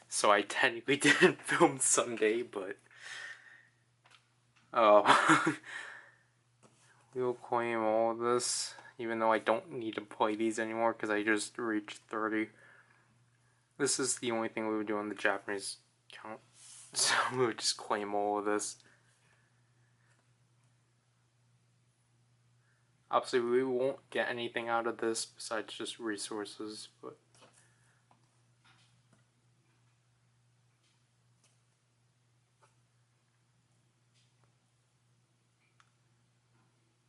so I technically didn't film Sunday, but we'll claim all of this, even though I don't need to play these anymore because I just reached 30. This is the only thing we would do on the Japanese account, so we would just claim all of this. Obviously, we won't get anything out of this besides just resources, but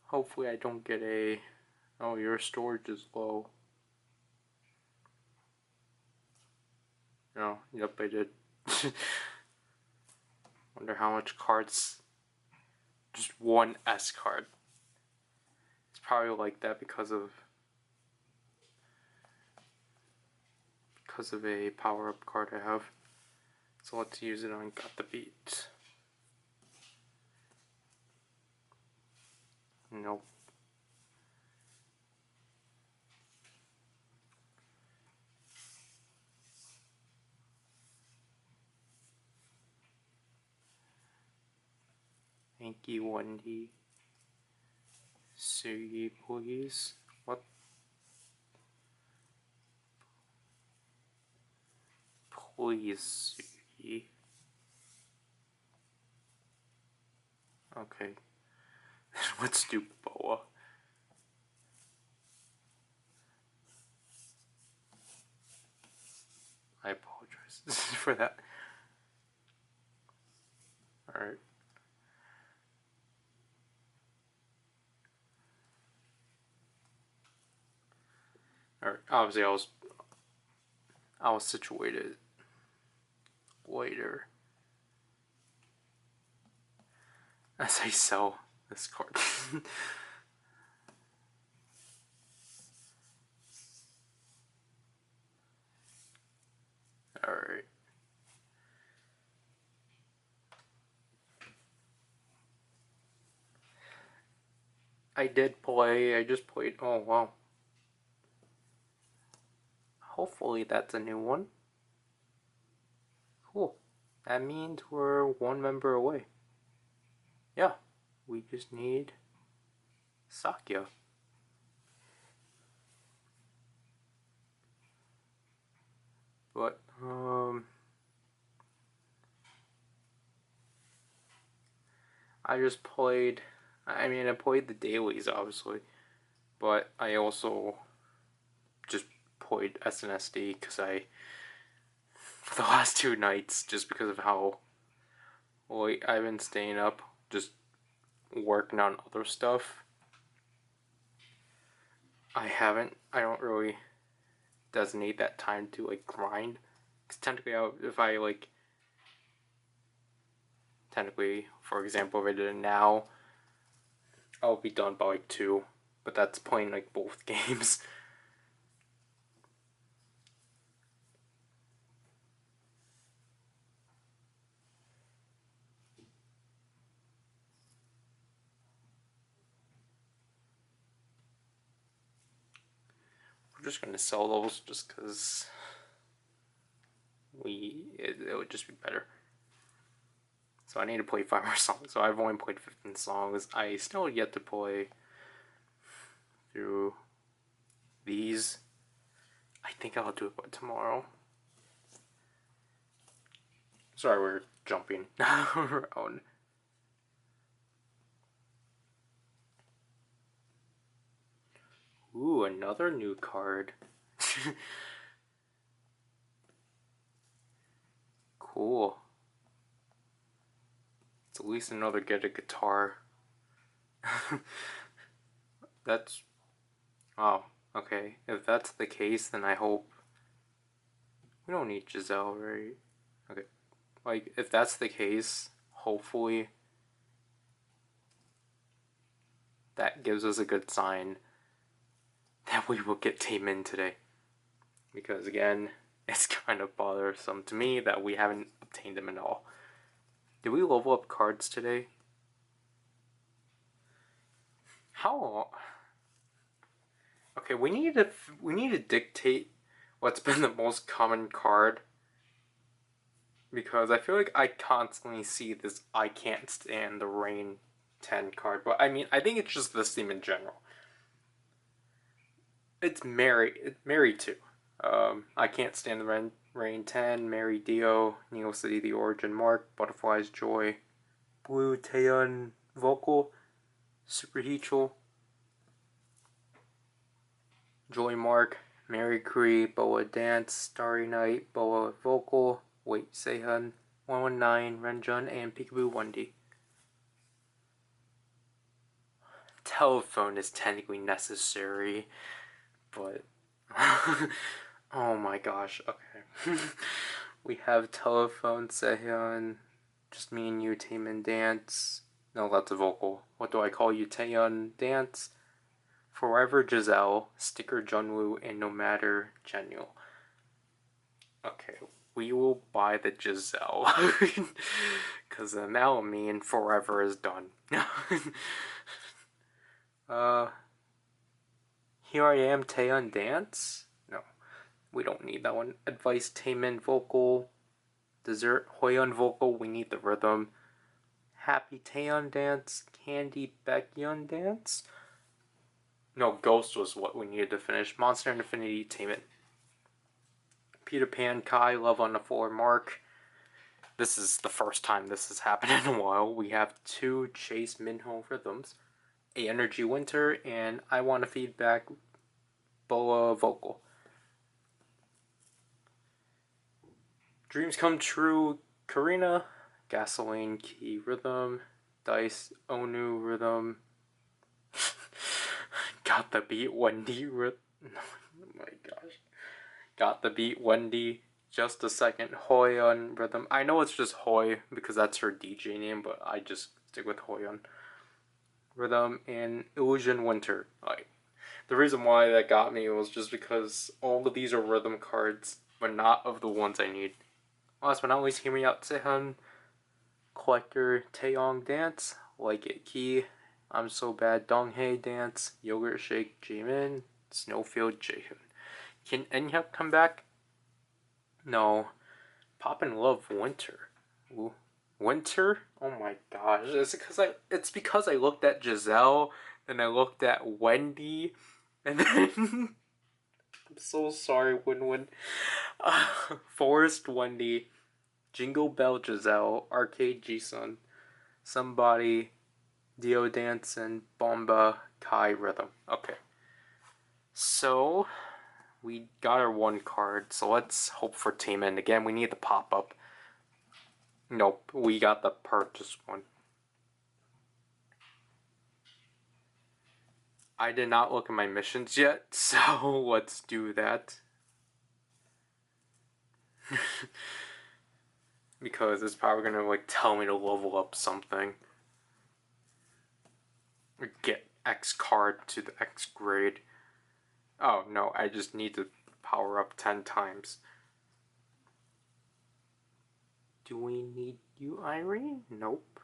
hopefully I don't get a, oh, your storage is low. No, yep, I did. Wonder how much cards, just one S card. It's probably like that because of a power-up card I have. So let's use it on Got the Beat. Nope. Thank you, Wendy. Sugi, please. What? Please, Sugi. Okay. Let's do Boa. I apologize for that. Alright. Alright, obviously I was situated later as I sell this card. Alright. I did play. I just played. Oh, wow. Hopefully that's a new one. Cool. That means we're one member away. Yeah. We just need Sakya. But, I just played. I mean, I played the dailies, obviously. But I also just played SNSD because for the last 2 nights, just because of how late I've been staying up, just working on other stuff. I don't really designate that time to, like, grind. Because technically, for example, if I did it now, I'll be done by, like, 2. But that's playing, like, both games. We're just gonna sell those just because it would just be better. So I need to play 5 more songs. So I've only played 15 songs. I still have yet to play through these. I think I'll do it by tomorrow. Sorry, we're jumping around. Ooh, another new card. Cool. It's at least another get a guitar. That's... Oh, okay. If that's the case, then I hope... We don't need Giselle, right? Okay. Like, if that's the case, hopefully that gives us a good sign that we will get Taemin today. Because, again, it's kind of bothersome to me that we haven't obtained them at all. Did we level up cards today? How? Okay, we need to dictate what's been the most common card, because I feel like I constantly see this I can't stand the rain 10 card, but I mean, I think it's just this theme in general. It's Mary too. I can't stand the rain 10, Mary Dio, Neo City the Origin Mark, Butterfly's Joy, Blue Taeyeon Vocal, Super Heechul, Joy Mark, Mary Cree, Boa Dance, Starry Night, Boa Vocal, Wait Sehun, 119, Renjun, and Peekaboo 1D. Telephone is technically necessary, but... oh my gosh, okay. We have Telephone, Sehun, Just Me and You, Taemin Dance. No, that's a vocal. What do I call you, Taeyeon Dance? Forever Giselle, Sticker Junwoo, and No Matter Genuel. Okay, we will buy the Giselle. Because now me and Forever is done. Here I Am Taeyeon Dance? No, we don't need that one. Advice Taemin Vocal. Dessert Hoyeon Vocal, we need the rhythm. Happy Taeyeon Dance. Candy Baekhyun Dance. No, Ghost was what we needed to finish. Monster and Infinity Taemin. Peter Pan Kai, Love on the Floor Mark. This is the first time this has happened in a while. We have 2 Chase Minho rhythms. A Energy Winter, and I Want to Feedback Boa Vocal. Dreams Come True Karina, Gasoline Key Rhythm, Dice Onu Rhythm, Got the Beat Wendy Rhythm. Oh my gosh. Got the Beat Wendy. Just a Second Hoyeon Rhythm. I know it's just Hoy because that's her DJ name, but I just stick with Hoyeon Rhythm, and Illusion Winter. Like, the reason why that got me was just because all of these are rhythm cards, but not of the ones I need. Last but not least, Hear Me Out Sehun, Collector Taeyong Dance, Like It Key, I'm so bad. Donghae dance. Yogurt shake. Jimin. Snowfield Jaehoon. Can Eunhyuk come back? No. Pop and Love Winter. Ooh. Winter? Oh my gosh. It's because I looked at Giselle, then I looked at Wendy, and then I'm so sorry, Win. Forest Wendy, Jingle Bell Giselle, Arcade Jisun, Somebody, Dio Dance, and Bomba Kai Rhythm. Okay. So we got our one card, so let's hope for Team End. Again, we need the pop-up. Nope, we got the purchase one. I did not look at my missions yet, so let's do that. Because it's probably gonna like tell me to level up something. Or get X card to the X grade. Oh no, I just need to power up 10 times. Do we need you, Irene? Nope.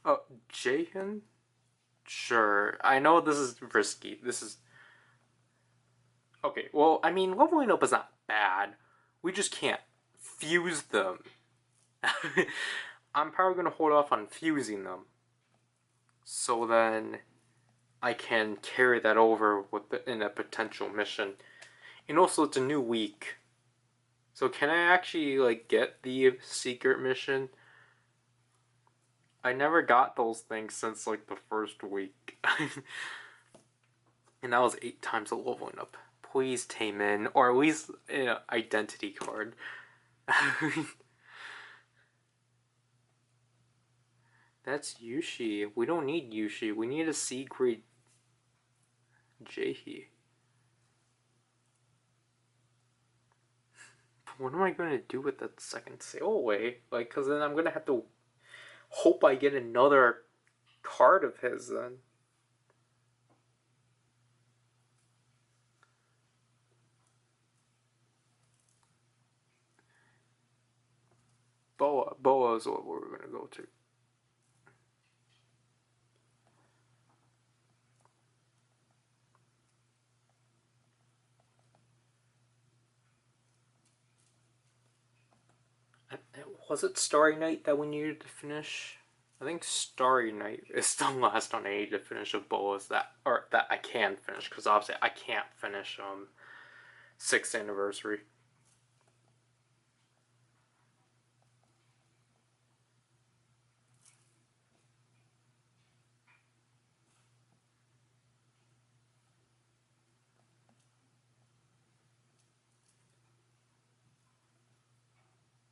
Oh, Jaehyun? Sure. I know this is risky. This is... Okay, well, I mean, leveling up is not bad. We just can't fuse them. I'm probably going to hold off on fusing them. So then I can carry that over in a potential mission. And also, it's a new week. So can I actually, like, get the secret mission? I never got those things since, like, the first week. And that was 8 times of leveling up. Please, Taemin, or at least an identity card. That's Yushi. We don't need Yushi. We need a C grade Jaehee. What am I going to do with that second sail away? Like, because then I'm going to have to hope I get another card of his then. Boa is what we're going to go to. Was it Starry Night that we needed to finish? I think Starry Night is the last one I need to finish of Boas that I can finish, because obviously I can't finish 6th anniversary.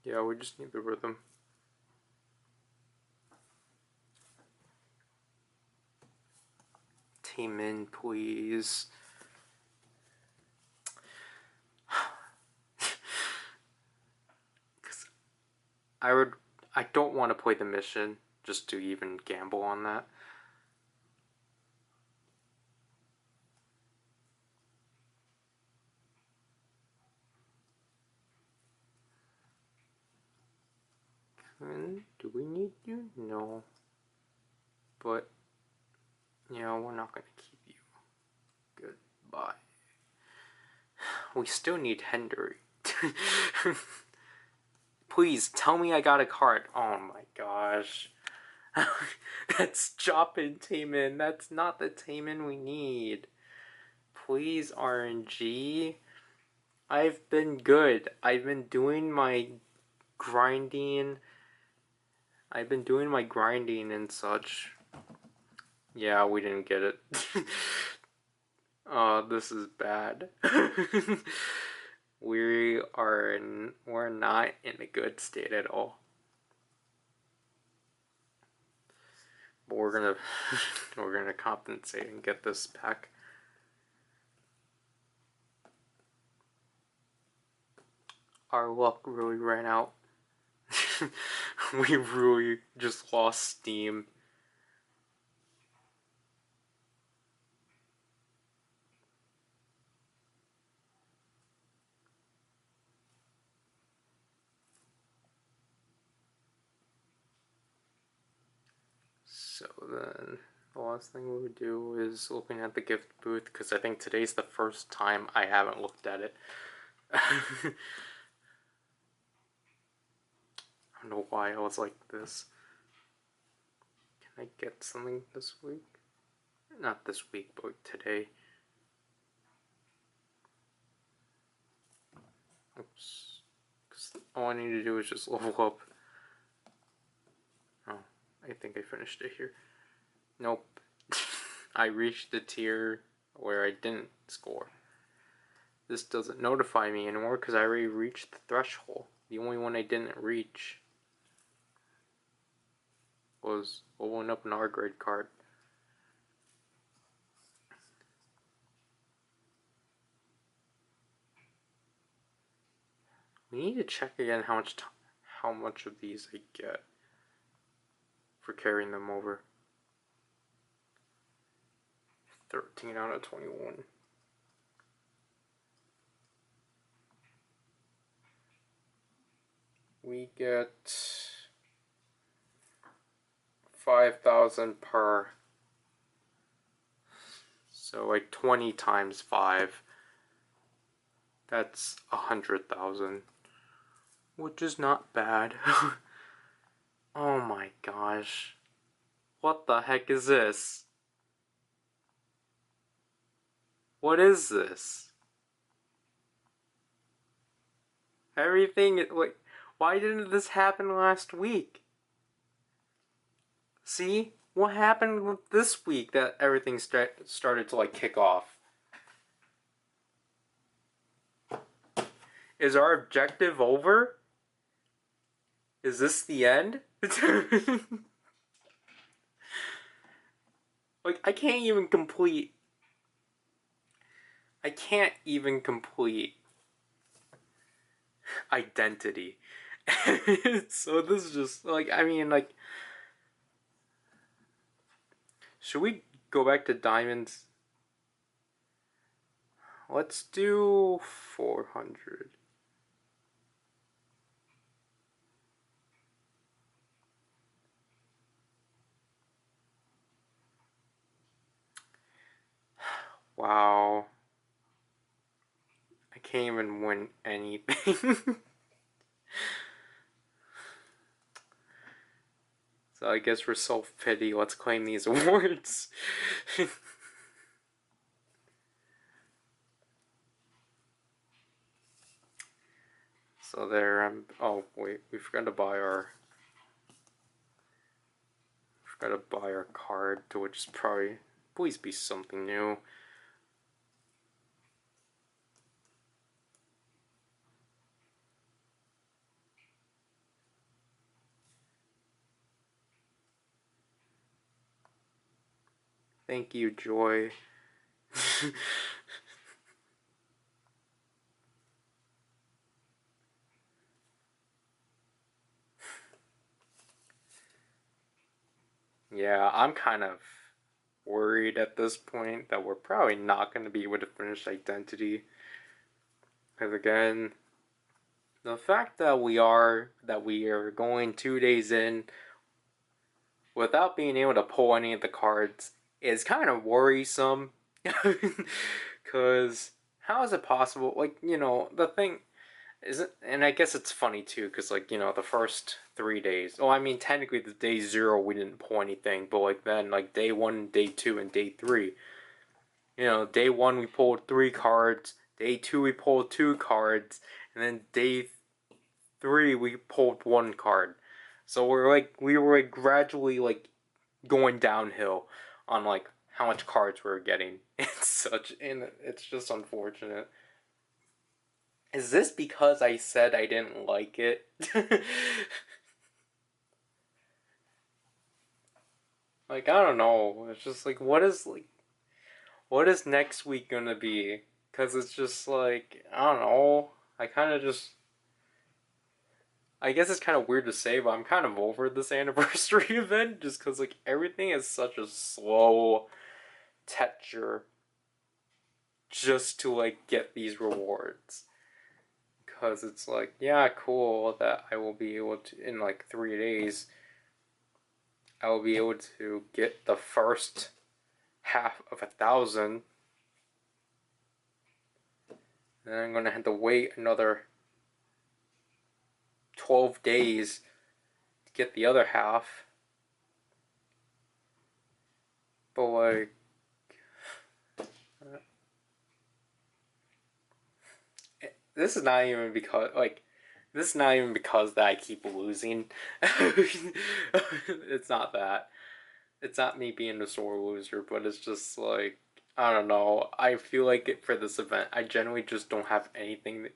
Yeah, we just need the rhythm. Team in, please. Cause I don't want to play the mission just to even gamble on that. Do we need you? No. But, yeah, we're not going to keep you. Goodbye. We still need Henry. Please, tell me I got a card. Oh my gosh. That's Joppin Taemin. That's not the Taemin we need. Please, RNG. I've been good. I've been doing my grinding. And such. Yeah, we didn't get it. This is bad. We're not in a good state at all. But we're gonna compensate and get this back. Our luck really ran out. We really just lost steam. then the last thing we would do is looking at the gift booth, because I think today's the first time I haven't looked at it. I don't know why I was like this. Can I get something this week? Not this week, but today. Oops. Because all I need to do is just level up. Oh, I think I finished it here. Nope. I reached the tier where I didn't score. This doesn't notify me anymore because I already reached the threshold. The only one I didn't reach was leveling up an R grade card. We need to check again how much of these I get for carrying them over. 13 out of 21. We get 5,000 per. So like 20 times 5. That's 100,000. Which is not bad. Oh my gosh. What the heck is this? What is this? Everything, like, why didn't this happen last week? See? What happened this week that everything started to, like, kick off? Is our objective over? Is this the end? Like, I can't even complete identity. So this is just, like, I mean, like, should we go back to diamonds? Let's do 400. Wow. I can't even win anything. So I guess for self-pity, let's claim these awards. So there, oh wait, we forgot to buy our card, to which is probably, please be something new. Thank you, Joy. Yeah, I'm kind of worried at this point that we're probably not going to be able to finish Identity. Because again, the fact that we are going 2 days in without being able to pull any of the cards is kind of worrisome. Because how is it possible? Like, you know, the thing isn't, and I guess it's funny too, because, like, you know, the first 3 days, well, I mean, technically the day 0 we didn't pull anything, but like then, like, day 1, day 2, and day 3, you know, day 1 we pulled 3 cards, day 2 we pulled 2 cards, and then day 3 we pulled 1 card. So we were like gradually, like, going downhill on, like, how much cards we were getting. And it's just unfortunate. Is this because I said I didn't like it? Like, I don't know. It's just like, what is next week gonna be? Because it's just like, I don't know. I guess it's kind of weird to say, but I'm kind of over this anniversary event just because, like, everything is such a slow texture just to, like, get these rewards. Because it's like, yeah, cool that I will be able to, in like 3 days, I will be able to get the first half of 1,000. Then I'm gonna have to wait another 12 days to get the other half. But like, this is not even because that I keep losing. It's not that. It's not me being a sore loser, but it's just like, I don't know. I feel like for this event, I generally just don't have anything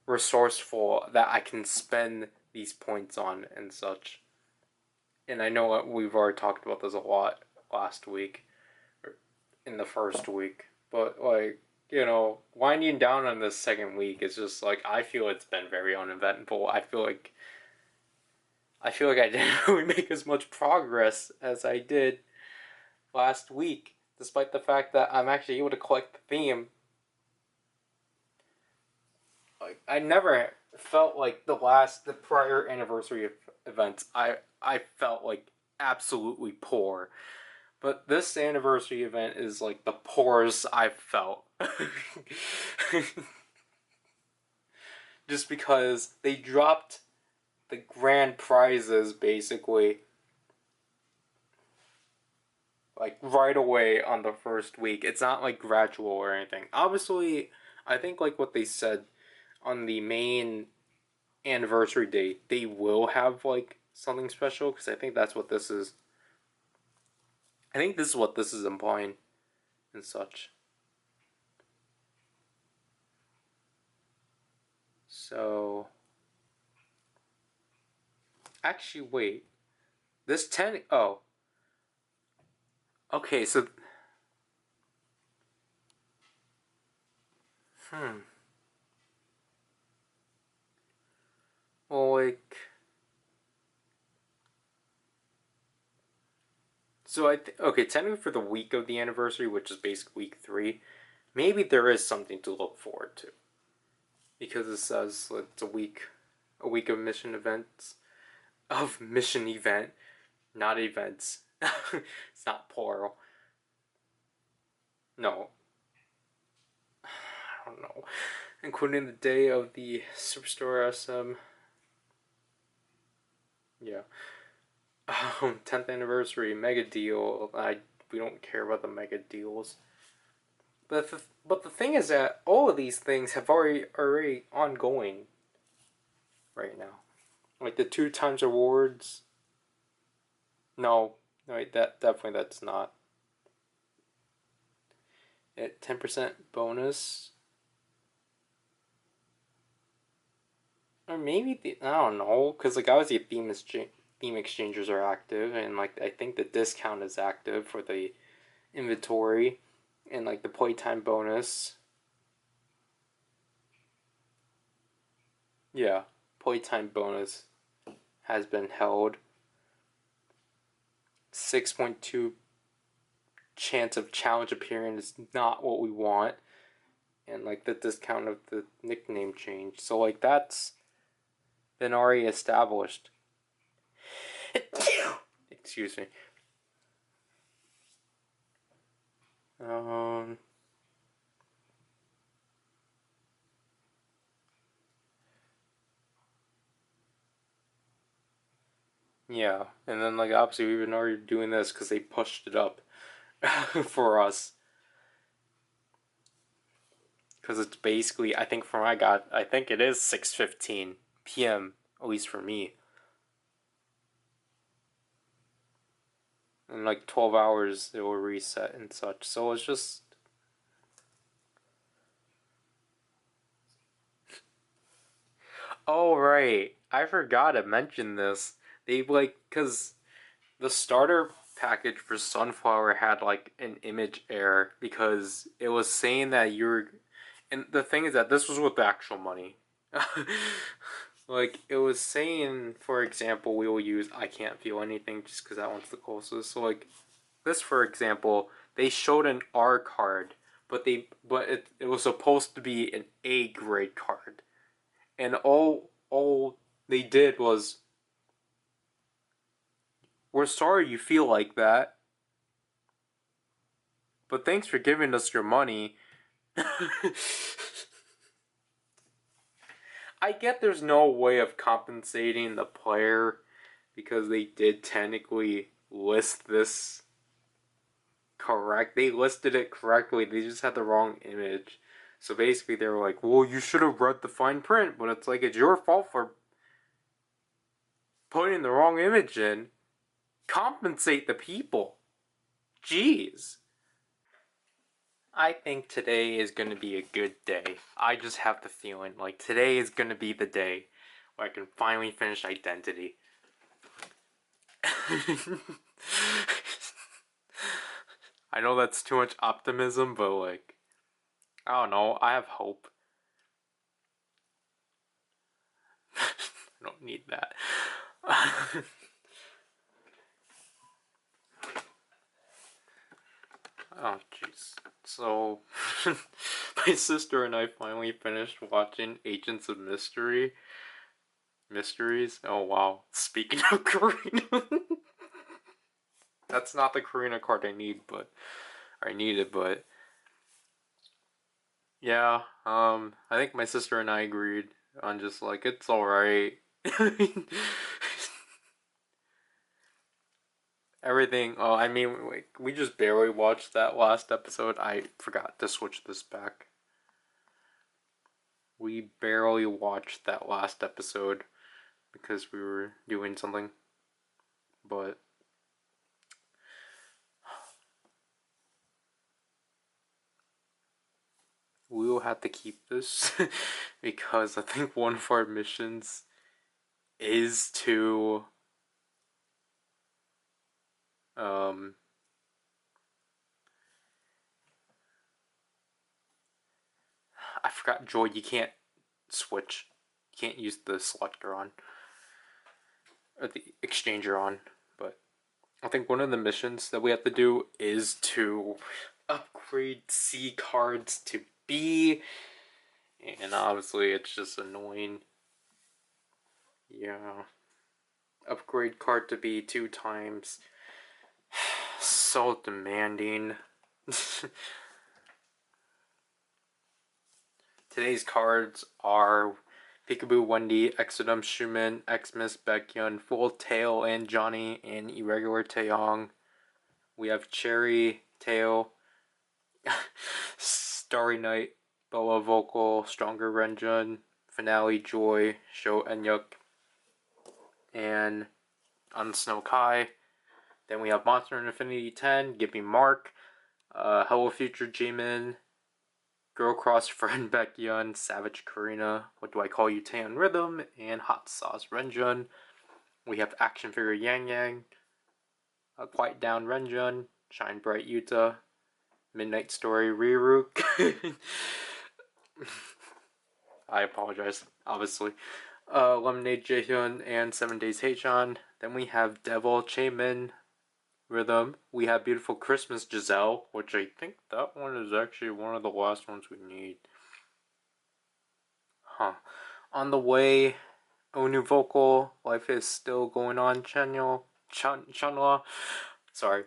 resourceful that I can spend these points on and such. And I know we've already talked about this a lot last week, or in the first week, but like, winding down on this second week is just like, I feel it's been very uneventful. I feel like I didn't really make as much progress as I did last week, despite the fact that I'm actually able to collect the theme. Like, I never felt like the prior anniversary events, I felt like absolutely poor. But this anniversary event is like the poorest I've felt. Just because they dropped the grand prizes basically like right away on the first week. It's not like gradual or anything. Obviously, I think like what they said on the main anniversary date, they will have like something special, because I think that's what this is. I think this is what this is implying and such. So, actually, wait. This 10. Oh. Okay, so. Well, like. So, okay, technically for the week of the anniversary, which is basically week 3, maybe there is something to look forward to. Because it says it's a week of mission events. Of mission event, not events. It's not plural. No. I don't know. Including the day of the Superstar Yeah. 10th anniversary, mega deal. We don't care about the mega deals. But the thing is that all of these things have already ongoing right now. Like the 2 times awards. No, wait, that definitely that's not. At 10% bonus. Or maybe I don't know, because like obviously theme exchangers are active, and like I think the discount is active for the inventory, and like the playtime bonus. Yeah, playtime bonus has been held. 6.2 chance of challenge appearing is not what we want, and like the discount of the nickname change. So like that's been already established. Excuse me. Yeah, and then like obviously we've been already doing this because they pushed it up for us. Because it's basically, I think I think it is 6:15 p.m. at least for me. In like 12 hours it will reset and such. So it's just. Oh right, I forgot to mention this. They like, cause the starter package for Sunflower had like an image error because it was saying that you're, and the thing is that this was with the actual money. Like it was saying, for example, we will use I can't feel anything just because that one's the closest. So like this, for example, they showed an R card, but it was supposed to be an A grade card, and all they did was We're sorry you feel like that. But thanks for giving us your money. I get there's no way of compensating the player because they did technically list this correct. They listed it correctly. They just had the wrong image. So basically they were like, well, you should have read the fine print. But it's like, it's your fault for putting the wrong image in. Compensate the people. Jeez. I think today is going to be a good day. I just have the feeling like today is going to be the day where I can finally finish Identity. I know that's too much optimism, but like, I don't know, I have hope. I don't need that. Oh, jeez. So, my sister and I finally finished watching Agents of Mysteries. Oh, wow. Speaking of Karina. That's not the Karina card I need, but... I needed, but... Yeah, I think my sister and I agreed on just like, it's alright. Everything, oh, I mean, we just barely watched that last episode. I forgot to switch this back. We barely watched that last episode because we were doing something. But we will have to keep this because I think one of our missions is to I forgot, Joy, you can't switch. You can't use the selector on or the exchanger on, but I think one of the missions that we have to do is to upgrade C cards to B, and obviously it's just annoying. Yeah. Upgrade card to B 2 times. So demanding. Today's cards are Peekaboo Wendy, Exodum Schumann, Xmas Baekhyun, Full Tail and Johnny, and Irregular Taeyong. We have Cherry, Tail, Starry Night, Boa Vocal, Stronger Renjun, Finale Joy, Show Enyuk, and on Snow Kai. Then we have Monster Infinity 10, Give Me Mark, Hello Future Jimin, Girl Cross Friend Baekhyun, Savage Karina, What Do I Call You Tan Rhythm, and Hot Sauce Renjun. We have Action Figure Yang Yang, Quiet Down Renjun, Shine Bright Yuta, Midnight Story Riruk. I apologize, obviously. Lemonade Jaehyun and 7 Days Haechan. Then we have Devil Chaemin Rhythm. We have Beautiful Christmas Giselle, which I think that one is actually one of the last ones we need. Huh. On the way, Onu Vocal, Life is Still Going On, Chanla. Sorry.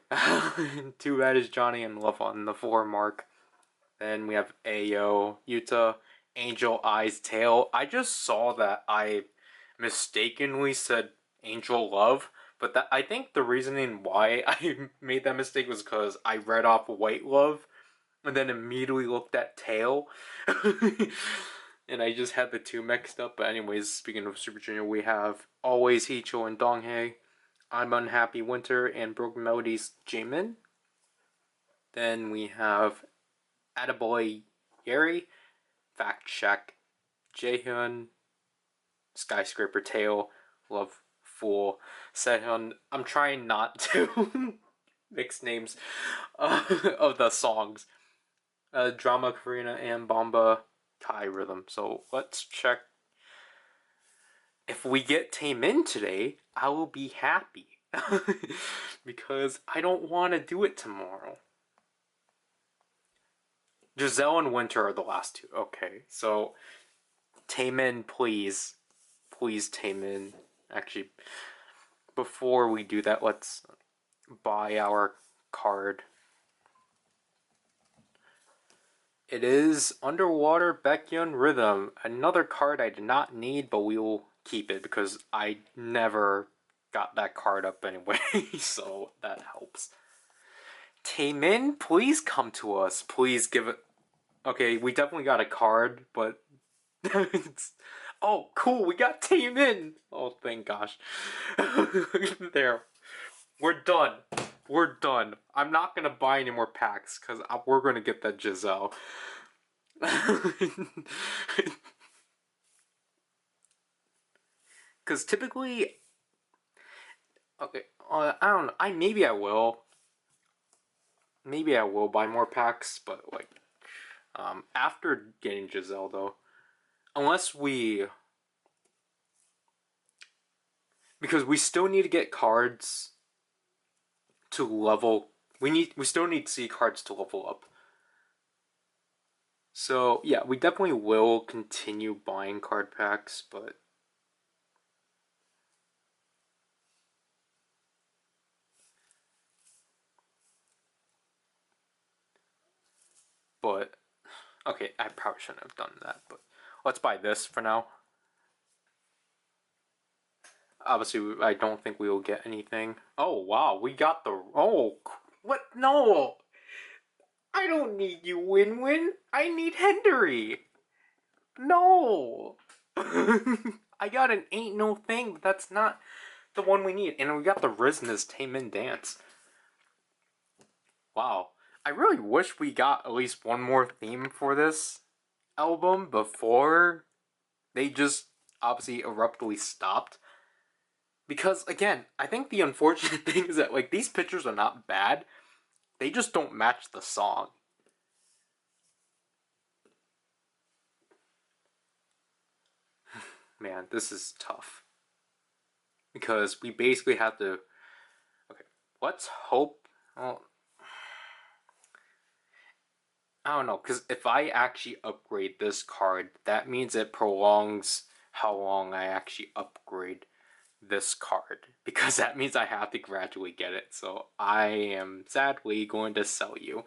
Too Bad is Johnny and Love on the 4 mark. Then we have Ayo, Yuta, Angel Eyes Tail. I just saw that I mistakenly said Angel Love, but that I think the reasoning why I made that mistake was because I read off White Love and then immediately looked at Tail. And I just had the two mixed up. But anyways, speaking of Super Junior, we have Always Hicho and Donghae, I'm Unhappy Winter, and Broken Melodies Jamin. Then we have Attaboy Yeri, Fact Check, Jaehyun, Skyscraper Tail, Love Fool, Sehun. I'm trying not to mix names of the songs. Drama Karina and Bomba Kai Rhythm. So let's check. If we get Taemin today, I will be happy. Because I don't want to do it tomorrow. Giselle and Winter are the last two. Okay, so Taemin, please. Please, Taemin. Actually, before we do that, let's buy our card. It is Underwater Baekhyun Rhythm. Another card I did not need, but we will keep it because I never got that card up anyway, so that helps. Taemin, please come to us. Please give it. Okay, we definitely got a card, but it's... Oh, cool, we got Taemin. Oh, thank gosh. There. We're done. We're done. I'm not gonna buy any more packs because we're gonna get that Giselle. Because typically, okay, I don't know. Maybe I will. Maybe I will buy more packs, but like, after getting Giselle though, unless we, because we still need to get cards to level. We still need C cards to level up. So yeah, we definitely will continue buying card packs, but okay, I probably shouldn't have done that, but let's buy this for now. Obviously, I don't think we will get anything. Oh wow, we got the... Oh, what? No! I don't need you, Win-Win. I need Hendery. No! I got an Ain't No Thing, but that's not the one we need. And we got the Rizna's Taemin Dance. Wow. I really wish we got at least one more theme for this album before they just obviously abruptly stopped. Because, again, I think the unfortunate thing is that, like, these pictures are not bad. They just don't match the song. Man, this is tough. Because we basically have to... Okay, let's hope... Well, I don't know, because if I actually upgrade this card, that means it prolongs how long I actually upgrade this card. Because that means I have to gradually get it, so I am sadly going to sell you.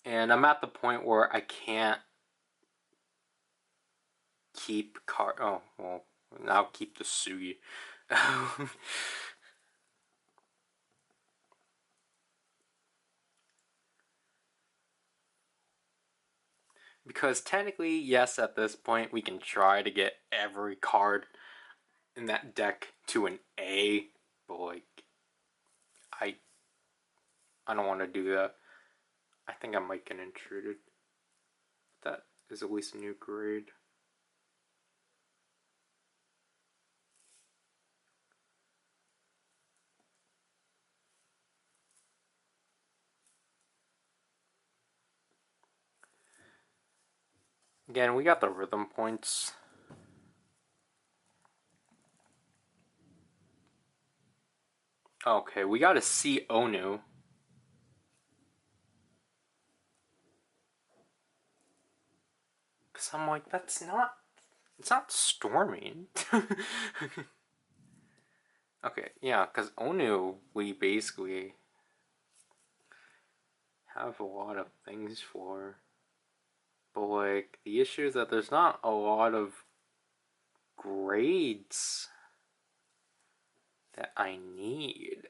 And I'm at the point where I can't keep card... Oh, well, I'll keep the Sugi. Because technically, yes, at this point, we can try to get every card in that deck to an A, but like, I don't want to do that. I think I might get intruded. That is at least a new grade. Again, we got the rhythm points. Okay, we got to see Onu. Because I'm like, it's not storming. Okay, yeah, because Onu, we basically have a lot of things for. But like, the issue is that there's not a lot of grades that I need.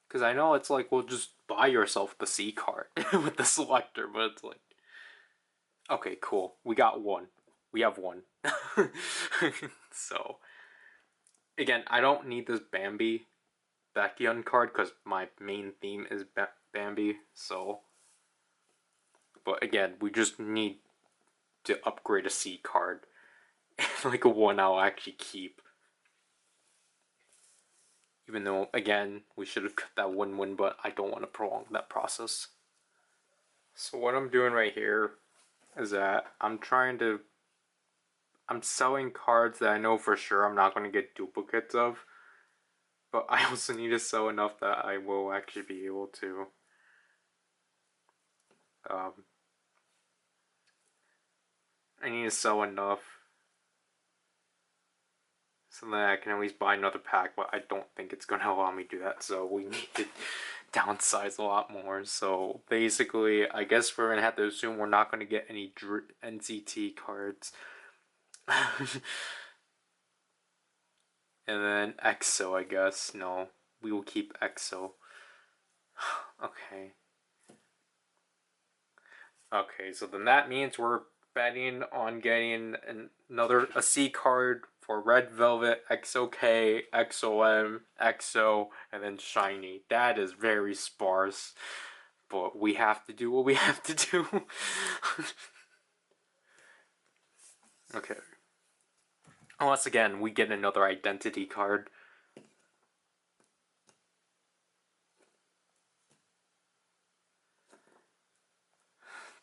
Because I know it's like, well, just buy yourself the C card with the selector, but it's like, okay, cool. We got one. We have one. So, again, I don't need this Bambi Baekhyun card because my main theme is Bambi, so. But again, we just need to upgrade a C card. Like a one I'll actually keep. Even though, again, we should have cut that win-win, but I don't want to prolong that process. So what I'm doing right here is that I'm selling cards that I know for sure I'm not going to get duplicates of, but I also need to sell enough that I will actually be able to um, I need to sell enough so that I can at least buy another pack, but I don't think it's going to allow me to do that, so we need to downsize a lot more. So basically, I guess we're going to have to assume we're not going to get any NCT cards. And then EXO, I guess. No, we will keep EXO. Okay. Okay, so then that means we're betting on getting a C card for Red Velvet, XOK, XOM, EXO, and then Shiny. That is very sparse, but we have to do what we have to do. Okay. Unless again, we get another identity card.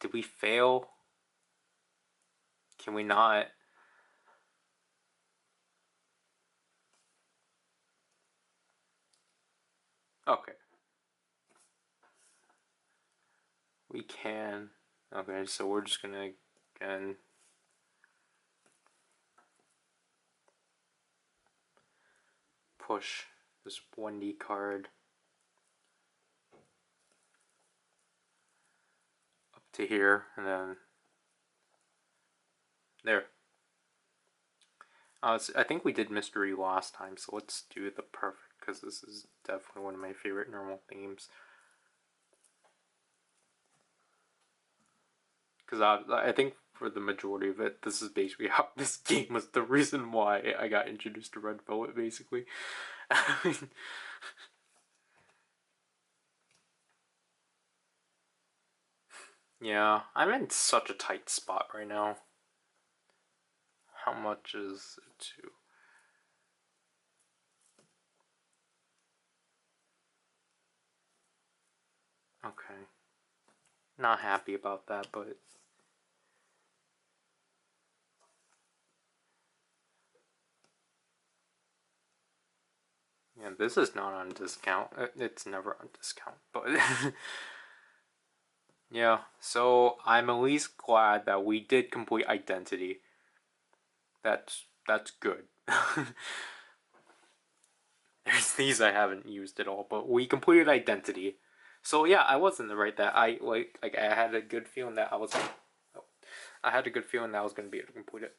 Did we fail? Can we not? Okay. We can. Okay, so we're just gonna, again, push this 1D card up to here, and then there. I think we did mystery last time, so let's do the perfect, because this is definitely one of my favorite normal themes. Because I think for the majority of it, this is basically how this game was the reason why I got introduced to Red Velvet, basically. Yeah, I'm in such a tight spot right now. How much is it to? Okay. Not happy about that, but yeah, this is not on discount. It's never on discount, but yeah. So I'm at least glad that we did complete Identity. That's good. There's these I haven't used at all, but we completed Identity. So yeah, I was in the right that I I had a good feeling that I was. Oh, I had a good feeling that I was going to be able to complete it.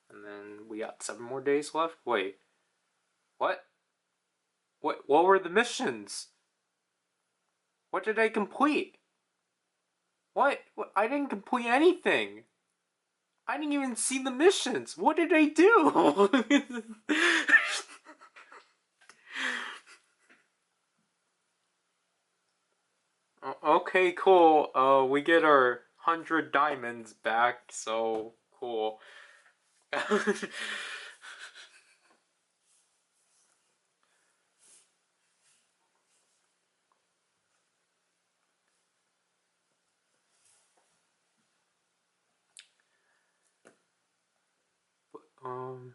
And then we got 7 more days left. Wait, what? What were the missions? What did I complete? What? I didn't complete anything. I didn't even see the missions. What did I do? Okay, cool. We get our 100 diamonds back, so cool. um,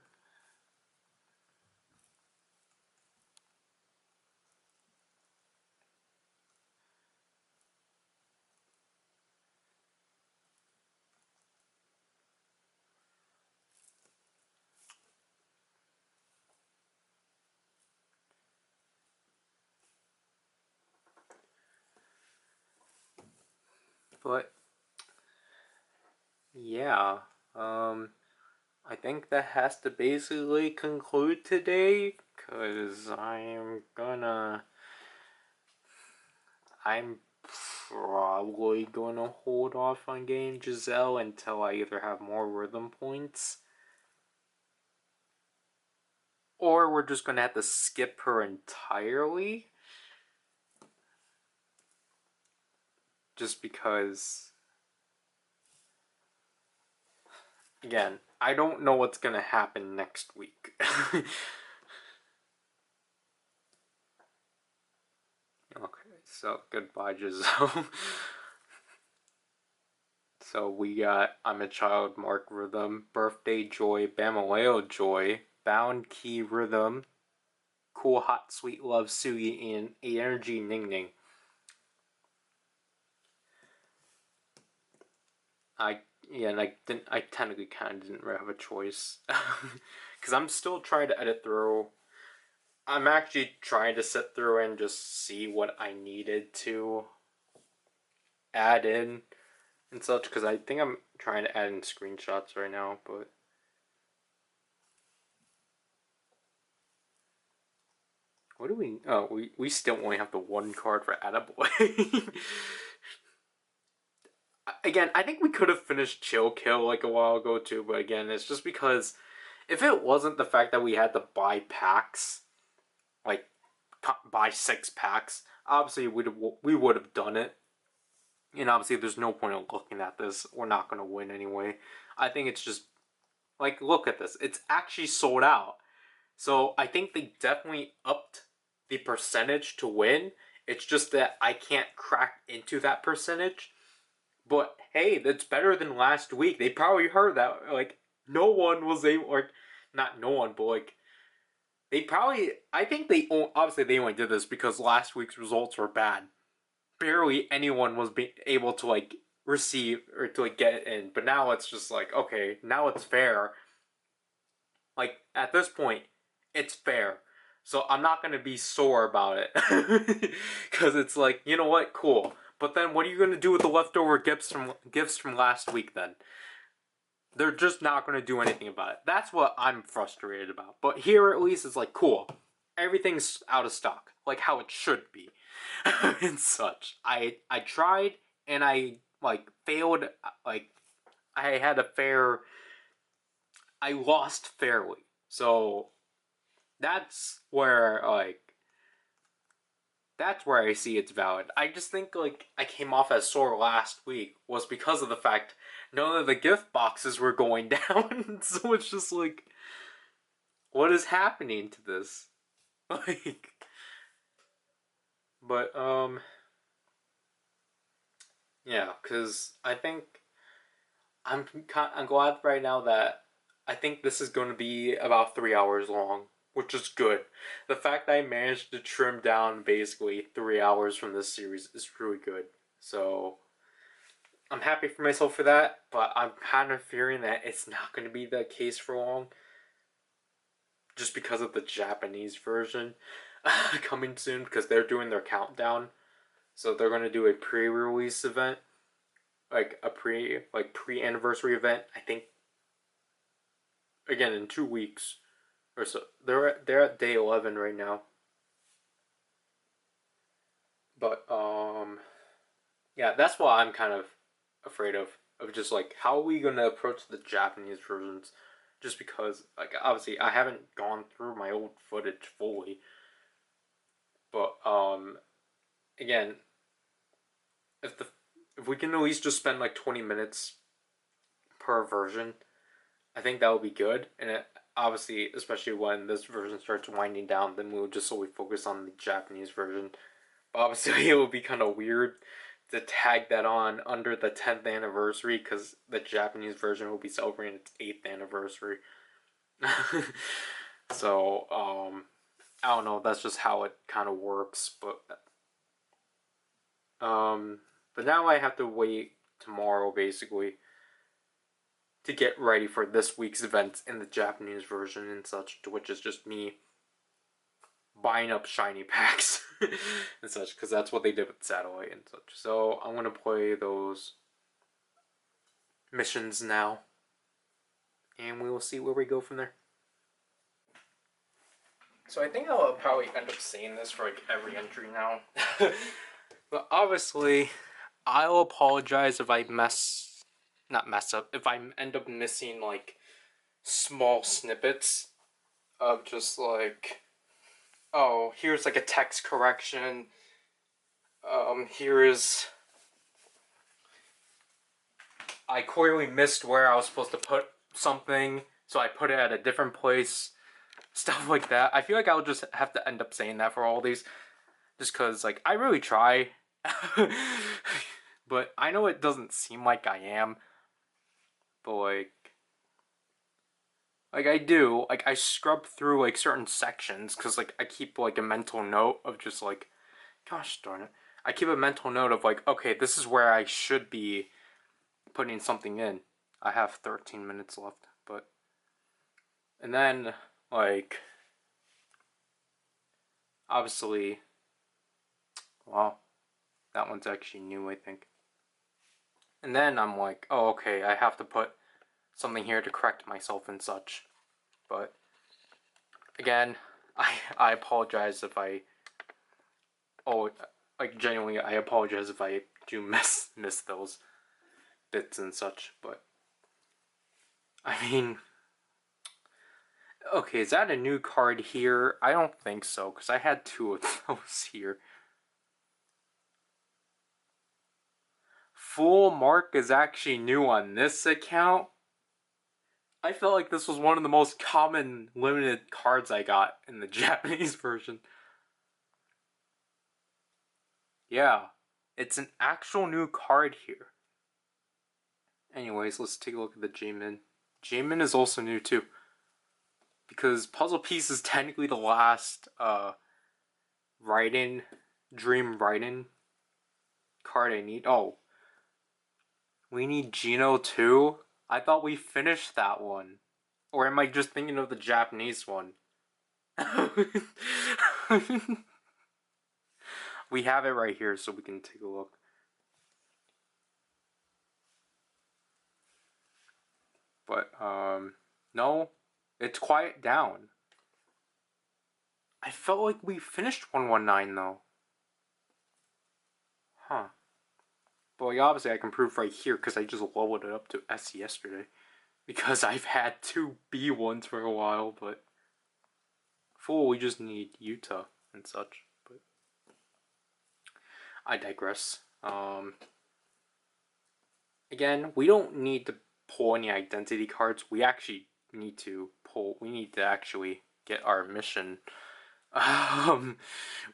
but yeah, I think that has to basically conclude today, cause I'm probably gonna hold off on getting Giselle until I either have more rhythm points, or we're just gonna have to skip her entirely. Just because again, I don't know what's gonna happen next week. Okay, so goodbye, Giselle. So we got I'm a Child, Mark Rhythm, Birthday Joy, Bamaleo Joy, Bound Key Rhythm, Cool Hot Sweet Love Sugi, and Energy Ning Ning. I yeah, and I didn't. I technically kind of didn't really have a choice because I'm still trying to edit through. I'm actually trying to sit through and just see what I needed to add in and such because I think I'm trying to add in screenshots right now, but what do we? Oh, we still only have the one card for Attaboy. Again, I think we could have finished Chill Kill like a while ago too, but again, it's just because if it wasn't the fact that we had to buy packs, like buy 6 packs, obviously we would have done it. And obviously, there's no point in looking at this. We're not gonna win anyway. I think it's just like look at this. It's actually sold out. So I think they definitely upped the percentage to win. It's just that I can't crack into that percentage. But hey, that's better than last week. They probably heard that. Like, no one was able, or not no one, but like, they probably, I think they, obviously they only did this because last week's results were bad. Barely anyone was able to like receive or to like get it in. But now it's just like, okay, now it's fair. Like, at this point, it's fair. So I'm not going to be sore about it. Because it's like, you know what? Cool. But then what are you going to do with the leftover gifts from last week then? They're just not going to do anything about it. That's what I'm frustrated about. But here at least it's like, cool. Everything's out of stock. Like how it should be. And such. I tried and I like failed. Like I had a fair... I lost fairly. So that's where I see it's valid. I just think like I came off as sore last week was because of the fact none of the gift boxes were going down. So it's just like, what is happening to this? Like, but yeah, because I think I'm glad right now that I think this is going to be about 3 hours long, which is good. The fact that I managed to trim down basically 3 hours from this series is really good. So I'm happy for myself for that, but I'm kind of fearing that it's not going to be the case for long, just because of the Japanese version coming soon, because they're doing their countdown. So they're going to do a pre-release event, like a pre-anniversary event. I think again in 2 weeks or so. They're at day 11 right now. But yeah, that's what I'm kind of afraid of just like how are we gonna approach the Japanese versions? Just because like obviously I haven't gone through my old footage fully, but again, if the if we can at least just spend like 20 minutes per version, I think that would be good. And obviously, especially when this version starts winding down, then we'll just solely focus on the Japanese version. But obviously, it would be kind of weird to tag that on under the 10th anniversary because the Japanese version will be celebrating its 8th anniversary. So, I don't know. That's just how it kind of works. But now I have to wait tomorrow basically to get ready for this week's events in the Japanese version and such, which is just me buying up shiny packs and such, because that's what they did with Satellite and such. So I'm gonna play those missions now, and we will see where we go from there. So I think I'll probably end up saying this for like every entry now. But obviously, I'll apologize if I not mess up, if I end up missing like small snippets of just like, oh, here's like a text correction. Here is, I clearly missed where I was supposed to put something, so I put it at a different place. Stuff like that. I feel like I'll just have to end up saying that for all these. Just because, like, I really try. But I know it doesn't seem like I am. But, like I do. Like, I scrub through, like, certain sections. Because, like, I keep, like, a mental note of just, like, gosh darn it. I keep a mental note of, like, okay, this is where I should be putting something in. I have 13 minutes left. But, and then, like, obviously, well, that one's actually new, I think. And then I'm like, oh, okay, I have to put something here to correct myself and such. But again, I apologize if I, oh, like, genuinely, I apologize if I do miss those bits and such. But I mean, okay, is that a new card here? I don't think so, because I had 2 of those here. Full mark is actually new on this account. I felt like this was one of the most common limited cards I got in the Japanese version. Yeah, it's an actual new card here. Anyways, let's take a look at the J-Min. J-Min is also new too. Because Puzzle Piece is technically the last Dream Write-In card I need. Oh, we need Geno too? I thought we finished that one. Or am I just thinking of the Japanese one? We have it right here so we can take a look. But, no, it's Quiet Down. I felt like we finished 119 though. Huh. But like, obviously I can prove right here because I just leveled it up to S yesterday. Because I've had 2 B ones for a while, but fool, we just need Utah and such. But I digress. Again, we don't need to pull any identity cards. We actually need to actually get our mission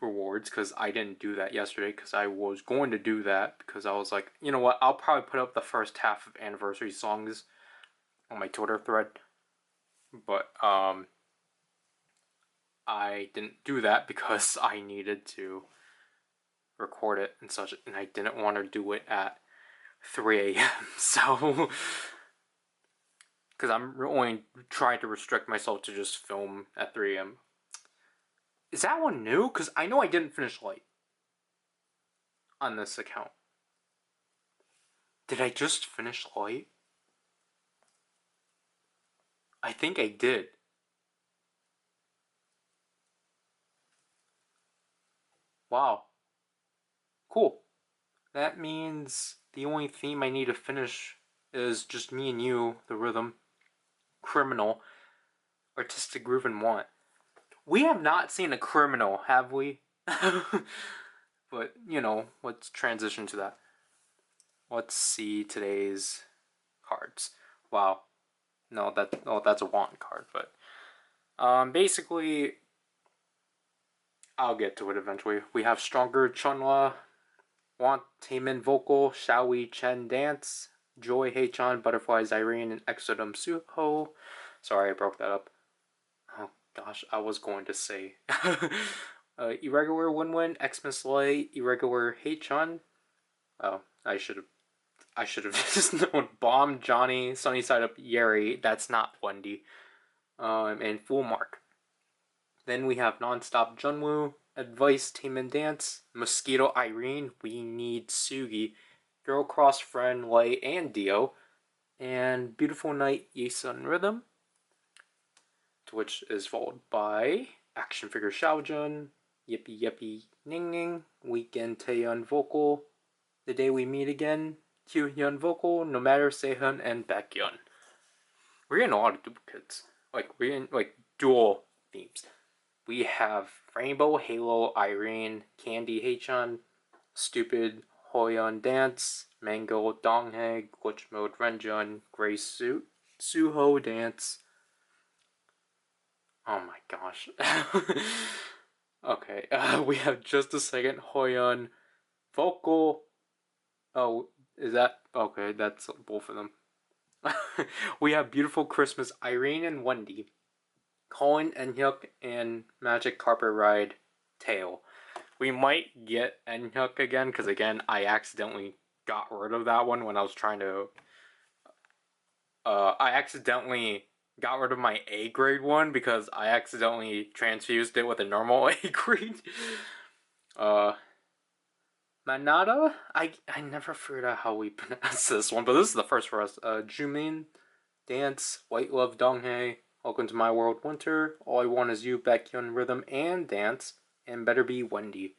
rewards, because I didn't do that yesterday because I was going to do that because I was like, you know what, I'll probably put up the first half of anniversary songs on my Twitter thread, but I didn't do that because I needed to record it and such, and I didn't want to do it at 3 a.m. so because I'm only trying to restrict myself to just film at 3 a.m. Is that one new? Because I know I didn't finish Light on this account. Did I just finish Light? I think I did. Wow. Cool. That means the only theme I need to finish is just me and you, the rhythm, Criminal, Artistic Groove, and Want. We have not seen a Criminal, have we? But, you know, let's transition to that. Let's see today's cards. Wow. No, that's a Want card, but basically, I'll get to it eventually. We have Stronger Chunla, Want Taemin Vocal, Shall We Chen Dance, Joy Haechan, Butterflies Irene, and Exodum Suho. Sorry, I broke that up. Oh gosh, I was going to say Irregular Win-Win, Xmas Lay, Irregular Haechan. Oh, I should have just known. Bomb Johnny, Sunny Side Up Yeri. That's not Wendy. And Full Mark. Then we have Nonstop Junwoo, Advice Team and Dance, Mosquito Irene, We Need Sugi, Girl Cross Friend Lay and Dio, and Beautiful Night Yesun Rhythm, to which is followed by Action Figure Xiaojun, Yippee Yippee Ning Ning, Weekend Taeyun Vocal, The Day We Meet Again, Kyuhyun Vocal, No Matter Sehun, and Baekhyun. We're getting a lot of duplicates. Like, we're in, like, dual themes. We have Rainbow, Halo, Irene, Candy, Haechan, Stupid, Hoyeon Dance, Mango, Donghae, Glitch Mode, Renjun, Gray Suit, Suho dance. Oh my gosh. Okay, we have Just a Second, Hoyeon, Vocal. Oh, is that okay? That's both of them. We have Beautiful Christmas, Irene and Wendy, Colin and Hyuk, and Magic Carpet Ride, Tail. We might get Eunhyuk again, because again, I accidentally got rid of that one when I was trying to. I accidentally got rid of my A grade one because I accidentally transfused it with a normal A grade. Uh, Manada? I never figured out how we pronounce this one, but this is the first for us. Jumin, Dance, White Love Donghae, Welcome to My World Winter, All I Want Is You, Baekhyun Rhythm and Dance, and Better Be Wendy.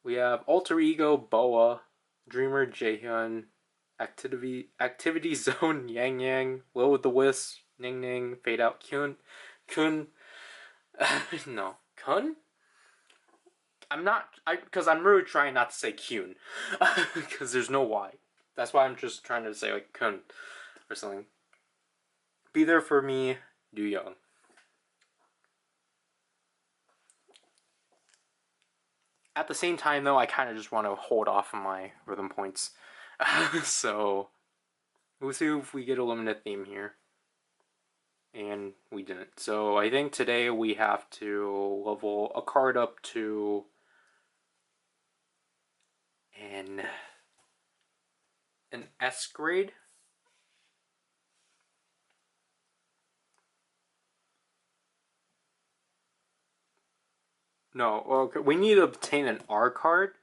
We have Alter Ego, Boa, Dreamer, Jaehyun, Activity Zone, Yang Yang, Will with the Wisp, Ning Ning, Fade Out, Kun, no, Kun? Because I'm really trying not to say Kyun, because there's no Y. That's why I'm just trying to say like Kun or something. Be There For Me, Do Young. At the same time, though, I kind of just want to hold off on my rhythm points. So, we'll see if we get a limited theme here. And we didn't. So, I think today we have to level a card up to an S grade. No, okay, we need to obtain an R card,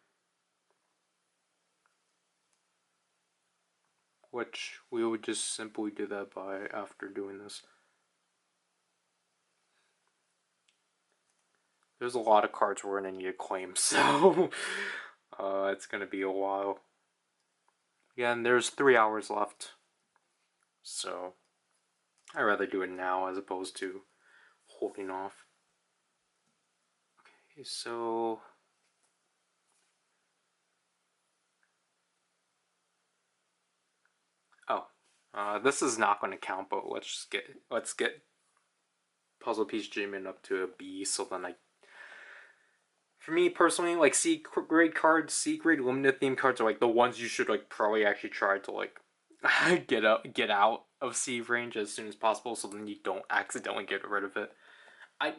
which we would just simply do that by after doing this. There's a lot of cards we're gonna need to claim, so it's gonna be a while. Again, there's 3 hours left, so I'd rather do it now as opposed to holding off. Okay, so this is not going to count, but let's get Puzzle Piece Dreaming up to a B, so then for me personally, like C grade cards, C grade limited theme cards are like the ones you should like probably actually try to like get out of C range as soon as possible, so then you don't accidentally get rid of it. I've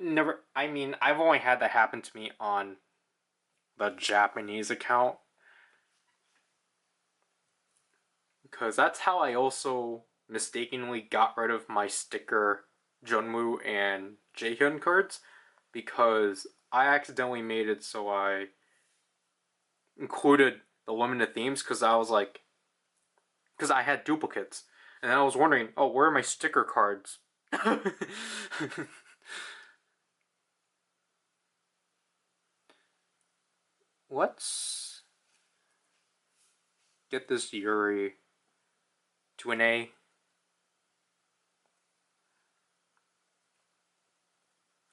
only had that happen to me on the Japanese account, because that's how I also mistakenly got rid of my sticker Junwoo and Jaehyun cards, because I accidentally made it so I included the limited themes because I had duplicates, and I was wondering, oh, where are my sticker cards? Let's get this Yuri to an A.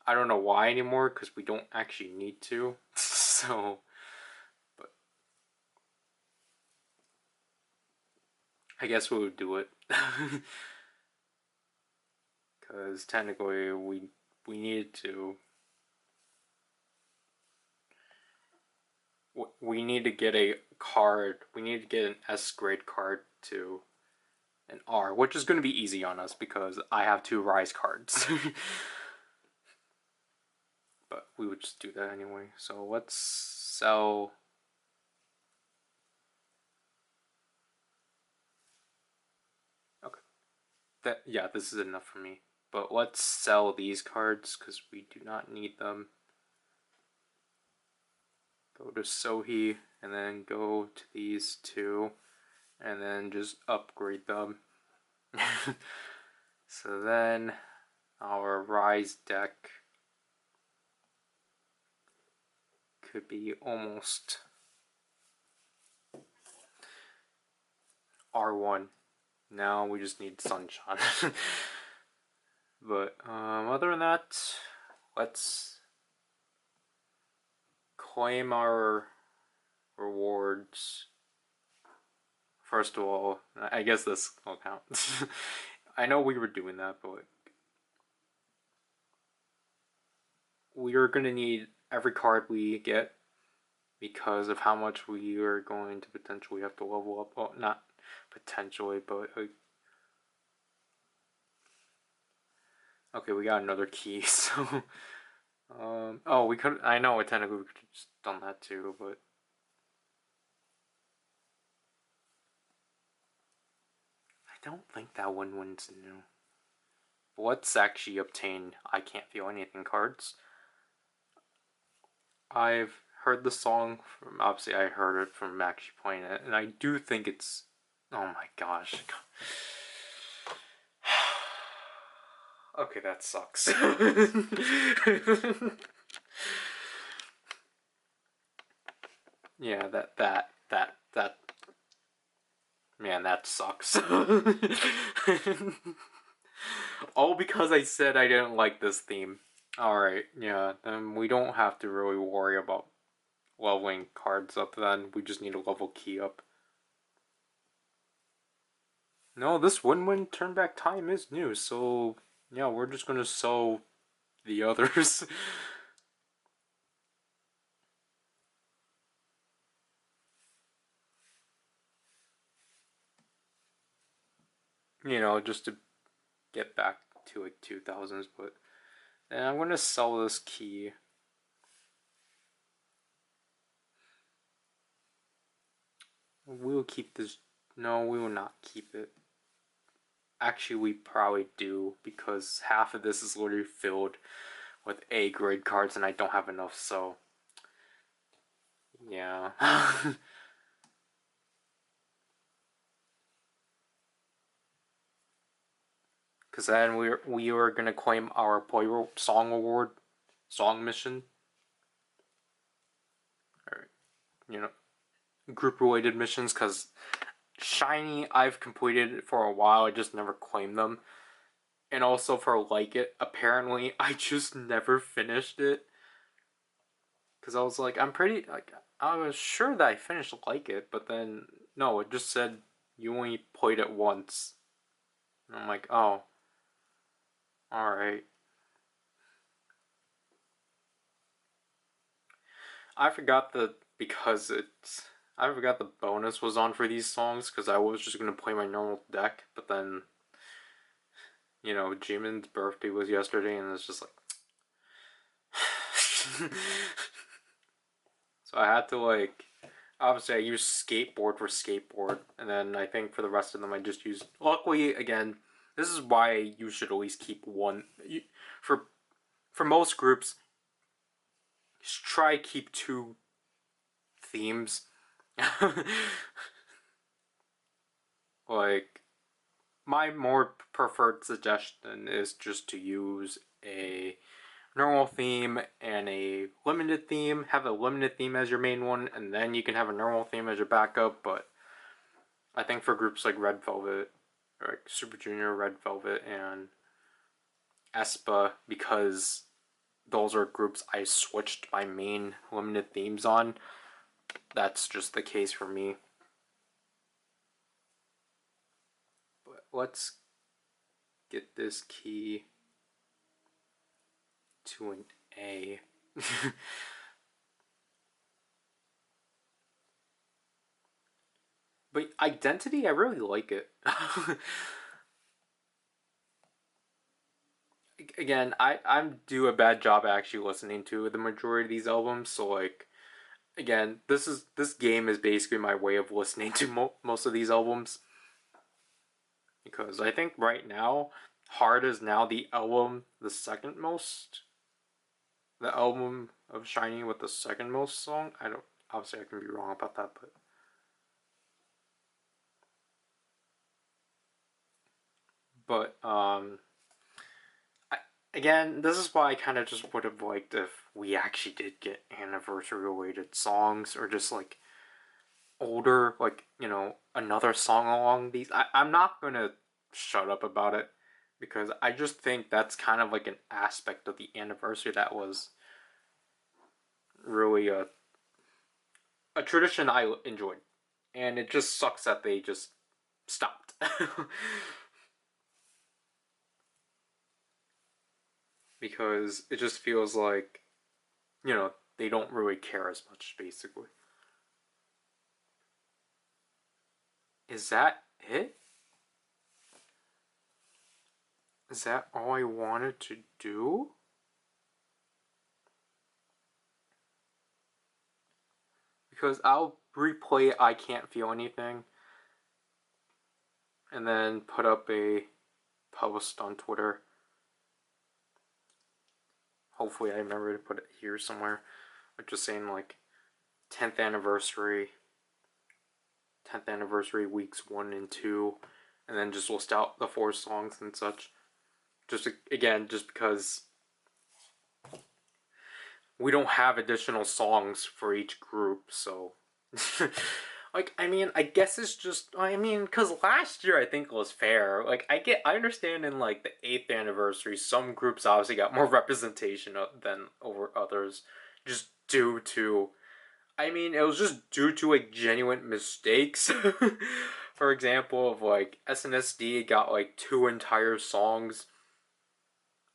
I don't know why anymore, because we don't actually need to. So, but I guess we would do it. Because technically we needed to. We need to get a card. We need to get an S grade card to an R, which is going to be easy on us because I have 2 Rise cards. But we would just do that anyway. So let's sell. Okay. Yeah, this is enough for me. But let's sell these cards because we do not need them. Go to Sohi and then go to these 2 and then just upgrade them. So then our Rise deck could be almost R1. Now we just need Sunshine. But other than that, let's claim our rewards first of all, I guess this will count. I know we were doing that, but we are gonna need every card we get because of how much we are going to potentially have to level up. Well, not potentially, but okay, we got another key. So, oh, we could. I know, technically, we could have just done that too, but I don't think that one wins new. Let's actually obtain I Can't Feel Anything cards. I've heard the song from, obviously I heard it from actually playing it, and I do think it's, oh my gosh. Okay, that sucks. Yeah, that man, that sucks. All because I said I didn't like this theme. Alright, yeah, then we don't have to really worry about leveling cards up then. We just need to level key up. No, this win-win turn back time is new, so yeah, we're just gonna sell the others. You know, just to get back to like 2000s, but and I'm gonna sell this key. We'll keep this. No, we will not keep it. Actually, we probably do because half of this is literally filled with A grade cards, and I don't have enough. So, yeah. Because then we were gonna claim our Boy Song Award, song mission, or you know, group related missions. Because Shiny, I've completed for a while. I just never claimed them. And also for Like It, apparently I just never finished it. Because I was like, I was sure that I finished Like It, but then, no, it just said you only played it once. And I'm like, oh, alright. I forgot that because I forgot the bonus was on for these songs because I was just going to play my normal deck, but then, you know, Jimin's birthday was yesterday and it's just like, so I had to like, obviously I used skateboard for skateboard, and then I think for the rest of them I just used, luckily again, this is why you should at least keep one, for most groups, just try keep two themes. Like, my more preferred suggestion is just to use a normal theme and a limited theme. Have a limited theme as your main one, and then you can have a normal theme as your backup. But I think for groups like Red Velvet, or like Super Junior, Red Velvet, and aespa, because those are groups I switched my main limited themes on, that's just the case for me. But let's get this key to an A. But Identity, I really like it. Again, I'm do a bad job actually listening to the majority of these albums, so like, again, this game is basically my way of listening to most of these albums, because I think right now Hard is now the second most, the album of Shiny with the second most song. I don't, obviously I can be wrong about that, but again, this is why I kind of just would have liked if we actually did get anniversary related songs, or just like older, like, you know, another song along these. I'm not gonna shut up about it because I just think that's kind of like an aspect of the anniversary that was really a tradition I enjoyed, and it just sucks that they just stopped. Because it just feels like, they don't really care as much, basically. Is that it? Is that all I wanted to do? Because I'll replay I Can't Feel Anything and then put up a post on Twitter. Hopefully I remember to put it here somewhere. Like just saying like 10th anniversary weeks 1 and 2, and then just list out the 4 songs and such. Just again, just because we don't have additional songs for each group, so like, I mean, I guess it's just, I mean, because last year I think it was fair. Like, I understand in like the 8th anniversary, some groups obviously got more representation than over others, just due to, I mean, it was just due to like genuine mistakes. For example, of like SNSD got like 2 entire songs.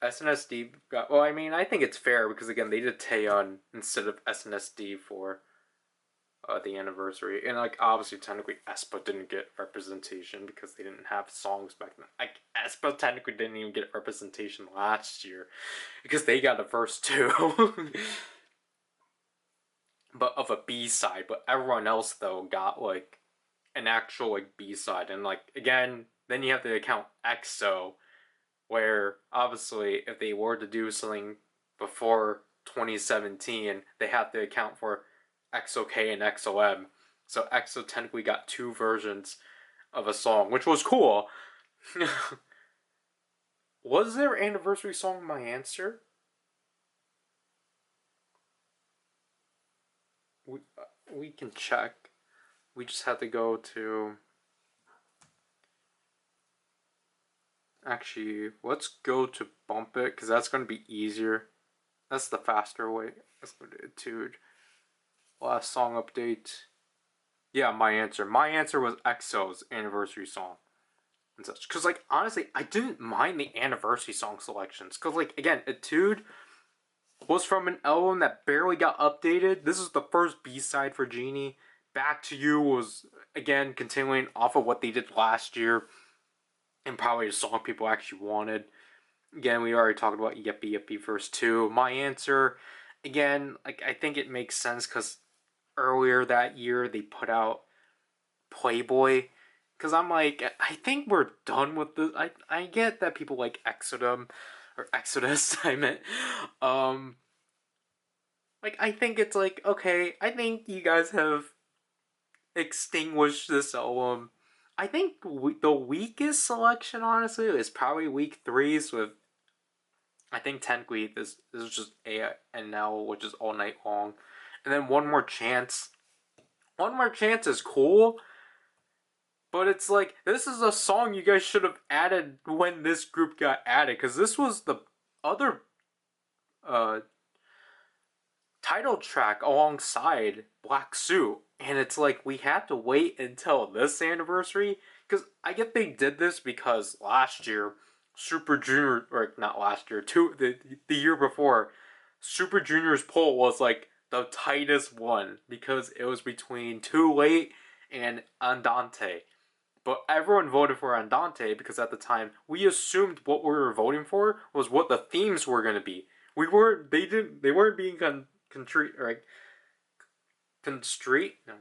SNSD got, well, I mean, I think it's fair because again, they did Taeyeon instead of SNSD for the anniversary, and like obviously technically aespa didn't get representation because they didn't have songs back then. Like aespa technically didn't even get representation last year because they got the first 2 but of a B-side, but everyone else though got like an actual like B-side. And like again, then you have to account EXO, where obviously if they were to do something before 2017, they have to account for EXO-K and EXO-M. So EXO technically got 2 versions of a song, which was cool. Was their anniversary song My Answer? We can check. We just have to go to... Actually, let's go to Bump It, because that's going to be easier. That's the faster way. Let's go to Etude. Last song update. Yeah, My Answer. My Answer was EXO's anniversary song. And such. Because, like, honestly, I didn't mind the anniversary song selections. Because, like, again, Etude was from an album that barely got updated. This is the first B-side for Genie. Back to You was, again, continuing off of what they did last year. And probably a song people actually wanted. Again, we already talked about Yippee Yippee verse 2. My Answer, again, like, I think it makes sense because earlier that year they put out Playboy. Because I'm like, I think we're done with this. I get that people like Exodus, I meant. Like, I think it's like, okay, I think you guys have extinguished this album. I think the weakest selection, honestly, is probably week 3's with, I think technically this is just A and L, which is All Night Long. And then One More Chance. One More Chance is cool, but it's like, this is a song you guys should have added when this group got added, because this was the other title track alongside Black Suit. And it's like, we had to wait until this anniversary, because I get they did this because last year, Super Junior, or not last year, the year before, Super Junior's poll was like the tightest one, because it was between Too Late and Andante. But everyone voted for Andante because at the time we assumed what we were voting for was what the themes were going to be. We weren't. They weren't being constraight. No,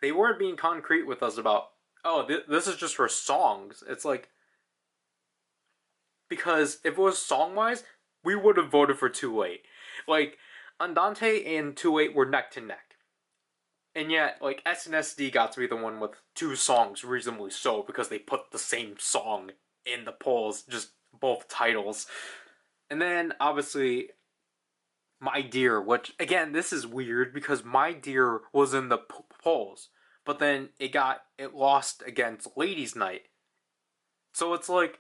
they weren't being concrete with us about. Oh, this is just for songs. It's like, because if it was song wise, we would have voted for Too Late. Like, Andante and Too Late were neck to neck. And yet, like, SNSD got to be the one with 2 songs, reasonably so, because they put the same song in the polls, just both titles. And then, obviously, My Dear, which, again, this is weird, because My Dear was in the polls, but then it lost against Ladies' Night. So it's like,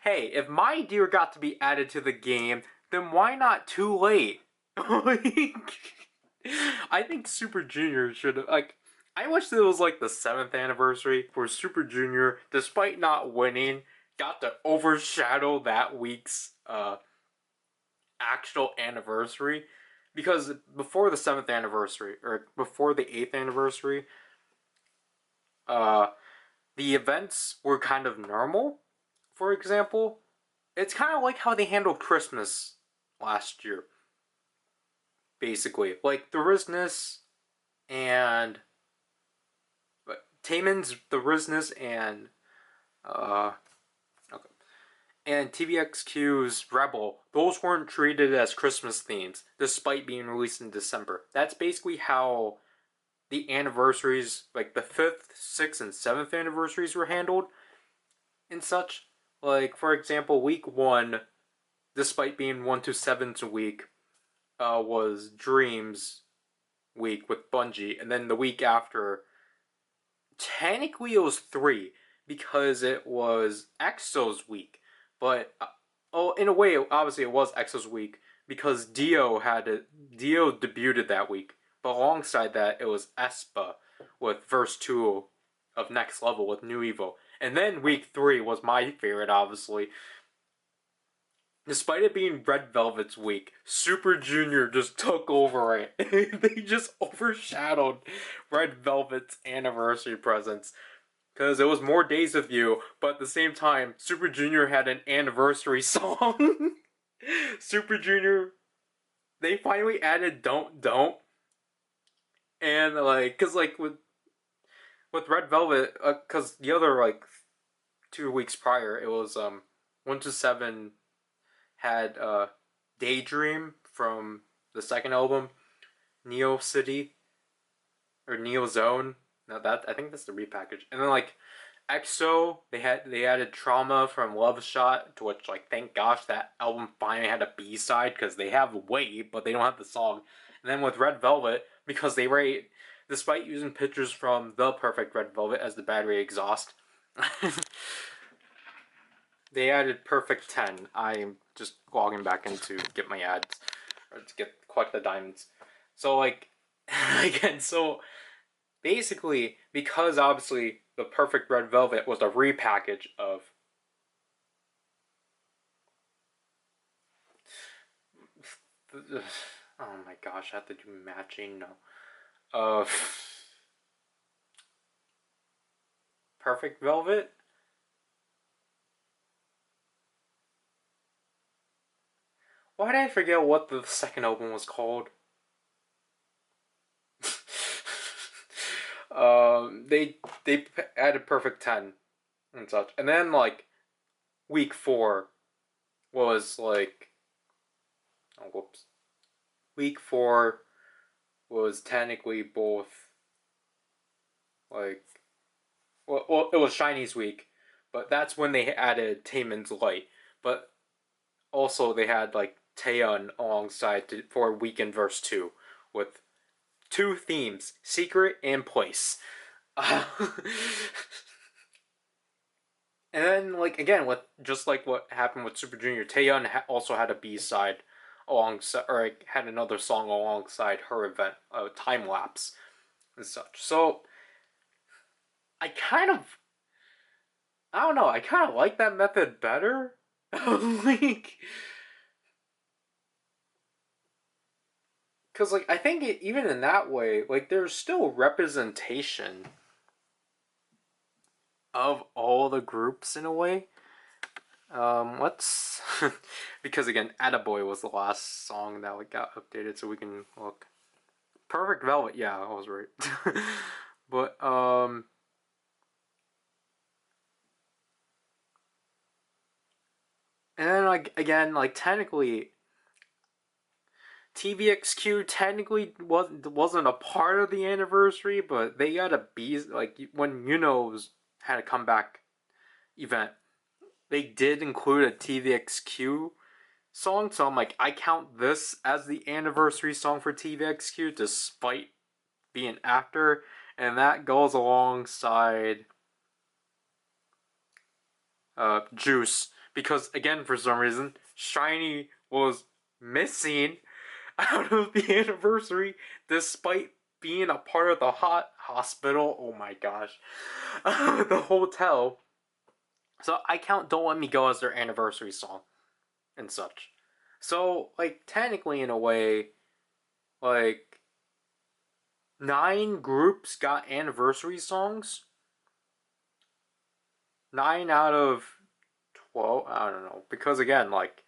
hey, if My Dear got to be added to the game, then why not Too Late? Like... I think Super Junior should have, like, I wish it was like the 7th anniversary for Super Junior, despite not winning, got to overshadow that week's actual anniversary. Because before the 7th anniversary, or before the 8th anniversary, uh, the events were kind of normal. For example, it's kind of like how they handled Christmas last year, basically. Like, the Rizness and Taman's The Rizness uh okay, and TVXQ's Rebel, those weren't treated as Christmas themes, despite being released in December. That's basically how the anniversaries, like the 5th, 6th, and 7th anniversaries were handled and such. Like, for example, week 1, despite being 1 to 7's week, was Dreams week with Bungie, and then the week after, technically it was 3 because it was EXO's week, but in a way, obviously it was EXO's week because Dio debuted that week, but alongside that it was aespa with verse 2 of Next Level with New Evo, and then week 3 was my favorite, obviously. Despite it being Red Velvet's week, Super Junior just took over it. They just overshadowed Red Velvet's anniversary presents. Because it was more Days of You, but at the same time, Super Junior had an anniversary song. Super Junior, they finally added Don't. And, like, because, like, with Red Velvet, because the other, like, 2 weeks prior, it was, 1 to 7 had Daydream from the second album, Neo City or Neo Zone. No, that I think that's the repackage. And then like EXO, they added Trauma from Love Shot, to which like thank gosh that album finally had a B side because they have Wait, but they don't have the song. And then with Red Velvet, because they rate despite using pictures from The Perfect Red Velvet as the battery exhaust. They added Perfect 10. I'm just logging back in to get my ads, or to collect the diamonds. So like, again, so basically, because obviously the Perfect Red Velvet was a repackage of oh my gosh, I have to do matching, no. Of Perfect Velvet? Why did I forget what the second album was called? They added Perfect 10 and such. And then like week 4 was like oh whoops. Week 4 was technically both like well it was Shiny's week, but that's when they added Taemin's Light. But also they had like Taeyeon alongside for Weekend verse 2 with 2 themes, Secret and Place. And then, like again, with just like what happened with Super Junior, Taeyeon also had a B side alongside, or like, had another song alongside her event, Time Lapse and such. So I kind of, I don't know, I kind of like that method better. Like, because like I think even in that way, like there's still representation of all the groups in a way. Let's because again, Attaboy was the last song that got updated, so we can look. Perfect Velvet, yeah, I was right. But and then like again, like technically, TVXQ technically wasn't a part of the anniversary, but they got a B like when Yuno's had a comeback event. They did include a TVXQ song, so I'm like, I count this as the anniversary song for TVXQ despite being after, and that goes alongside Juice, because again, for some reason, Shiny was missing, out of the anniversary, despite being a part of the hospital. Oh my gosh, the hotel. So I count "Don't Let Me Go" as their anniversary song and such. So like technically, in a way, like 9 groups got anniversary songs. 9 out of 12. I don't know, because again, like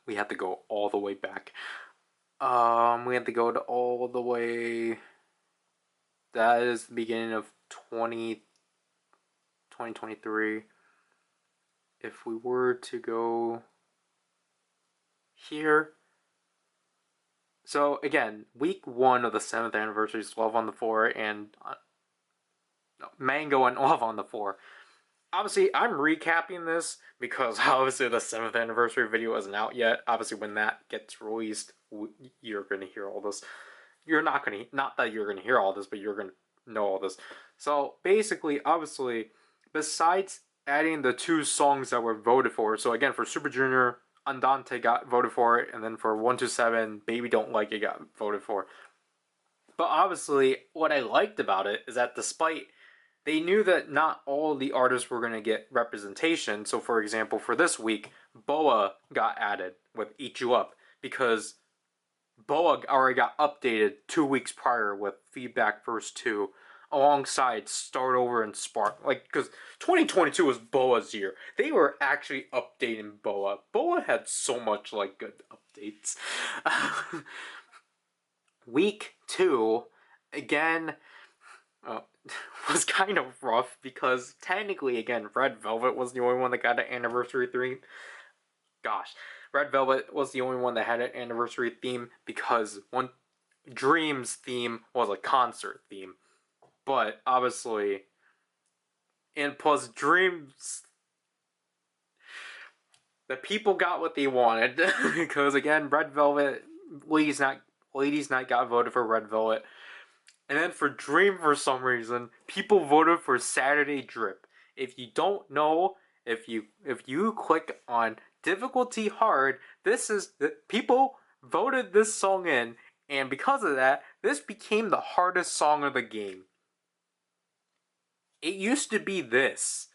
we have to go all the way back. We have to go to all the way. That is the beginning of 2023. If we were to go here. So again, week 1 of the 7th anniversary is Love on the Floor and Mango and Love on the Floor. Obviously, I'm recapping this because obviously the 7th anniversary video isn't out yet. Obviously, when that gets released, you're going to hear all this. You're not going to, not that you're going to hear all this, but you're going to know all this. So basically, obviously, besides adding the 2 songs that were voted for, so again, for Super Junior, Andante got voted for it, and then for 127, Baby Don't Like It got voted for. But obviously, what I liked about it is that despite they knew that not all the artists were going to get representation. So, for example, for this week, Boa got added with Eat You Up because Boa already got updated 2 weeks prior with Feedback Verse 2 alongside Start Over and Spark. Like, because 2022 was Boa's year. They were actually updating Boa. Boa had so much, like, good updates. Week 2, again, was kind of rough because technically, again, Red Velvet was the only one that got an anniversary theme. Gosh, Red Velvet was the only one that had an anniversary theme because one Dream's theme was a concert theme. But obviously, and plus Dream's, the people got what they wanted because again, Red Velvet, Ladies Night got voted for Red Velvet. And then for Dream, for some reason, people voted for Saturday Drip. If you don't know, if you click on difficulty hard, this is the people voted this song in, and because of that, this became the hardest song of the game. It used to be this.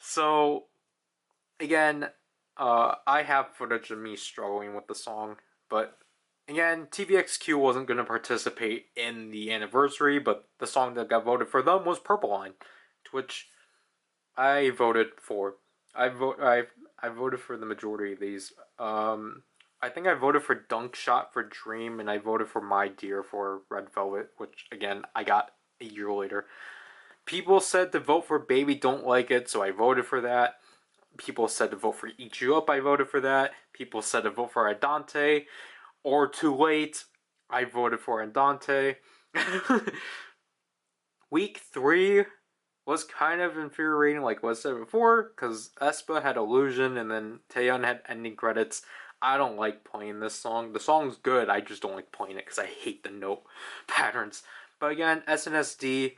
So again, I have footage of me struggling with the song, but again, TVXQ wasn't going to participate in the anniversary, but the song that got voted for them was Purple Line, to which I voted for. I voted for the majority of these. I think I voted for Dunk Shot for Dream, and I voted for My Dear for Red Velvet, which again I got a year later. People said to vote for Baby Don't Like It, so I voted for that. People said to vote for Eat You Up, I voted for that. People said to vote for Andante or Too Late, I voted for Andante. Week 3 was kind of infuriating, like what I said before, because aespa had Illusion and then Taeyeon had ending credits. I don't like playing this song. The song's good, I just don't like playing it because I hate the note patterns. But again, SNSD,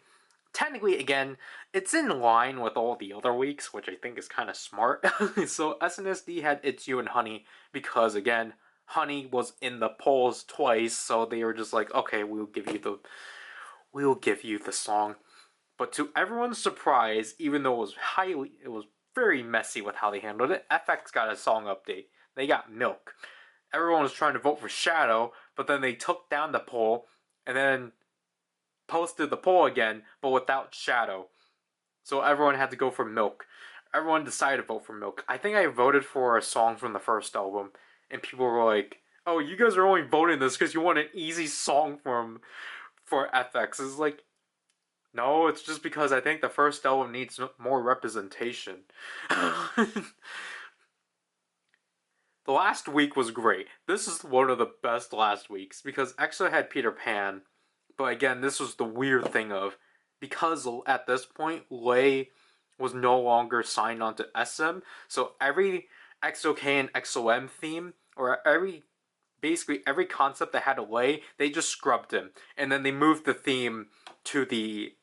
technically, again, it's in line with all the other weeks, which I think is kind of smart. So SNSD had It's You and Honey because, again, Honey was in the polls twice, so they were just like, okay, we'll give you the song. But to everyone's surprise, even though it was very messy with how they handled it, FX got a song update. They got Milk. Everyone was trying to vote for Shadow, but then they took down the poll and then posted the poll again, but without Shadow. So everyone had to go for Milk. Everyone decided to vote for Milk. I think I voted for a song from the first album, and people were like, "Oh, you guys are only voting this because you want an easy song for FX." It's like, no, it's just because I think the first album needs more representation. The last week was great. This is one of the best last weeks because EXO had Peter Pan, but again, this was the weird thing of because at this point Lay was no longer signed on to SM, so every EXO-K and EXO-M theme or basically every concept that had a Lay, they just scrubbed him, and then they moved the theme to the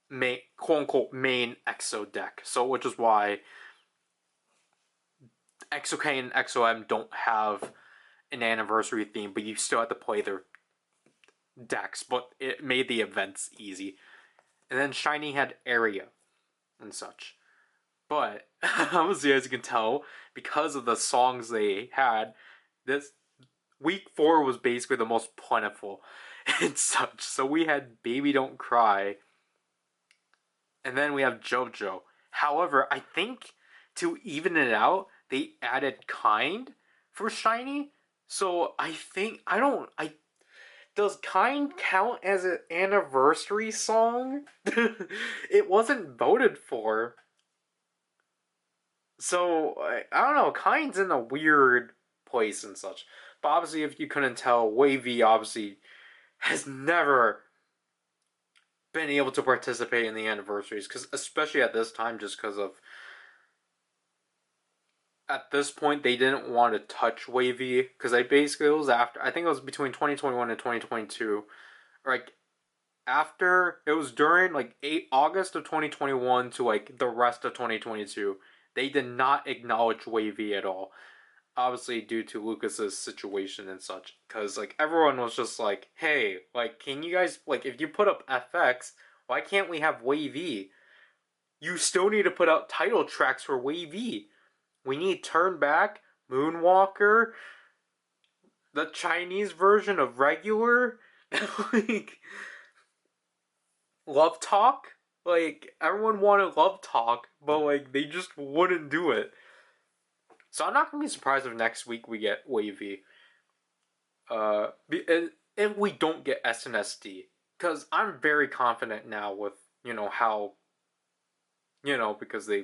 main, quote unquote, main EXO deck. So which is why XOK and XOM don't have an anniversary theme, but you still have to play their decks, but it made the events easy. And then Shiny had Area and such. But obviously, as you can tell, because of the songs they had, this week 4 was basically the most plentiful and such. So we had Baby Don't Cry, and then we have JoJo. However, I think to even it out, they added Kind for Shiny. So I think I does Kind count as an anniversary song? It wasn't voted for. So I don't know. Kind's in a weird place and such. But obviously, if you couldn't tell, Wavy obviously has never been able to participate in the anniversaries, because especially at this time, just because of at this point they didn't want to touch Wavy, because I basically it was after, I think it was between 2021 and 2022, like after it was during like August of 2021 to like the rest of 2022, they did not acknowledge Wavy at all, obviously due to Lucas's situation and such, because like everyone was just like, hey, like, can you guys, like, if you put up FX, why can't we have Wavy? You still need to put out title tracks for Wavy. We need Turn Back, Moonwalker, the Chinese version of regular, like Love Talk. Like, everyone wanted Love Talk, but like they just wouldn't do it. So I'm not gonna be surprised if next week we get Wavy. If we don't get SNSD, because I'm very confident now with how because they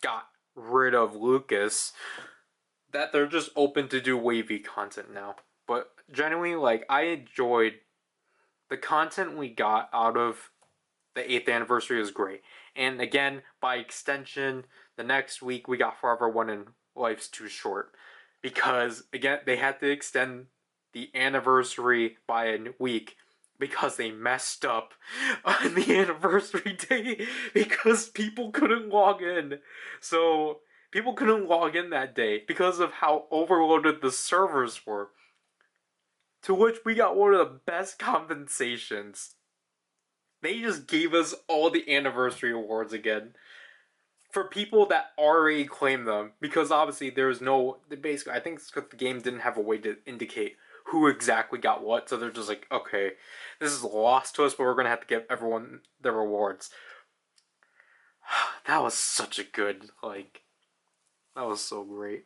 got rid of Lucas, that they're just open to do Wavy content now. But genuinely, like, I enjoyed the content we got out of the 8th anniversary was great. And again, by extension, the next week we got Forever One and Life's Too Short. Because, again, they had to extend the anniversary by a week because they messed up on the anniversary day because people couldn't log in. So, people couldn't log in that day because of how overloaded the servers were. To which we got one of the best compensations. They just gave us all the anniversary awards again for people that already claimed them, because obviously there's no, basically I think it's because the game didn't have a way to indicate who exactly got what, so they're just like, okay, this is lost to us, but we're gonna have to give everyone their rewards. That was such a good, like, that was so great.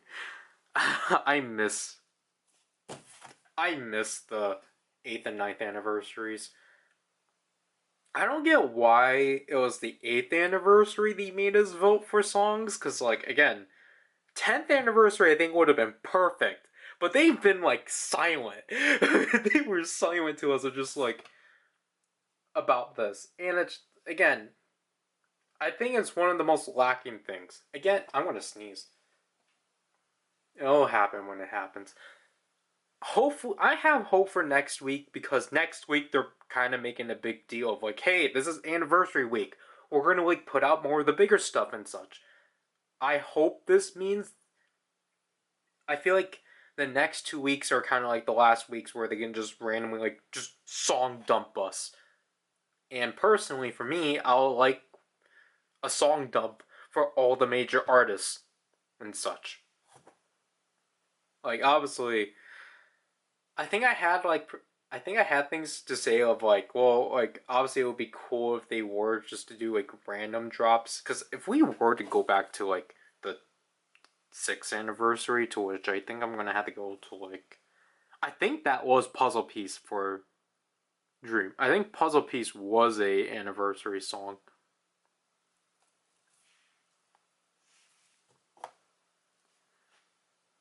I miss the 8th and 9th anniversaries. I don't get why it was the 8th anniversary they made us vote for songs, because, like, again, 10th anniversary I think would have been perfect, but they've been, like, silent. They were silent to us, of just, like, about this. And it's, again, I think it's one of the most lacking things. Again, I'm gonna sneeze. It'll happen when it happens. Hopefully, I have hope for next week, because next week they're kind of making a big deal of like, hey, this is anniversary week. We're gonna like put out more of the bigger stuff and such. I hope this means. I feel like the next 2 weeks are kind of like the last weeks where they can just randomly like just song dump us. And personally, for me, I'll like a song dump for all the major artists and such. Like, obviously, I think I had like I think I had things to say of like, well, like, obviously it would be cool if they were just to do like random drops, because if we were to go back to like the 6th anniversary, to which I think I'm gonna have to go to, like, I think that was Puzzle Piece for Dream. I think Puzzle Piece was a anniversary song.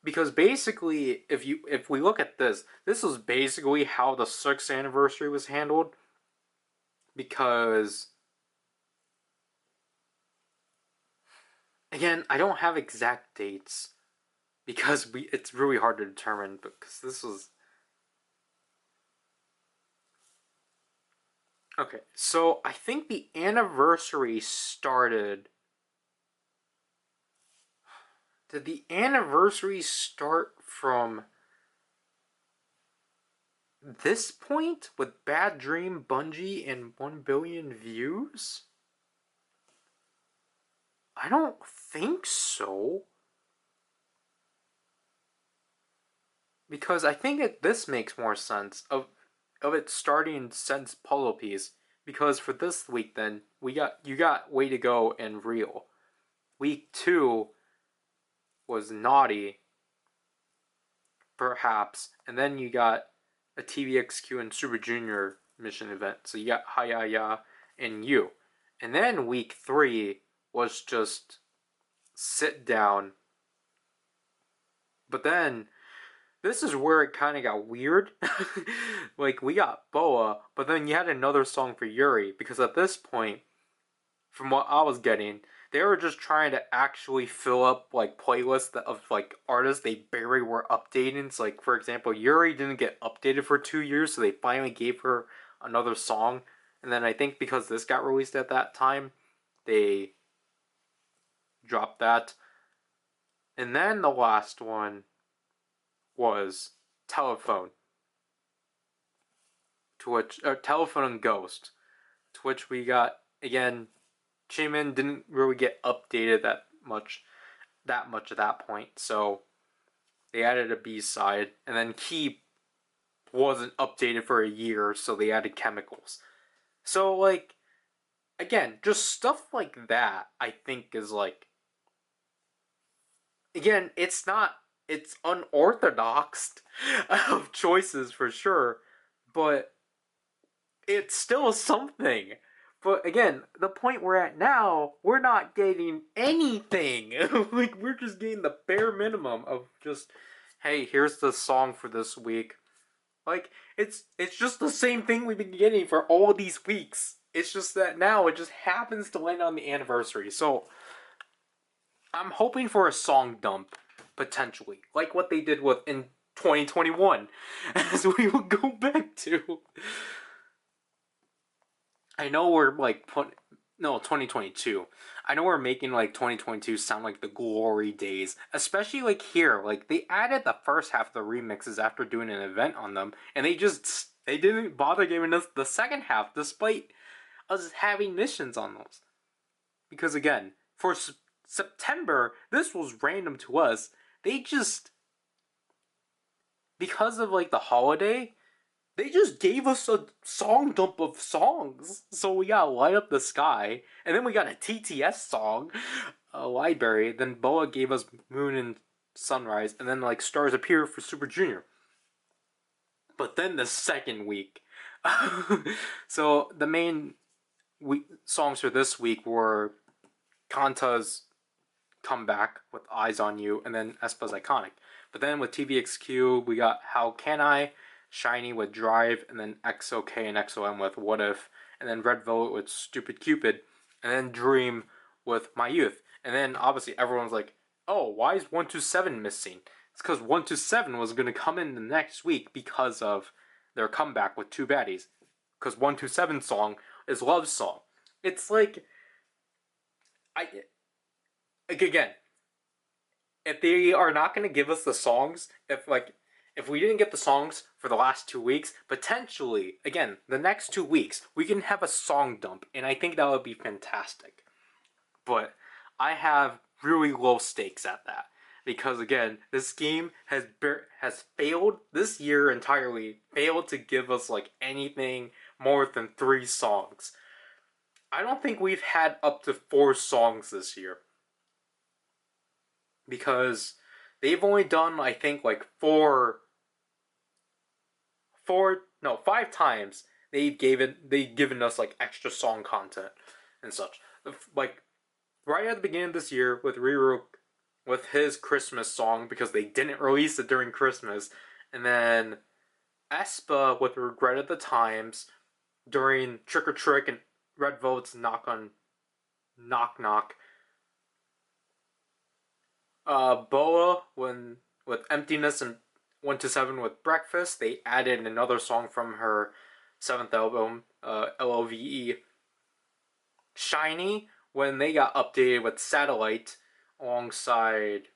Because basically, if we look at this was basically how the 6th anniversary was handled. Because again, I don't have exact dates, because it's really hard to determine, because this was okay. So I think the anniversary started. Did the anniversary start from this point with Bad Dream, Bungie, and 1 billion views? I don't think so. Because I think this makes more sense of it starting since Polo Piece. Because for this week, then you got Way to Go and Real. Week 2 was Naughty, perhaps, and then you got a TVXQ and Super Junior mission event. So you got Hayaya and You. And then week 3 was just Sit Down. But then this is where it kind of got weird. Like, we got Boa, but then you had another song for Yuri, because at this point, from what I was getting, they were just trying to actually fill up, like, playlists of, like, artists they barely were updating. So, like, for example, Yuri didn't get updated for 2 years, so they finally gave her another song. And then I think because this got released at that time, they dropped that. And then the last one was Telephone. To which, Telephone and Ghost. To which we got, again, Jimin didn't really get updated that much at that point, so they added a B-side, and then Key wasn't updated for a year, so they added Chemicals. So, like, again, just stuff like that, I think is, like, again, it's unorthodox of choices for sure, but it's still something. But again, the point we're at now, we're not getting anything. Like, we're just getting the bare minimum of just, hey, here's the song for this week. Like, it's just the same thing we've been getting for all these weeks. It's just that now it just happens to land on the anniversary. So, I'm hoping for a song dump, potentially. Like what they did with in 2021, as we will go back to. I know we're like 2022. I know we're making like 2022 sound like the glory days, especially like here. Like, they added the first half of the remixes after doing an event on them, and they didn't bother giving us the second half despite us having missions on those. Because again, for September, this was random to us. They just, because of like the holiday, they just gave us a song dump of songs. So we got Light Up the Sky, and then we got a TTS song, a library. Then Boa gave us Moon and Sunrise, and then like Stars Appear for Super Junior. But then the second week, so the main songs for this week were Kanta's Comeback with Eyes on You, and then aespa's Iconic. But then with TVXQ, we got How Can I, Shiny with Drive, and then XOK and XOM with What If, and then Red Velvet with Stupid Cupid, and then Dream with My Youth. And then obviously everyone's like, oh, why is 127 missing? It's because 127 was going to come in the next week because of their comeback with Two Baddies. Because 127's song is Love's song. It's like, again, if they are not going to give us the songs, if we didn't get the songs for the last 2 weeks, potentially, again, the next 2 weeks, we can have a song dump, and I think that would be fantastic. But I have really low stakes at that. Because again, this game has failed this year entirely, failed to give us like anything more than 3 songs. I don't think we've had up to 4 songs this year. Because they've only done, I think, like 5 times they've given us like extra song content and such. Like right at the beginning of this year with Ryder with his Christmas song, because they didn't release it during Christmas, and then aespa with Regret at the Times during Trick or Trick and Red Velvet's Knock Knock. Boa with Emptiness, and 127 with Breakfast. They added another song from her 7th album, LOVE. Shiny, when they got updated with Satellite alongside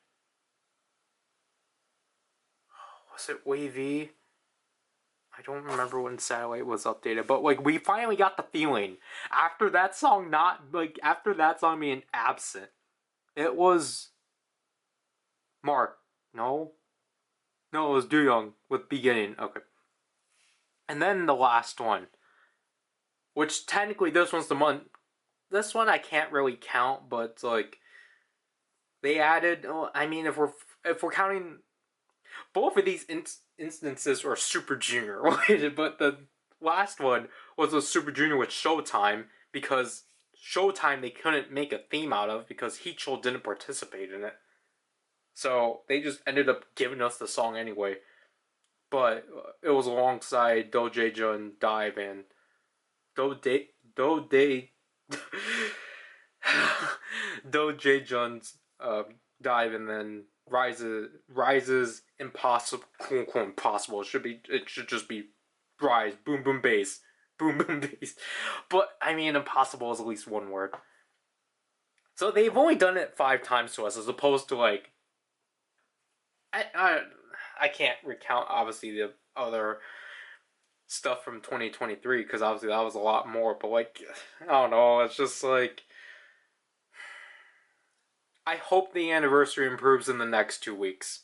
Was it Wavy? I don't remember when Satellite was updated, but like we finally got the feeling after that song after that song being absent. It was Mark. No, no, it was Do Young with Beginning. Okay, and then the last one, which technically this one's the month. This one I can't really count, but like they added. I mean, if we're counting both of these instances are Super Junior related, but the last one was a Super Junior with Showtime because Showtime they couldn't make a theme out of because Heechul didn't participate in it. So they just ended up giving us the song anyway. But it was alongside Do Jae-jun, Dive, and Do Day Do Jae-jun's Dive, and then rises impossible, quote unquote impossible. It should just be rise, boom boom bass, boom boom bass. But I mean, impossible is at least one word. So they've only done it 5 times to us, as opposed to like I can't recount obviously the other stuff from 2023 because obviously that was a lot more. But like I don't know, it's just like I hope the anniversary improves in the next 2 weeks.